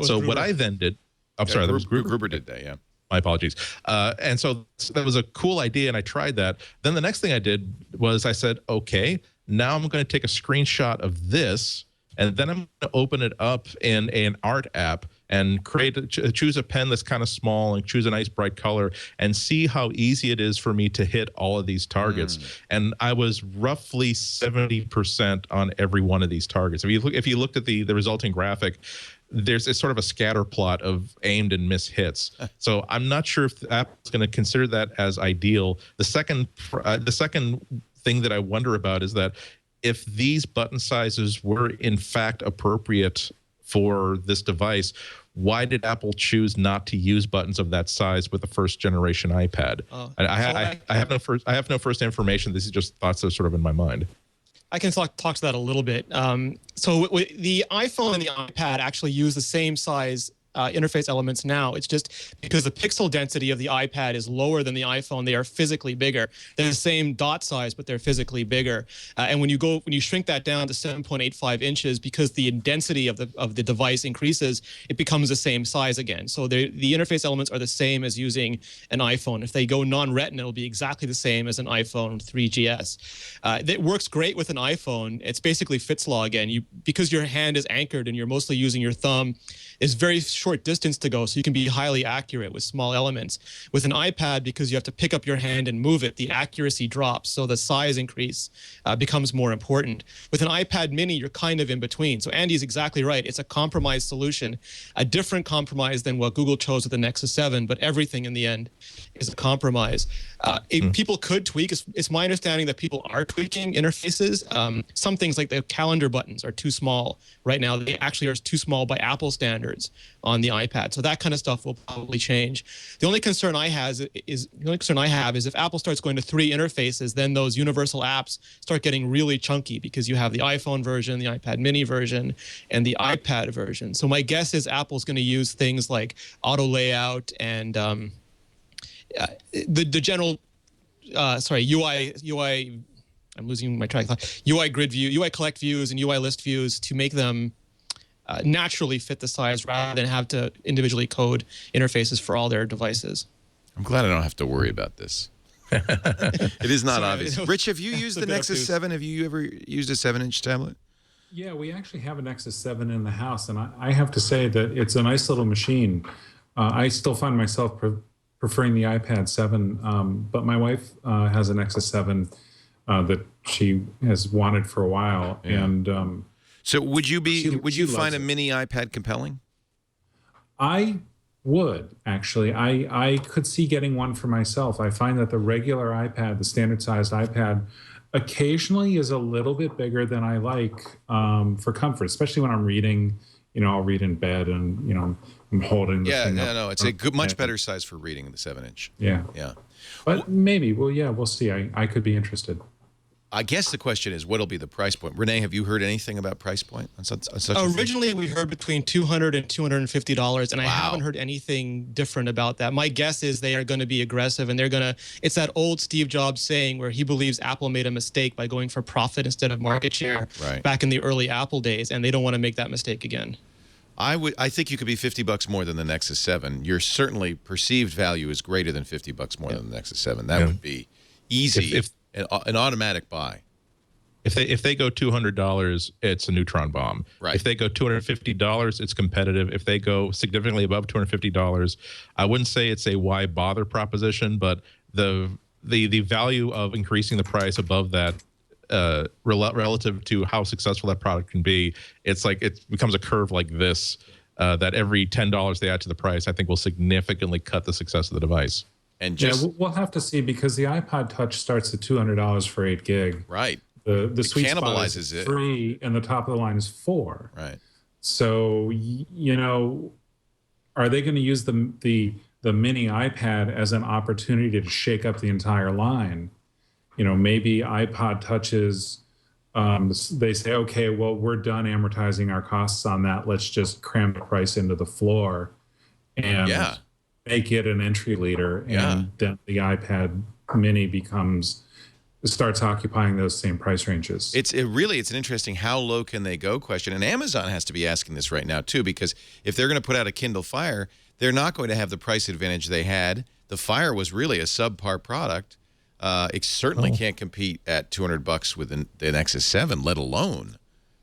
So what I then did, I'm sorry, that was Gruber did that, yeah. My apologies. And so that was a cool idea, and I tried that. Then the next thing I did was I said, okay, now I'm going to take a screenshot of this, and then I'm going to open it up in an art app and choose a pen that's kind of small and choose a nice bright color and see how easy it is for me to hit all of these targets. And I was roughly 70% on every one of these targets. If you looked at the resulting graphic, it's sort of a scatter plot of aimed and miss hits. So I'm not sure if Apple's going to consider that as ideal. The second thing that I wonder about is that if these button sizes were in fact appropriate for this device, why did Apple choose not to use buttons of that size with the first generation iPad? I have no first information. This is just thoughts that are sort of in my mind. I can talk to that a little bit. So the iPhone and the iPad actually use the same size interface elements now. It's just because the pixel density of the iPad is lower than the iPhone, they are physically bigger. They're the same dot size, but they're physically bigger. And when you shrink that down to 7.85 inches, because the density of the device increases, it becomes the same size again. So the interface elements are the same as using an iPhone. If they go non-retina, it'll be exactly the same as an iPhone 3GS. It works great with an iPhone. It's basically Fitz law again. Because your hand is anchored and you're mostly using your thumb, it's very short distance to go, so you can be highly accurate with small elements. With an iPad, because you have to pick up your hand and move it, the accuracy drops, so the size increase becomes more important. With an iPad mini, you're kind of in between. So Andy's exactly right. It's a compromise solution, a different compromise than what Google chose with the Nexus 7, but everything in the end is a compromise. People could tweak. It's my understanding that people are tweaking interfaces. Some things like the calendar buttons are too small right now. They actually are too small by Apple standards on the iPad. So that kind of stuff will probably change. The only concern I have is if Apple starts going to 3 interfaces, then those universal apps start getting really chunky because you have the iPhone version, the iPad mini version, and the iPad version. So my guess is Apple's going to use things like auto layout and the general UI. I'm losing my track of thought. UI grid view, UI collect views, and UI list views to make them naturally fit the size rather than have to individually code interfaces for all their devices. I'm glad I don't have to worry about this. It is not obvious. Rich, have you used the Nexus 7? Have you ever used a 7-inch tablet? Yeah, we actually have a Nexus 7 in the house, and I have to say that it's a nice little machine. I still find myself preferring the iPad 7, but my wife has a Nexus 7 that she has wanted for a while, and so would you find a mini iPad compelling? I would actually. I could see getting one for myself. I find that the regular iPad, the standard sized iPad, occasionally is a little bit bigger than I like for comfort, especially when I'm reading. I'll read in bed, and I'm holding the thing up. No, it's a good, much better size for reading the 7-inch. Yeah. But maybe, we'll see. I could be interested. I guess the question is, what'll be the price point? Rene, have you heard anything about price point on such a thing? Originally, we heard between $200 and $250, and I haven't heard anything different about that. My guess is they are going to be aggressive, and it's that old Steve Jobs saying where he believes Apple made a mistake by going for profit instead of market share back in the early Apple days, and they don't want to make that mistake again. I think you could be $50 more than the Nexus 7. Your certainly perceived value is greater than $50 more than the Nexus 7. That would be easy. An automatic buy. If they go $200, it's a neutron bomb. Right. If they go $250, it's competitive. If they go significantly above $250, I wouldn't say it's a why bother proposition, but the value of increasing the price above that relative to how successful that product can be, it's like it becomes a curve like this that every $10 they add to the price, I think, will significantly cut the success of the device. And we'll have to see, because the iPod Touch starts at $200 for 8 gig. Right. The sweet spot is is 3, and the top of the line is 4. Right. So are they going to use the mini iPad as an opportunity to shake up the entire line? Maybe iPod Touches. They say, okay, well, we're done amortizing our costs on that. Let's just cram the price into the floor, and make it an entry leader, and then the iPad Mini starts occupying those same price ranges. It's an interesting how low can they go question, and Amazon has to be asking this right now too, because if they're going to put out a Kindle Fire, they're not going to have the price advantage they had. The Fire was really a subpar product. It certainly can't compete at $200 with the Nexus 7, let alone.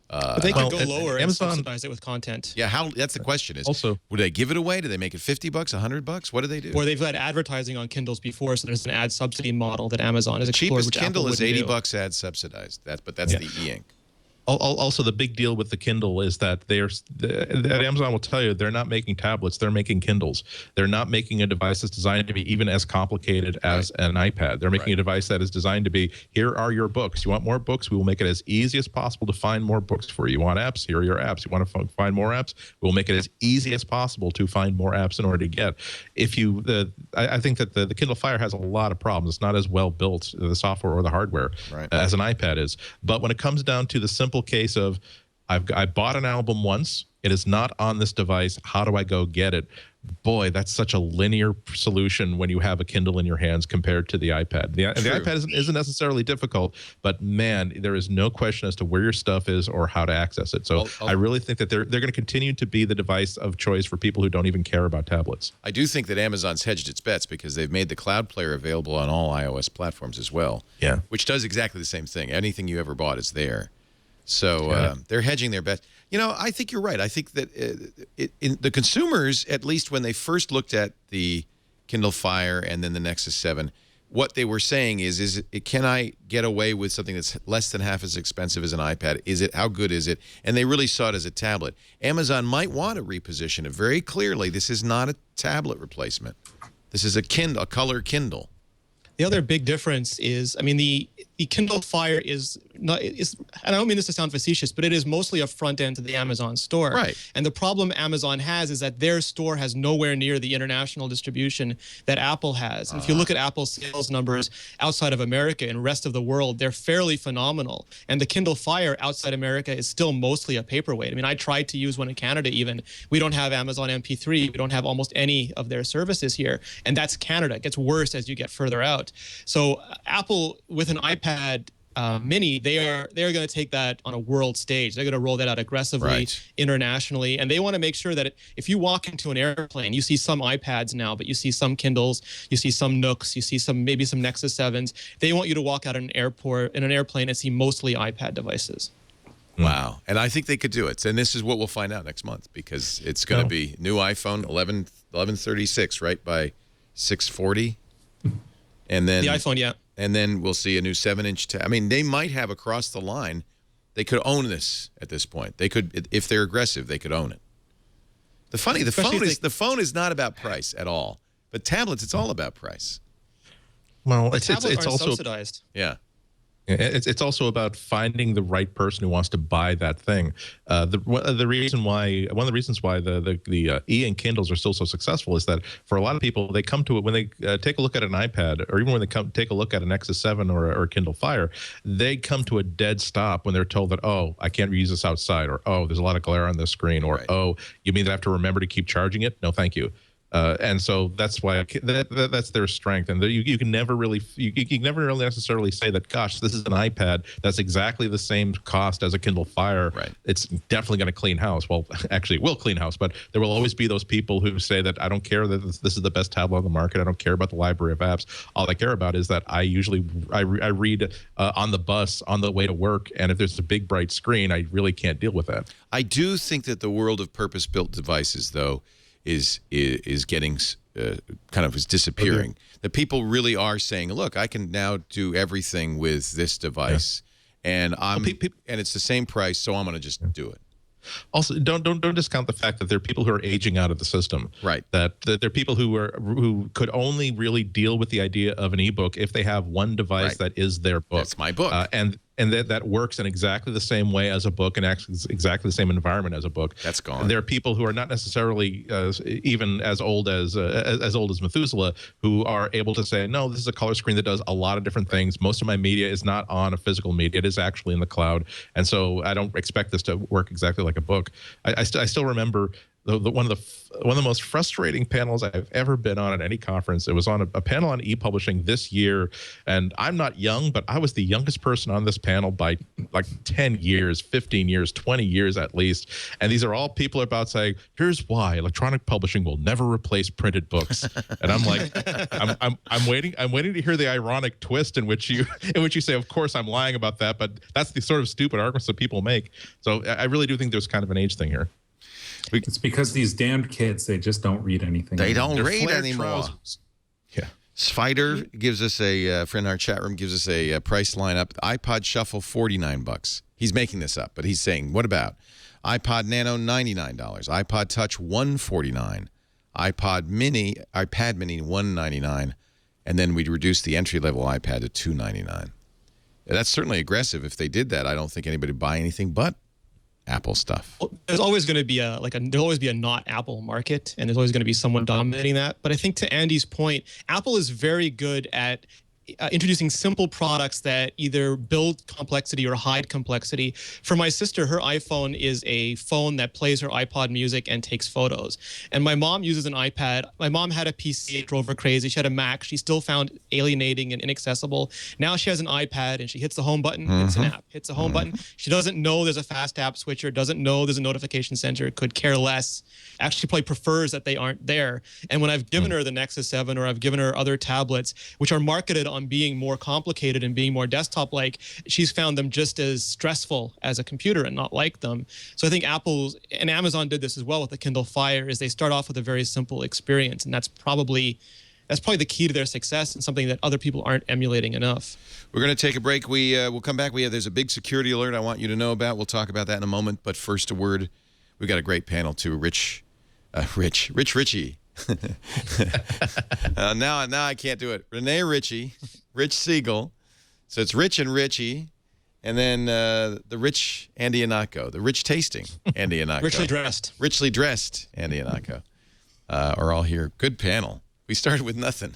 But they could go lower and subsidize it with content. Yeah, that's the question. Is also, would they give it away? Do they make it $50, $100? What do they do? Or they've had advertising on Kindles before, so there's an ad subsidy model that Amazon has explored. Cheapest Kindle is $80 ad subsidized. But that's the e-ink. Also, the big deal with the Kindle is that that Amazon will tell you they're not making tablets; they're making Kindles. They're not making a device that's designed to be even as complicated as an iPad. They're making a device that is designed to be: here are your books. You want more books? We will make it as easy as possible to find more books for you. You want apps? Here are your apps. You want to find more apps? We'll make it as easy as possible to find more apps in order to get. I think that the Kindle Fire has a lot of problems. It's not as well built, the software or the hardware, as an iPad is. But when it comes down to the simple case of I bought an album once, it is not on this device, how do I go get it? Boy, that's such a linear solution when you have a Kindle in your hands compared to the iPad. The iPad isn't necessarily difficult, but man, there is no question as to where your stuff is or how to access it. So I really think that they're going to continue to be the device of choice for people who don't even care about tablets. I do think that Amazon's hedged its bets because they've made the Cloud Player available on all iOS platforms as well. Yeah, which does exactly the same thing. Anything you ever bought is there. So they're hedging their bets. I think you're right. I think that in the consumers, at least when they first looked at the Kindle Fire and then the Nexus 7, what they were saying is can I get away with something that's less than half as expensive as an iPad? How good is it? And they really saw it as a tablet. Amazon might want to reposition it very clearly. This is not a tablet replacement. This is a color Kindle. The other big difference is, the Kindle Fire is not, and I don't mean this to sound facetious, but it is mostly a front end to the Amazon store. Right. And the problem Amazon has is that their store has nowhere near the international distribution that Apple has. And if you look at Apple's sales numbers outside of America and rest of the world, they're fairly phenomenal. And the Kindle Fire outside America is still mostly a paperweight. I tried to use one in Canada even. We don't have Amazon MP3. We don't have almost any of their services here. And that's Canada. It gets worse as you get further out. So Apple, with an iPad Mini, they are going to take that on a world stage. They're going to roll that out aggressively internationally, and they want to make sure that if you walk into an airplane, you see some iPads now, but you see some Kindles, you see some Nooks, you see maybe some Nexus 7s. They want you to walk out in an airplane and see mostly iPad devices. Wow. And I think they could do it. And this is what we'll find out next month, because it's going to be new iPhone 1136, right, by 640. And then the iPhone, and then we'll see a new 7-inch. They might have across the line. They could own this at this point. They could, if they're aggressive, they could own it. The phone is not about price at all. But tablets, it's all about price. Well, It's also subsidized. Yeah. It's also about finding the right person who wants to buy that thing. One of the reasons why the E and Kindles are still so successful is that for a lot of people, they come to it when they take a look at an iPad, or even when they take a look at an Nexus 7 or a Kindle Fire, they come to a dead stop when they're told that, oh, I can't use this outside, or oh, there's a lot of glare on the screen, or oh, you mean that I have to remember to keep charging it? No, thank you. And so that's why that's their strength, and you can never really necessarily say that. Gosh, this is an iPad that's exactly the same cost as a Kindle Fire. Right. It's definitely going to clean house. Well, actually, it will clean house, but there will always be those people who say that I don't care that this is the best tablet on the market. I don't care about the library of apps. All I care about is that I read on the bus on the way to work, and if there's a big bright screen, I really can't deal with that. I do think that the world of purpose-built devices, though, is getting kind of is disappearing. Okay. That people really are saying, look, I can now do everything with this device, and and it's the same price, so I'm going to just do it. Also, don't discount the fact that there are people who are aging out of the system. Right. That there are people who could only really deal with the idea of an ebook if they have one device that is their book. That's my book. And that works in exactly the same way as a book and exactly the same environment as a book. That's gone. And there are people who are not necessarily even as old as Methuselah who are able to say, no, this is a color screen that does a lot of different things. Most of my media is not on a physical media; it is actually in the cloud. And so I don't expect this to work exactly like a book. I still remember one of the most frustrating panels I've ever been on at any conference. It was on a panel on e-publishing this year, and I'm not young, but I was the youngest person on this panel by like 10 years, 15 years, 20 years at least. And these are all people about saying, here's why electronic publishing will never replace printed books. And I'm like, I'm waiting to hear the ironic twist in which you say, of course I'm lying about that, but that's the sort of stupid arguments that people make. So I really do think there's kind of an age thing here. It's because these damned kids, they just don't read anything. They don't read flared anymore. trousers. Yeah. Spider gives us a friend in our chat room gives us a price lineup. iPod Shuffle $49. He's making this up, but he's saying, what about iPod Nano $99, iPod Touch $149, iPad Mini $199, and then we'd reduce the entry level iPad to $299. That's certainly aggressive. If they did that, I don't think anybody would buy anything but Apple stuff. Well, there's always going to be there'll always be a not Apple market, and there's always going to be someone dominating that. But I think to Andy's point, Apple is very good at introducing simple products that either build complexity or hide complexity. For my sister, her iPhone is a phone that plays her iPod music and takes photos. And my mom uses an iPad. My mom had a PC, it drove her crazy. She had a Mac. She still found alienating and inaccessible. Now she has an iPad and she hits the home button, it's an app. Hits the home button. She doesn't know there's a fast app switcher, doesn't know there's a notification center, could care less. Actually probably prefers that they aren't there. And when I've given her the Nexus 7 or I've given her other tablets, which are marketed on being more complicated and being more desktop-like, she's found them just as stressful as a computer and not like them. So I think Apple and Amazon did this as well with the Kindle Fire, is they start off with a very simple experience, and that's probably the key to their success and something that other people aren't emulating enough. We're going to take a break. We'll come back. There's a big security alert I want you to know about. We'll talk about that in a moment. But first, a word. We've got a great panel too. Ritchie. Now I can't do it. Rene Ritchie, Rich Siegel. So it's Rich and Ritchie. And then the Rich Andy Ihnatko, the rich tasting Andy Ihnatko. Richly dressed Andy Ihnatko are all here. Good panel. We started with nothing.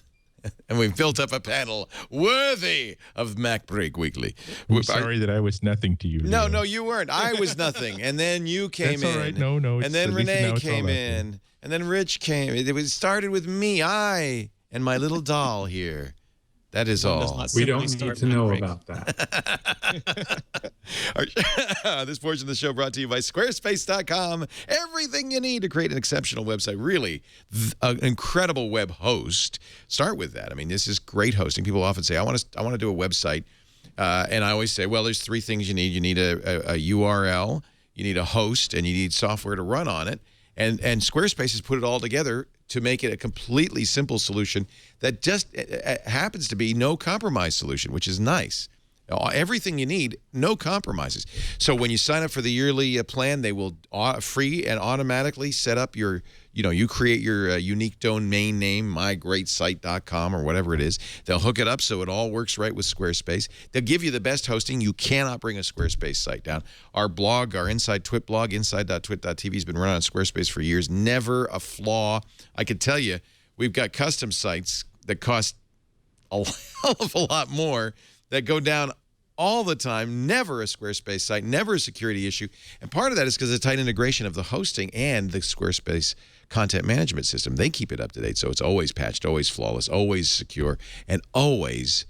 And we've built up a panel worthy of MacBreak Weekly. I'm sorry that I was nothing to you. No, you weren't. I was nothing. And then you came in. That's all right. No. And then Rene came in. And then Rich came. It started with me, I, and my little doll here. That is all. We don't need to know about that. This portion of the show brought to you by Squarespace.com. Everything you need to create an exceptional website. Really, an incredible web host. Start with that. I mean, this is great hosting. People often say, I want to do a website. And I always say, well, there's three things you need. You need a URL, you need a host, and you need software to run on it. And Squarespace has put it all together to make it a completely simple solution that just happens to be no compromise solution, which is nice. Everything you need, no compromises. So when you sign up for the yearly plan, they will free and automatically set up your, you create your unique domain name, mygreatsite.com or whatever it is. They'll hook it up so it all works right with Squarespace. They'll give you the best hosting. You cannot bring a Squarespace site down. Our blog, our Inside TWiT blog, inside.twit.tv, has been running on Squarespace for years. Never a flaw. I can tell you, we've got custom sites that cost a hell of a lot more that go down all the time. Never a Squarespace site, never a security issue. And part of that is because of the tight integration of the hosting and the Squarespace content management system. They keep it up to date, so it's always patched, always flawless, always secure, and always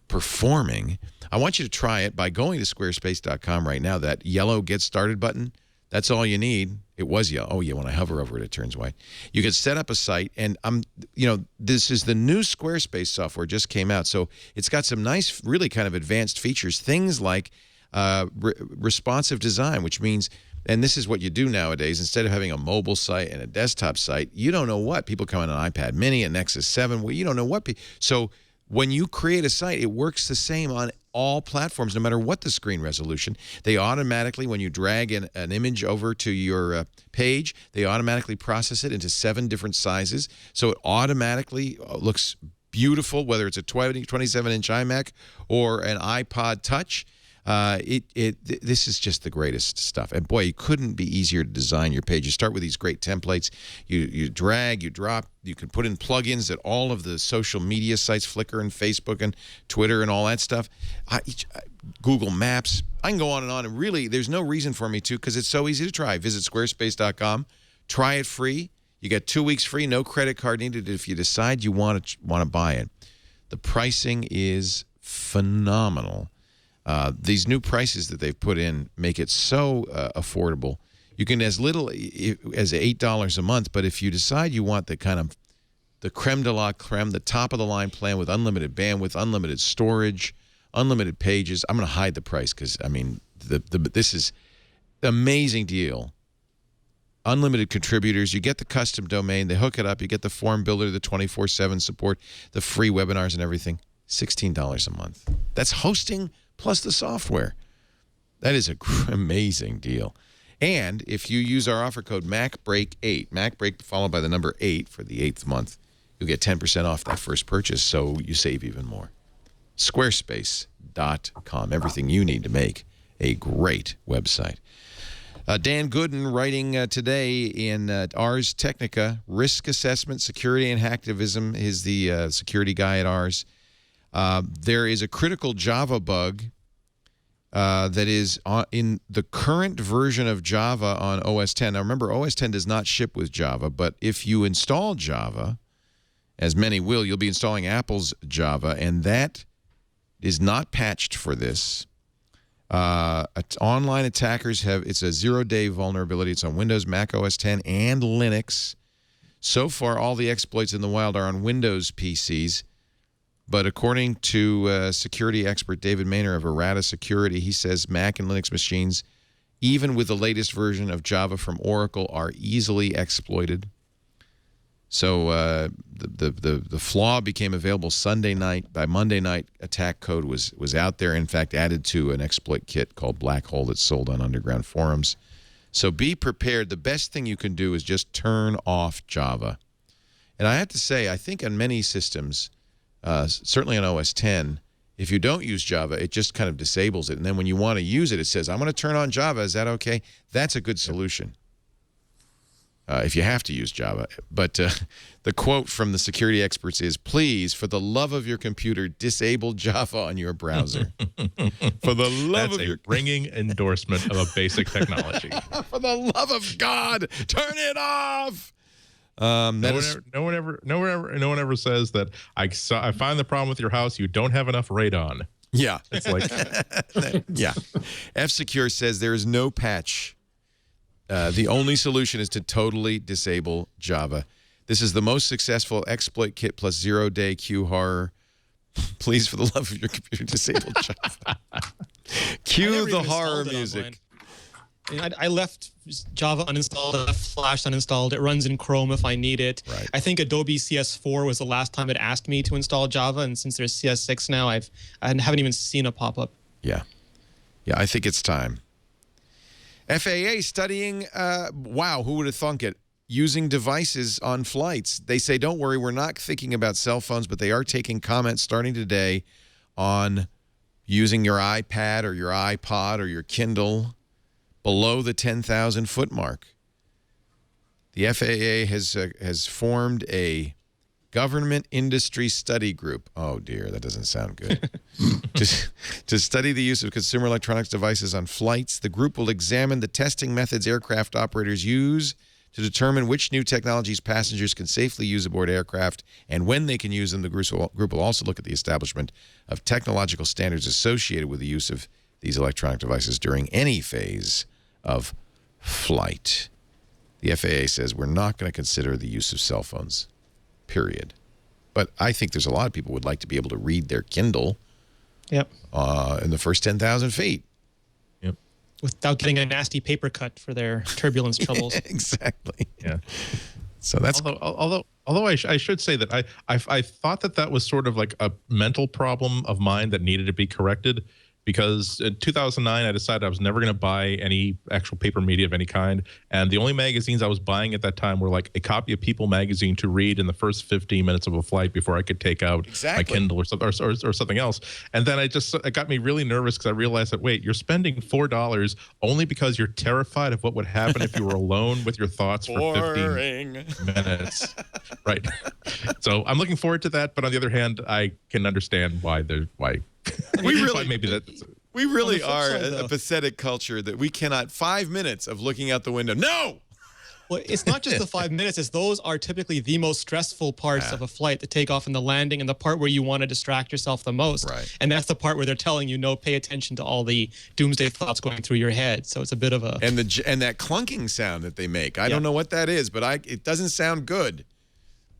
performing. I want you to try it by going to squarespace.com right now. That yellow Get Started button, that's all you need. It was yellow. Oh, yeah, when I hover over it, it turns white. You can set up a site, and this is the new Squarespace software, just came out. So it's got some nice, really kind of advanced features, things like responsive design, which means, and this is what you do nowadays, instead of having a mobile site and a desktop site, you don't know what. People come on an iPad mini, a Nexus 7, well, you don't know what. So when you create a site, it works the same on all platforms, no matter what the screen resolution. They automatically, when you drag an image over to your page, they automatically process it into 7 different sizes. So it automatically looks beautiful, whether it's a 27-inch iMac or an iPod Touch. This is just the greatest stuff. And boy, it couldn't be easier to design your page. You start with these great templates. You drag, you drop. You can put in plugins that all of the social media sites, Flickr and Facebook and Twitter and all that stuff. Google Maps. I can go on, and really, there's no reason for me to, because it's so easy to try. Visit squarespace.com. Try it free. You get 2 weeks free, no credit card needed if you decide you want to buy it. The pricing is phenomenal. These new prices that they've put in make it so affordable. You can as little as $8 a month, but if you decide you want the kind of the creme de la creme, the top of the line plan with unlimited bandwidth, unlimited storage, unlimited pages, I'm going to hide the price because, I mean, this is an amazing deal. Unlimited contributors, you get the custom domain, they hook it up, you get the form builder, the 24/7 support, the free webinars and everything. $16 a month. That's hosting plus the software. That is an amazing deal. And if you use our offer code MacBreak8, MacBreak followed by the number 8 for the 8th month, you'll get 10% off that first purchase, so you save even more. Squarespace.com, everything you need to make a great website. Dan Gooden writing today in Ars Technica, Risk Assessment, Security and Hacktivism is the security guy at Ars. There is a critical Java bug that is in the current version of Java on OS 10. Now, remember, OS 10 does not ship with Java, but if you install Java, as many will, you'll be installing Apple's Java, and that is not patched for this. Online attackers it's a 0-day vulnerability. It's on Windows, Mac OS 10, and Linux. So far, all the exploits in the wild are on Windows PCs. But according to security expert David Maynor of Errata Security, he says Mac and Linux machines, even with the latest version of Java from Oracle, are easily exploited. So the flaw became available Sunday night. By Monday night, attack code was out there, in fact, added to an exploit kit called Black Hole that's sold on underground forums. So be prepared. The best thing you can do is just turn off Java. And I have to say, I think on many systems, certainly on OS 10, if you don't use Java, it just kind of disables it. And then when you want to use it, it says, I'm going to turn on Java. Is that okay? That's a good solution if you have to use Java. But the quote from the security experts is, please, for the love of your computer, disable Java on your browser. For the love of your... ringing endorsement of a basic technology. For the love of God, turn it off. No one ever says that I find the problem with your house. You don't have enough radon. Yeah, it's like yeah. F-Secure says there is no patch. The only solution is to totally disable Java. This is the most successful exploit kit plus 0-day Q horror. Please, for the love of your computer, disable Java. Cue the horror music. I left Java uninstalled, I left Flash uninstalled. It runs in Chrome if I need it. Right. I think Adobe CS4 was the last time it asked me to install Java, and since there's CS6 now, I haven't even seen a pop-up. Yeah. Yeah, I think it's time. FAA studying, wow, who would have thunk it, using devices on flights. They say, don't worry, we're not thinking about cell phones, but they are taking comments starting today on using your iPad or your iPod or your Kindle below the 10,000-foot mark. The FAA has formed a government industry study group. Oh, dear, that doesn't sound good. to study the use of consumer electronics devices on flights. The group will examine the testing methods aircraft operators use to determine which new technologies passengers can safely use aboard aircraft and when they can use them. The group will also look at the establishment of technological standards associated with the use of these electronic devices during any phase of flight. The FAA says we're not going to consider the use of cell phones, period. But I think there's a lot of people who would like to be able to read their Kindle in the first 10,000 feet. Yep. Without getting a nasty paper cut for their turbulence troubles. Exactly. Yeah. So that's although I should say that I thought that was sort of like a mental problem of mine that needed to be corrected, because in 2009 I decided I was never going to buy any actual paper media of any kind, and the only magazines I was buying at that time were like a copy of People magazine to read in the first 15 minutes of a flight before I could take out my Kindle or something else. And then it got me really nervous because I realized that, wait, you're spending $4 only because you're terrified of what would happen if you were alone with your thoughts for 15 minutes. Right. So I'm looking forward to that, but on the other hand, I can understand why we really are a pathetic culture that we cannot 5 minutes of looking out the window. No! Well, it's not just the 5 minutes. It's those are typically the most stressful parts of a flight, the takeoff and the landing, and the part where you want to distract yourself the most. Right. And that's the part where they're telling you, no, pay attention to all the doomsday thoughts going through your head. So it's a bit of a... And that clunking sound that they make. I don't know what that is, but it doesn't sound good.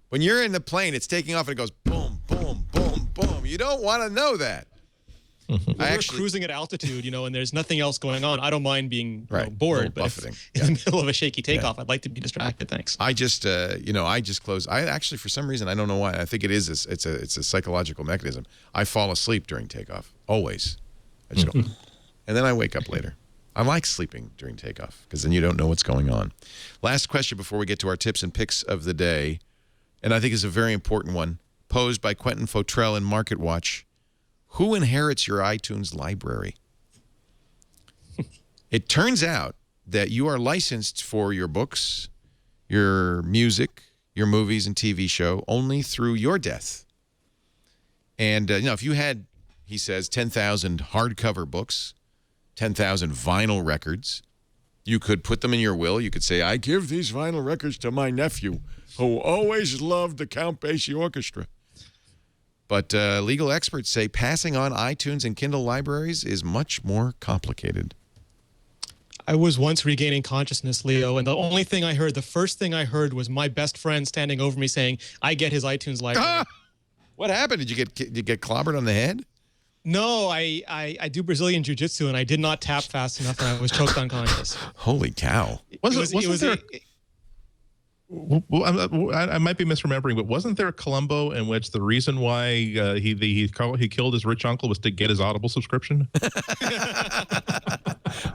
When you're in the plane, it's taking off and it goes boom, boom, boom, boom. You don't want to know that. We're cruising at altitude, and there's nothing else going on. I don't mind being bored, but if in the middle of a shaky takeoff, I'd like to be distracted. Thanks. I just close. I actually, for some reason, I don't know why. I think it is. It's a psychological mechanism. I fall asleep during takeoff always. I just go, and then I wake up later. I like sleeping during takeoff because then you don't know what's going on. Last question before we get to our tips and picks of the day, and I think is a very important one, posed by Quentin Fautrell in Market Watch. Who inherits your iTunes library? It turns out that you are licensed for your books, your music, your movies and TV show only through your death. And, if you had, he says, 10,000 hardcover books, 10,000 vinyl records, you could put them in your will. You could say, I give these vinyl records to my nephew who always loved the Count Basie Orchestra. But legal experts say passing on iTunes and Kindle libraries is much more complicated. I was once regaining consciousness, Leo, and the first thing I heard was my best friend standing over me saying, I get his iTunes library. What happened? Did you get clobbered on the head? No, I do Brazilian Jiu-Jitsu, and I did not tap fast enough, and I was choked unconscious. Holy cow. I might be misremembering, but wasn't there a Columbo in which the reason why he killed his rich uncle was to get his Audible subscription?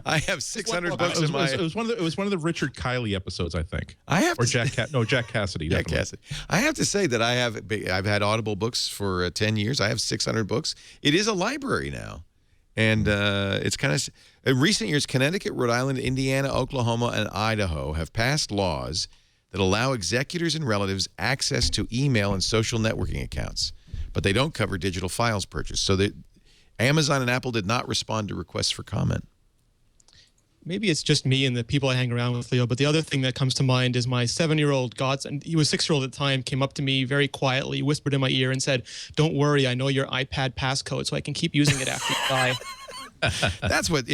I have 600 books in my. It was one of the Richard Kiley episodes, I think. Jack Cassidy. Jack Cassidy. I have to say that I've had Audible books for 10 years. I have 600 books. It is a library now, and it's kind of. In recent years, Connecticut, Rhode Island, Indiana, Oklahoma, and Idaho have passed laws that allow executors and relatives access to email and social networking accounts, but they don't cover digital files purchased. So that Amazon and Apple did not respond to requests for comment. Maybe it's just me and the people I hang around with, Leo, but the other thing that comes to mind is my 7-year-old godson. He was 6-year-old at the time, came up to me very quietly, whispered in my ear and said, don't worry, I know your iPad passcode, so I can keep using it after you die. That's what,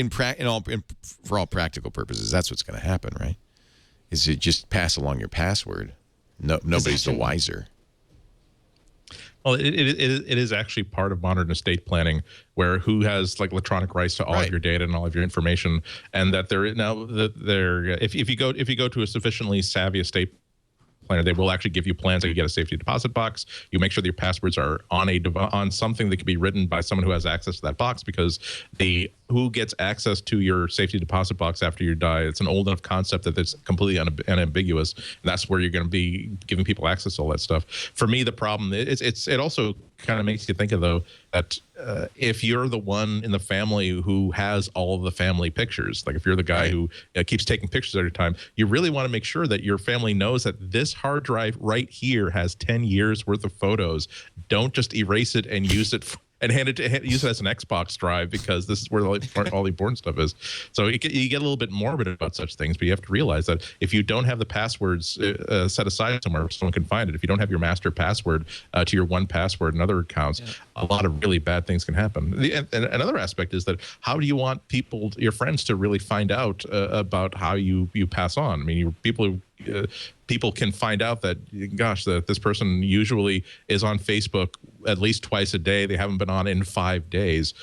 for all practical purposes, that's what's going to happen, right? Is you just pass along your password. Nobody's the wiser. Well, it is actually part of modern estate planning, where who has like electronic rights to all of your data and all of your information, and that if you go to a sufficiently savvy estate planner, they will actually give you plans that you get a safety deposit box. You make sure that your passwords are on something that can be written by someone who has access to that box, because who gets access to your safety deposit box after you die, it's an old enough concept that it's completely unambiguous. And that's where you're going to be giving people access to all that stuff. For me, the problem it also kind of makes you think of, though, that if you're the one in the family who has all of the family pictures, like if you're the guy who keeps taking pictures every time, you really want to make sure that your family knows that this hard drive right here has 10 years worth of photos. Don't just erase it and use it and use it as an Xbox drive, because this is where all the important stuff is. So you get a little bit morbid about such things, but you have to realize that if you don't have the passwords set aside somewhere where someone can find it, if you don't have your master password to your 1Password and other accounts, a lot of really bad things can happen. And another aspect is that how do you want your friends to really find out about how you pass on? I mean, people can find out that, gosh, that this person usually is on Facebook at least twice a day. They haven't been on in 5 days.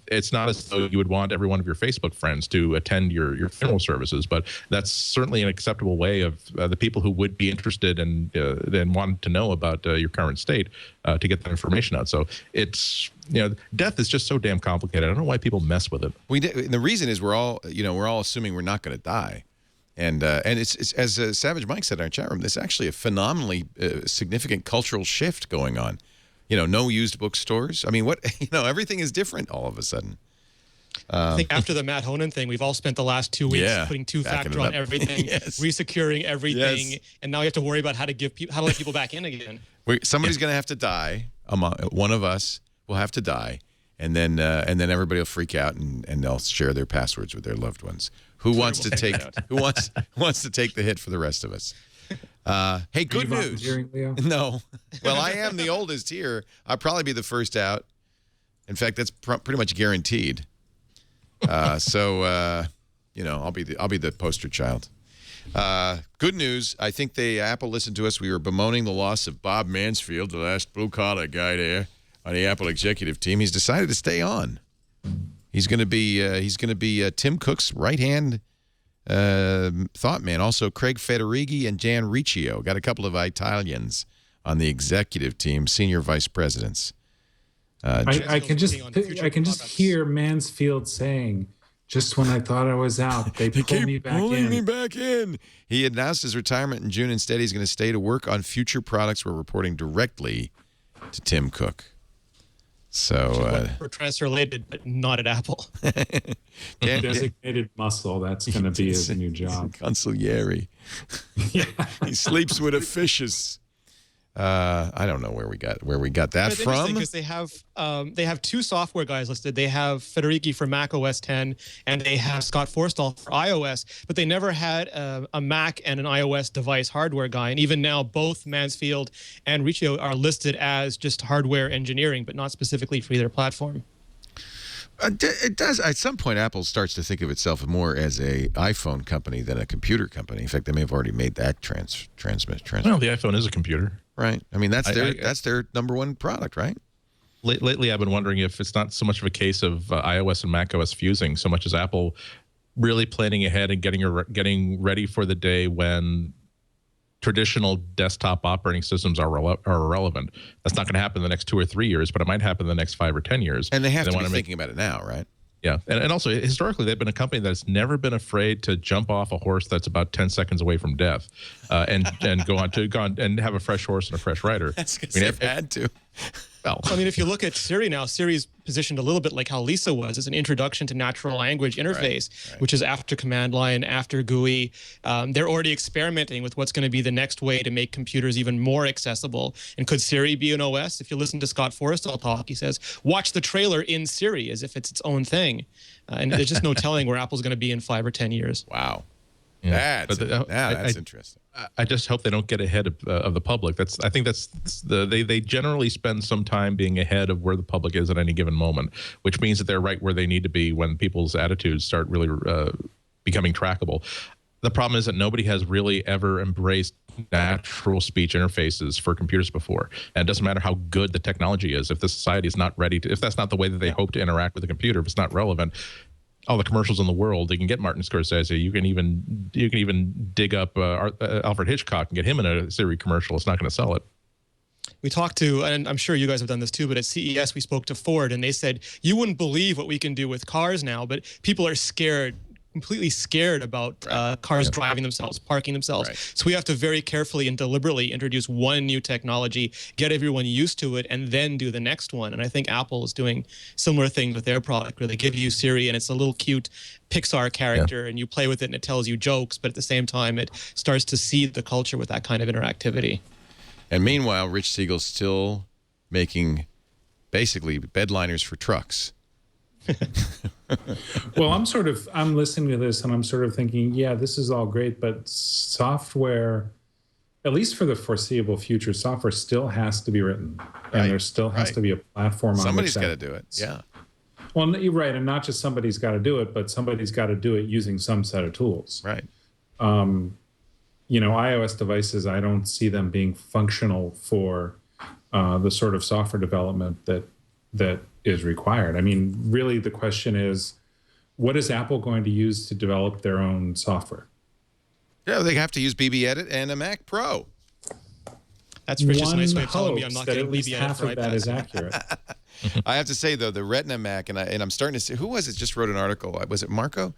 It's not as though you would want every one of your Facebook friends to attend your funeral services, but that's certainly an acceptable way of the people who would be interested and want to know about your current state to get that information out. So it's, death is just so damn complicated. I don't know why people mess with it. The reason is we're all assuming we're not going to die. And it's as Savage Mike said in our chat room, there's actually a phenomenally significant cultural shift going on. No used bookstores. I mean, everything is different all of a sudden. I think after the Matt Honan thing, we've all spent the last 2 weeks putting two-factor on everything, resecuring everything, and now you have to worry about how to let people back in again. Somebody's going to have to die. One of us will have to die, and then everybody will freak out and they'll share their passwords with their loved ones. Who wants to take the hit for the rest of us? Hey, good news. No. Well, I am the oldest here. I'll probably be the first out. In fact, that's pretty much guaranteed. So I'll be the poster child. Good news. I think Apple listened to us. We were bemoaning the loss of Bob Mansfield, the last blue-collar guy there on the Apple executive team. He's decided to stay on. He's going to be Tim Cook's right-hand thought man. Also, Craig Federighi and Jan Riccio. Got a couple of Italians on the executive team, senior vice presidents. I can just hear Mansfield saying, "Just when I thought I was out, they pulled me back in." He announced his retirement in June. Instead, he's going to stay to work on future products. We're reporting directly to Tim Cook. So press related, but not at Apple. Designated muscle. That's going to be his new job. Consigliere. He sleeps with a fishes. I don't know where we got that from. Because they have two software guys listed. They have Federighi for Mac OS 10, and they have Scott Forstall for iOS. But they never had a Mac and an iOS device hardware guy. And even now, both Mansfield and Riccio are listed as just hardware engineering, but not specifically for either platform. It does. At some point, Apple starts to think of itself more as a iPhone company than a computer company. In fact, they may have already made that transmission. Well, the iPhone is a computer. Right. I mean, that's their number one product, right? Lately, I've been wondering if it's not so much of a case of iOS and macOS fusing, so much as Apple really planning ahead and getting ready for the day when traditional desktop operating systems are irrelevant. That's not going to happen in the next 2 or 3 years, but it might happen in the next 5 or 10 years. And they have to be thinking about it now, right? Yeah, and also historically they've been a company that's never been afraid to jump off a horse that's about 10 seconds away from death, and go on and have a fresh horse and a fresh rider. That's because they've had to. Well, I mean, if you look at Siri now, Siri's positioned a little bit like how Lisa was, as an introduction to natural language interface, right. Which is after command line, after GUI. They're already experimenting with what's going to be the next way to make computers even more accessible. And could Siri be an OS? If you listen to Scott Forstall talk, he says, watch the trailer in Siri as if it's its own thing. And there's just no telling where Apple's going to be in 5 or 10 years. Wow. Yeah. That's interesting. I just hope they don't get ahead of the public. I think they generally spend some time being ahead of where the public is at any given moment, which means that they're right where they need to be when people's attitudes start really becoming trackable. The problem is that nobody has really ever embraced natural speech interfaces for computers before. And it doesn't matter how good the technology is. If the society is not ready to, if that's not the way that they hope to interact with the computer, if it's not relevant, all the commercials in the world, they can get Martin Scorsese. You can even dig up Alfred Hitchcock and get him in a Siri commercial. It's not going to sell it. We talked to, and I'm sure you guys have done this too, but at CES we spoke to Ford, and they said, you wouldn't believe what we can do with cars now, but people are scared, completely scared about cars driving themselves, parking themselves. Right. So we have to very carefully and deliberately introduce one new technology, get everyone used to it, and then do the next one. And I think Apple is doing similar things with their product, where they give you Siri, and it's a little cute Pixar character, and you play with it, and it tells you jokes, but at the same time, it starts to seed the culture with that kind of interactivity. And meanwhile, Rich Siegel's still making basically bedliners for trucks. Well, I'm listening to this and I'm sort of thinking, yeah, this is all great, but software, at least for the foreseeable future, software still has to be written, and there still has to be a platform. Somebody's got to do it. Yeah. Well, you're right, and not just somebody's got to do it, but somebody's got to do it using some set of tools. Right. iOS devices, I don't see them being functional for the sort of software development that is required. I mean, really, the question is, what is Apple going to use to develop their own software? Yeah, they have to use BB-Edit and a Mac Pro. That's Rich's nice way of telling me I'm not getting at least BB-Edit half for of that iPad. is accurate. I have to say, though, the Retina Mac, and I'm starting to see, who was it just wrote an article? Was it Marco?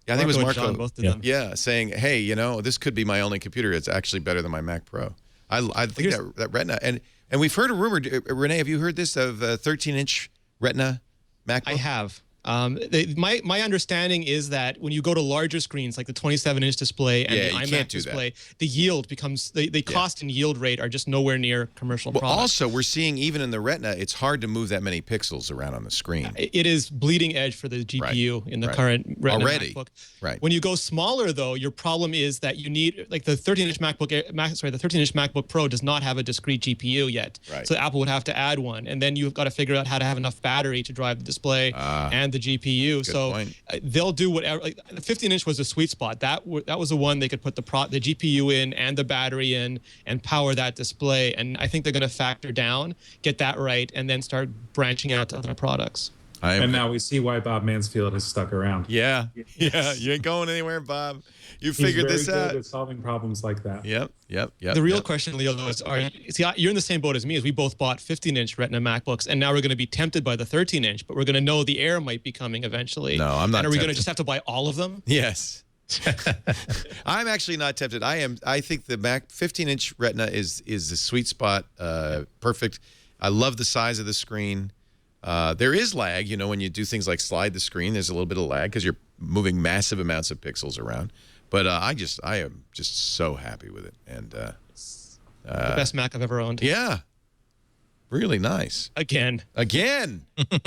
Yeah, I think it was Marco. John, both of them. Yeah, saying, hey, this could be my only computer. It's actually better than my Mac Pro. I think that Retina, and we've heard a rumor, Rene, have you heard this, of a 13-inch Retina MacBook? I have. My understanding is that when you go to larger screens, like the 27-inch display and the iMac display, the yield becomes, the cost and yield rate are just nowhere near commercial products. Also, we're seeing even in the Retina, it's hard to move that many pixels around on the screen. It is bleeding edge for the GPU in the current Retina MacBook. Right. When you go smaller, though, your problem is that you need, like the 13-inch the 13-inch MacBook Pro does not have a discrete GPU yet. Right. So Apple would have to add one, and then you've got to figure out how to have enough battery to drive the display and the GPU. So they'll do whatever. Like, the 15-inch was a sweet spot. That was the one they could put the GPU in and the battery in and power that display. And I think they're going to factor down, get that right, and then start branching out to other products. And now we see why Bob Mansfield has stuck around. Yeah, yeah, you ain't going anywhere, Bob. You figured this out. He's very good at solving problems like that. Yep. The real question, Leo, though, is, you're in the same boat as me, as we both bought 15-inch Retina MacBooks, and now we're going to be tempted by the 13-inch, but we're going to know the Air might be coming eventually. No, I'm not. And are we going to just have to buy all of them? Yes. I'm actually not tempted. I think the Mac 15-inch Retina is the sweet spot. Perfect. I love the size of the screen. There is lag, when you do things like slide the screen. There's a little bit of lag because you're moving massive amounts of pixels around. But I am just so happy with it, and the best Mac I've ever owned. Yeah, really nice. Again.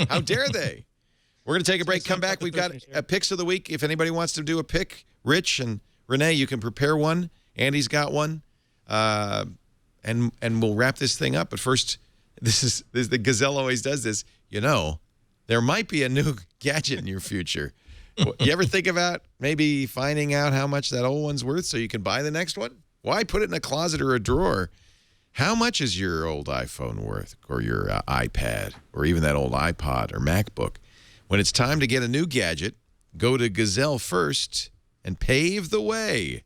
How dare they? We're gonna take a break. Come back. We've got a picks of the week. If anybody wants to do a pick, Rich and Rene, you can prepare one. Andy's got one, and we'll wrap this thing up. But first, this the Gazelle always does this. There might be a new gadget in your future. You ever think about maybe finding out how much that old one's worth so you can buy the next one? Why put it in a closet or a drawer? How much is your old iPhone worth, or your iPad, or even that old iPod or MacBook? When it's time to get a new gadget, go to Gazelle first and pave the way.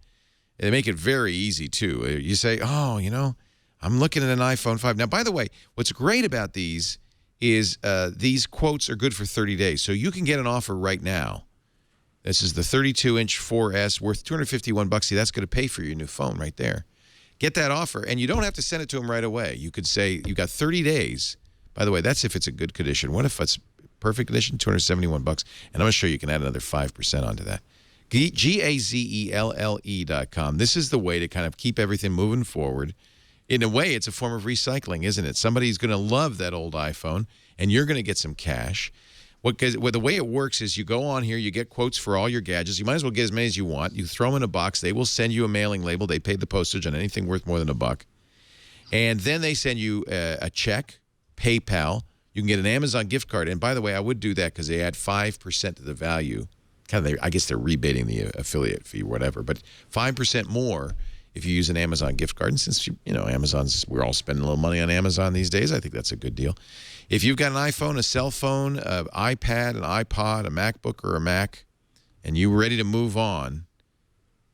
They make it very easy, too. You say, I'm looking at an iPhone 5. Now, by the way, what's great about these is these quotes are good for 30 days. So you can get an offer right now. This is the 32-inch 4S worth $251. See, that's going to pay for your new phone right there. Get that offer, and you don't have to send it to them right away. You could say you got 30 days. By the way, that's if it's a good condition. What if it's perfect condition? $271. And I'm going to show you can add another 5% onto that. GAZELLE.com. This is the way to kind of keep everything moving forward. In a way, it's a form of recycling, isn't it? Somebody's going to love that old iPhone, and you're going to get some cash. The way it works is you go on here, you get quotes for all your gadgets. You might as well get as many as you want. You throw them in a box. They will send you a mailing label. They pay the postage on anything worth more than $1. And then they send you a check, PayPal. You can get an Amazon gift card. And by the way, I would do that because they add 5% to the value. I guess they're rebating the affiliate fee or whatever. But 5% more if you use an Amazon gift card. And since, we're all spending a little money on Amazon these days, I think that's a good deal. If you've got an iPhone, a cell phone, an iPad, an iPod, a MacBook, or a Mac, and you're ready to move on,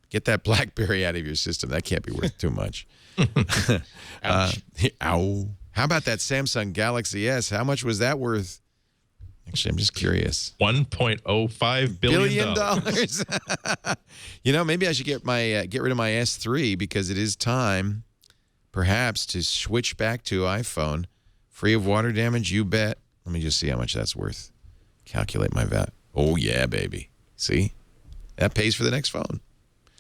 get that BlackBerry out of your system. That can't be worth too much. Ow. How about that Samsung Galaxy S? How much was that worth? Actually, I'm just curious. $1.05 billion. Maybe I should get rid of my S3 because it is time, perhaps, to switch back to iPhone. Free of water damage, you bet. Let me just see how much that's worth. Calculate my VAT. Oh, yeah, baby. See? That pays for the next phone.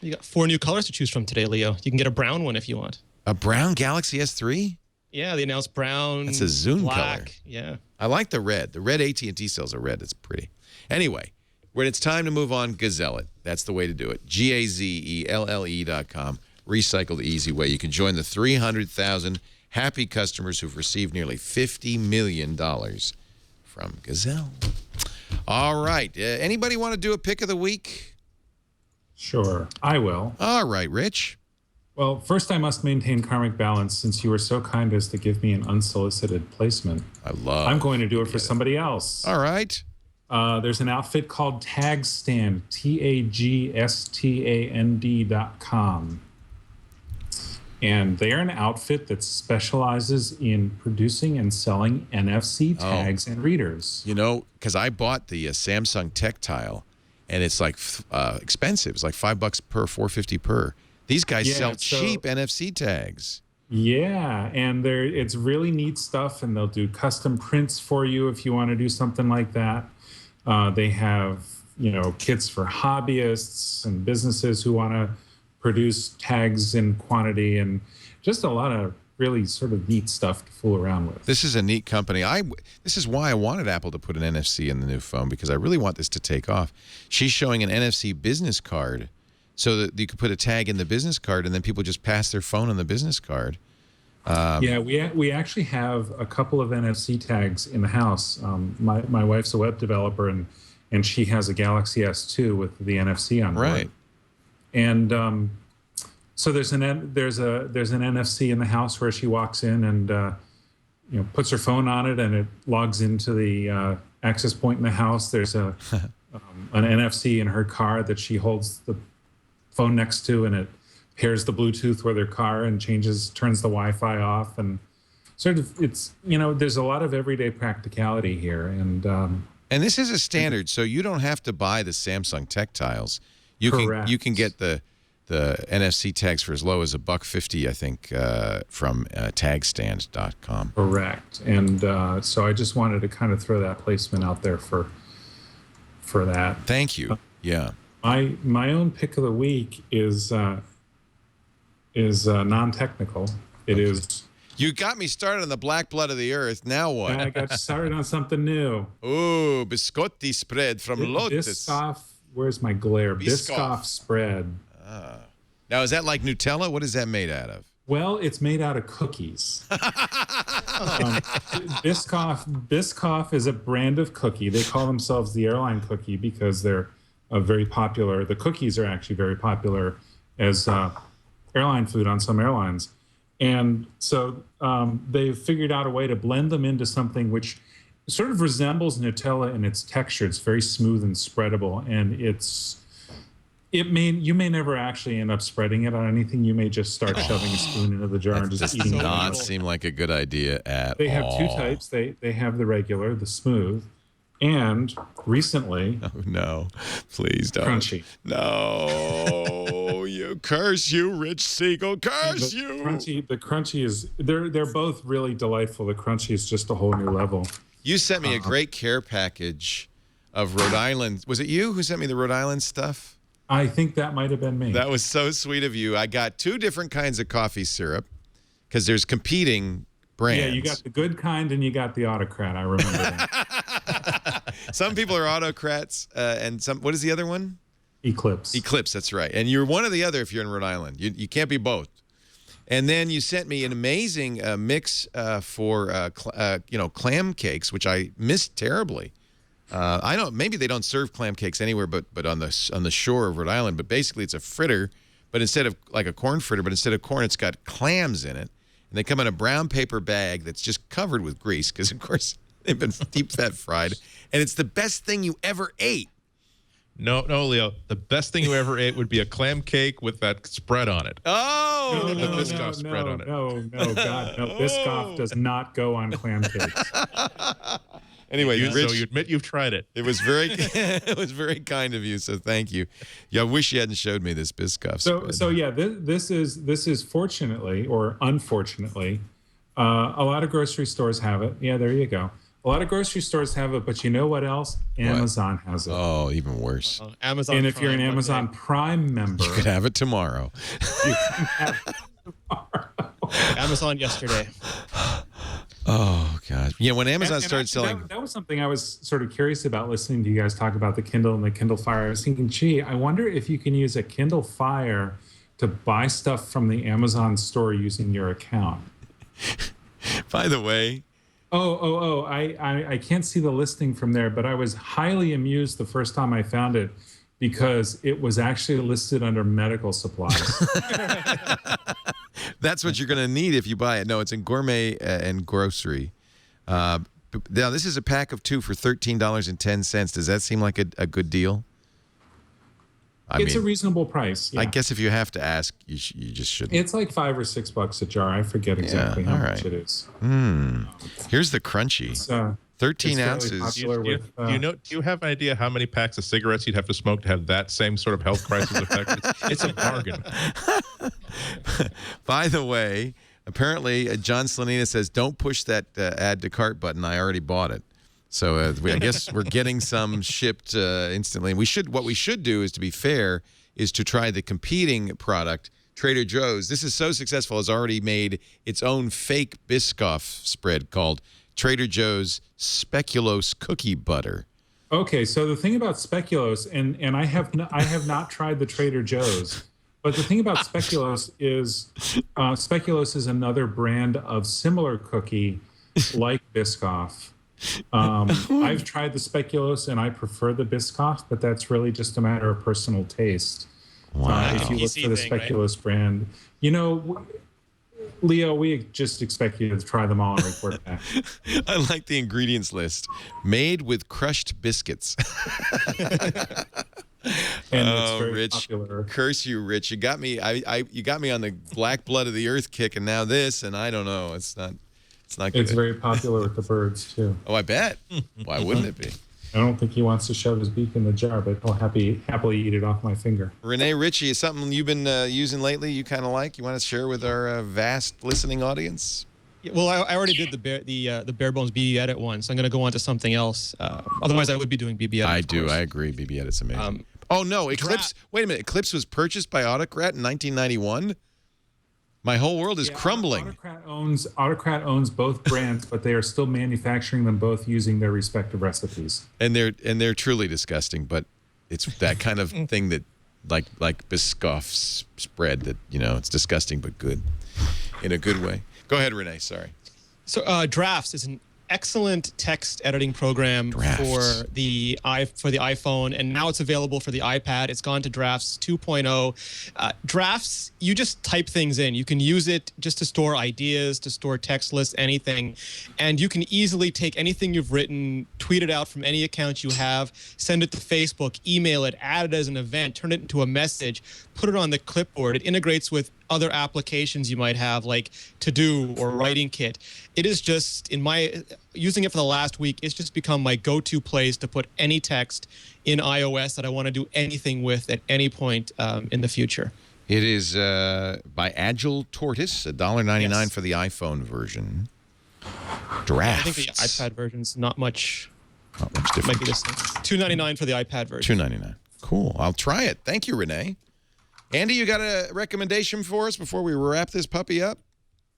You got 4 new colors to choose from today, Leo. You can get a brown one if you want. A brown Galaxy S3? Yeah, they announced brown. That's a Zune black. color. Yeah. I like the red. The red AT&T cells are red. It's pretty. Anyway, when it's time to move on, gazelle it. That's the way to do it. GAZELLE.com. Recycle the easy way. You can join the 300,000 happy customers who've received nearly $50 million from Gazelle. All right. Anybody want to do a pick of the week? Sure, I will. All right, Rich. Well, first I must maintain karmic balance since you were so kind as to give me an unsolicited placement. I'm going to do it for somebody else. All right. There's an outfit called Tagstand, TAGSTAND.com. And they're an outfit that specializes in producing and selling NFC tags and readers. Because I bought the Samsung Tactile, and it's like expensive. It's like $5 per, $4.50 per. These guys sell cheap NFC tags. Yeah, and it's really neat stuff, and they'll do custom prints for you if you want to do something like that. They have, kits for hobbyists and businesses who want to produce tags in quantity, and just a lot of really sort of neat stuff to fool around with. This is a neat company. This is why I wanted Apple to put an NFC in the new phone, because I really want this to take off. She's showing an NFC business card so that you could put a tag in the business card, and then people just pass their phone on the business card. Yeah, we actually have a couple of NFC tags in the house. My wife's a web developer, and she has a Galaxy S2 with the NFC on board. Right. And so there's an NFC in the house where she walks in and puts her phone on it, and it logs into the access point in the house. There's an NFC in her car that she holds the phone next to, and it pairs the Bluetooth with her car and turns the Wi-Fi off, and sort of there's a lot of everyday practicality here, and this is a standard, so you don't have to buy the Samsung Tactiles. You can get the NFC tags for as low as $1.50, I think, from tagstand.com. Correct, and so I just wanted to kind of throw that placement out there for that. Thank you. Yeah. My own pick of the week is non-technical. It is. You got me started on the black blood of the earth. Now what? I got started on something new. Ooh, biscotti spread from Lotus. Biscoff. Where's my glare? Biscoff spread. Now, is that like Nutella? What is that made out of? Well, it's made out of cookies. Biscoff is a brand of cookie. They call themselves the airline cookie because they're very popular. The cookies are actually very popular as airline food on some airlines. And so they've figured out a way to blend them into something which sort of resembles Nutella in its texture. It's very smooth and spreadable, and you may never actually end up spreading it on anything. You may just start shoving a spoon into the jar and just eating it. Does not seem like a good idea at all. They have two types. They have the regular, the smooth, and recently... Oh, no. Please don't. Crunchy. No. You curse you, Rich Siegel. Curse you. The crunchy is... They're both really delightful. The crunchy is just a whole new level. You sent me a great care package of Rhode Island. Was it you who sent me the Rhode Island stuff? I think that might have been me. That was so sweet of you. I got 2 different kinds of coffee syrup because there's competing brands. Yeah, you got the good kind and you got the autocrat. I remember that. Some people are autocrats, and some. What is the other one? Eclipse. Eclipse, that's right. And you're one or the other if you're in Rhode Island. You can't be both. And then you sent me an amazing mix for clam cakes, which I missed terribly. Maybe they don't serve clam cakes anywhere but on the shore of Rhode Island. But basically, it's a fritter but instead of like a corn fritter, but instead of corn, it's got clams in it. And they come in a brown paper bag that's just covered with grease because, of course, they've been deep fat fried. And it's the best thing you ever ate. No, Leo. The best thing you ever ate would be a clam cake with that spread on it. Oh! The Biscoff spread on it. No, God, no. Biscoff does not go on clam cakes. Anyway, Rich, so you admit you've tried it. It was very kind of you. So thank you. Yeah, I wish you hadn't showed me this Biscoff spread. So yeah, this is fortunately or unfortunately, a lot of grocery stores have it. Yeah, there you go. A lot of grocery stores have it, but you know what else? Amazon has it. Oh, even worse. Amazon. And if you're an Amazon Prime member, You could have it tomorrow. you can have it tomorrow. Amazon yesterday. Oh, God. Yeah, when Amazon And started actually, selling... that was something I was sort of curious about listening to you guys talk about the Kindle and the Kindle Fire. I was thinking, gee, I wonder if you can use a Kindle Fire to buy stuff from the Amazon store using your account. By the way... I can't see the listing from there, but I was highly amused the first time I found it because it was actually listed under medical supplies. That's what you're going to need if you buy it. No, it's in gourmet and grocery. Now, this is a pack of 2 for $13.10. Does that seem like a good deal? It's a reasonable price. Yeah. I guess if you have to ask, you just shouldn't. It's like $5 or $6 a jar. I forget exactly how much it is. Here's the crunchy. 13 ounces. Do you have an idea how many packs of cigarettes you'd have to smoke to have that same sort of health crisis effect? It's a bargain. By the way, apparently John Slanina says, don't push that add to cart button. I already bought it. So I guess we're getting some shipped instantly. What we should do is, to be fair, is to try the competing product, Trader Joe's. This is so successful, it's already made its own fake Biscoff spread called Trader Joe's Speculoos Cookie Butter. Okay, so the thing about Speculoos, and I have not tried the Trader Joe's, but the thing about Speculoos is another brand of similar cookie like Biscoff. I've tried the Speculoos and I prefer the Biscoff, but that's really just a matter of personal taste. Wow. If you look for the Speculoos brand, Leo, we just expect you to try them all and report back. I like the ingredients list. Made with crushed biscuits. And it's very Rich, popular. Curse you, Rich. You got me. You got me on the black blood of the earth kick, and now this, and I don't know. It's not good. It's very popular with the birds too. Oh, I bet. Why wouldn't it be? I don't think he wants to shove his beak in the jar, but he'll happily eat it off my finger. Rene, Ritchie, is something you've been using lately you kind of like? You want to share with our vast listening audience? Yeah, well, I already did the bare bones BB edit one, so I'm going to go on to something else. Otherwise, I would be doing BB edit. I do. I agree. BB edit's amazing. Oh no, Eclipse. Wait a minute. Eclipse was purchased by Autocrat in 1991. My whole world is crumbling. Autocrat owns both brands, but they are still manufacturing them both using their respective recipes. And they're truly disgusting, but it's that kind of thing that like Biscoff's spread that, it's disgusting but good in a good way. Go ahead, Rene. Sorry. So Drafts is an excellent text editing program for the iPhone, and now it's available for the iPad. It's gone to Drafts 2.0. Drafts, you just type things in. You can use it just to store ideas, to store text lists, anything, and you can easily take anything you've written, tweet it out from any account you have, send it to Facebook, email it, add it as an event, turn it into a message, put it on the clipboard. It integrates with other applications you might have, like To-Do or Writing Kit. It is just, using it for the last week, it's just become my go-to place to put any text in iOS that I want to do anything with at any point in the future. It is by Agile Tortoise, $1.99 for the iPhone version. Drafts. I think the iPad version's not much different. Might be this thing. $2.99 for the iPad version. $2.99. Cool. I'll try it. Thank you, Rene. Andy, you got a recommendation for us before we wrap this puppy up?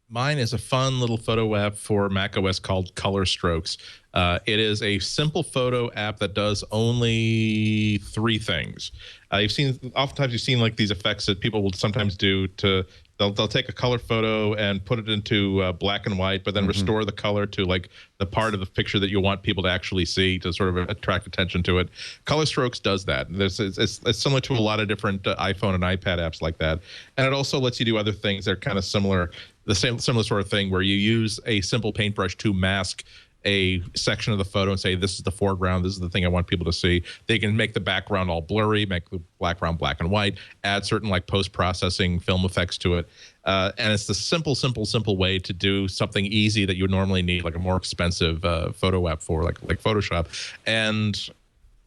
Mine is a fun little photo app for macOS called Color Strokes. It is a simple photo app that does only 3 things. Oftentimes you've seen like these effects that people will sometimes do to They'll take a color photo and put it into black and white, but then restore the color to like the part of the picture that you want people to actually see to sort of attract attention to it. Color Strokes does that. It's similar to a lot of different iPhone and iPad apps like that, and it also lets you do other things that are kind of similar. Similar sort of thing where you use a simple paintbrush to mask a section of the photo and say, this is the foreground, this is the thing I want people to see. They can make the background all blurry, make the background black and white, add certain like post-processing film effects to it. And it's the simple way to do something easy that you would normally need, like a more expensive photo app for, like Photoshop. And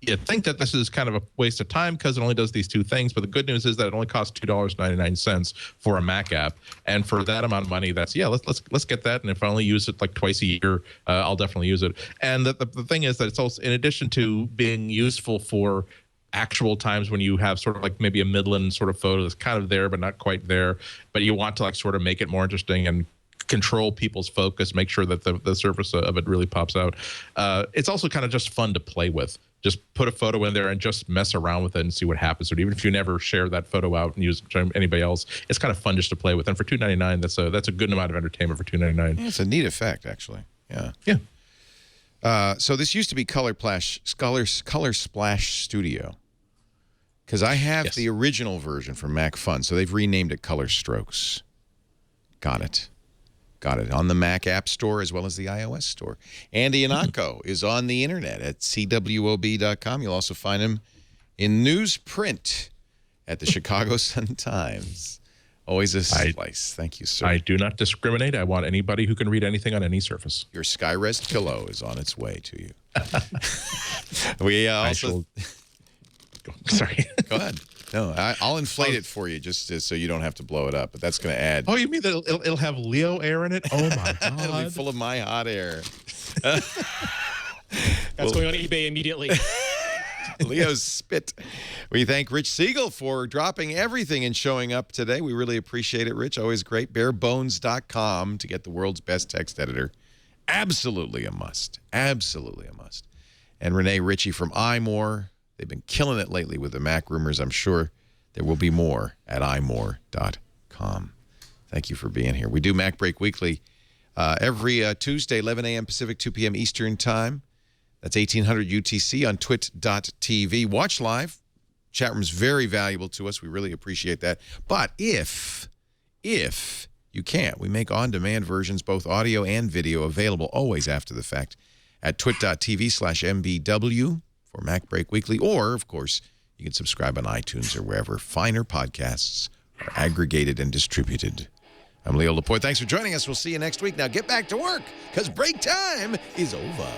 you'd think that this is kind of a waste of time because it only does these two things, but the good news is that it only costs $2.99 for a Mac app, and for that amount of money, let's get that. And if I only use it like twice a year, I'll definitely use it. And the thing is that it's also, in addition to being useful for actual times when you have sort of like maybe a Midland sort of photo that's kind of there but not quite there, but you want to like sort of make it more interesting and control people's focus, make sure that the surface of it really pops out. It's also kind of just fun to play with. Just put a photo in there and just mess around with it and see what happens. Or even if you never share that photo out and use it to anybody else, it's kind of fun just to play with. And for $2.99, that's a good amount of entertainment for $2.99. Yeah, it's a neat effect, actually. Yeah. Yeah. So this used to be Color Splash Studio, because I have the original version from Mac Fun, so they've renamed it Color Strokes. Got it. On the Mac App Store as well as the iOS Store. Andy Ihnatko is on the internet at cwob.com. You'll also find him in newsprint at the Chicago Sun-Times. Always a slice. Thank you, sir. I do not discriminate. I want anybody who can read anything on any surface. Your Skyrest pillow is on its way to you. We also... Sorry. Go ahead. No, I'll inflate it for you just so you don't have to blow it up. But that's going to add. Oh, you mean that it'll have Leo air in it? Oh my God! It'll be full of my hot air. That's going on eBay immediately. Leo's spit. We thank Rich Siegel for dropping everything and showing up today. We really appreciate it, Rich. Always great. Barebones.com to get the world's best text editor. Absolutely a must. Absolutely a must. And Rene Ritchie from iMore. They've been killing it lately with the Mac rumors. I'm sure there will be more at imore.com. Thank you for being here. We do MacBreak Weekly every Tuesday, 11 a.m. Pacific, 2 p.m. Eastern Time. That's 1800 UTC on twit.tv. Watch live. Chat room's very valuable to us. We really appreciate that. But if you can't, we make on-demand versions, both audio and video, available always after the fact at twit.tv/mbw. for MacBreak Weekly, or, of course, you can subscribe on iTunes or wherever finer podcasts are aggregated and distributed. I'm Leo Laporte. Thanks for joining us. We'll see you next week. Now get back to work, because break time is over.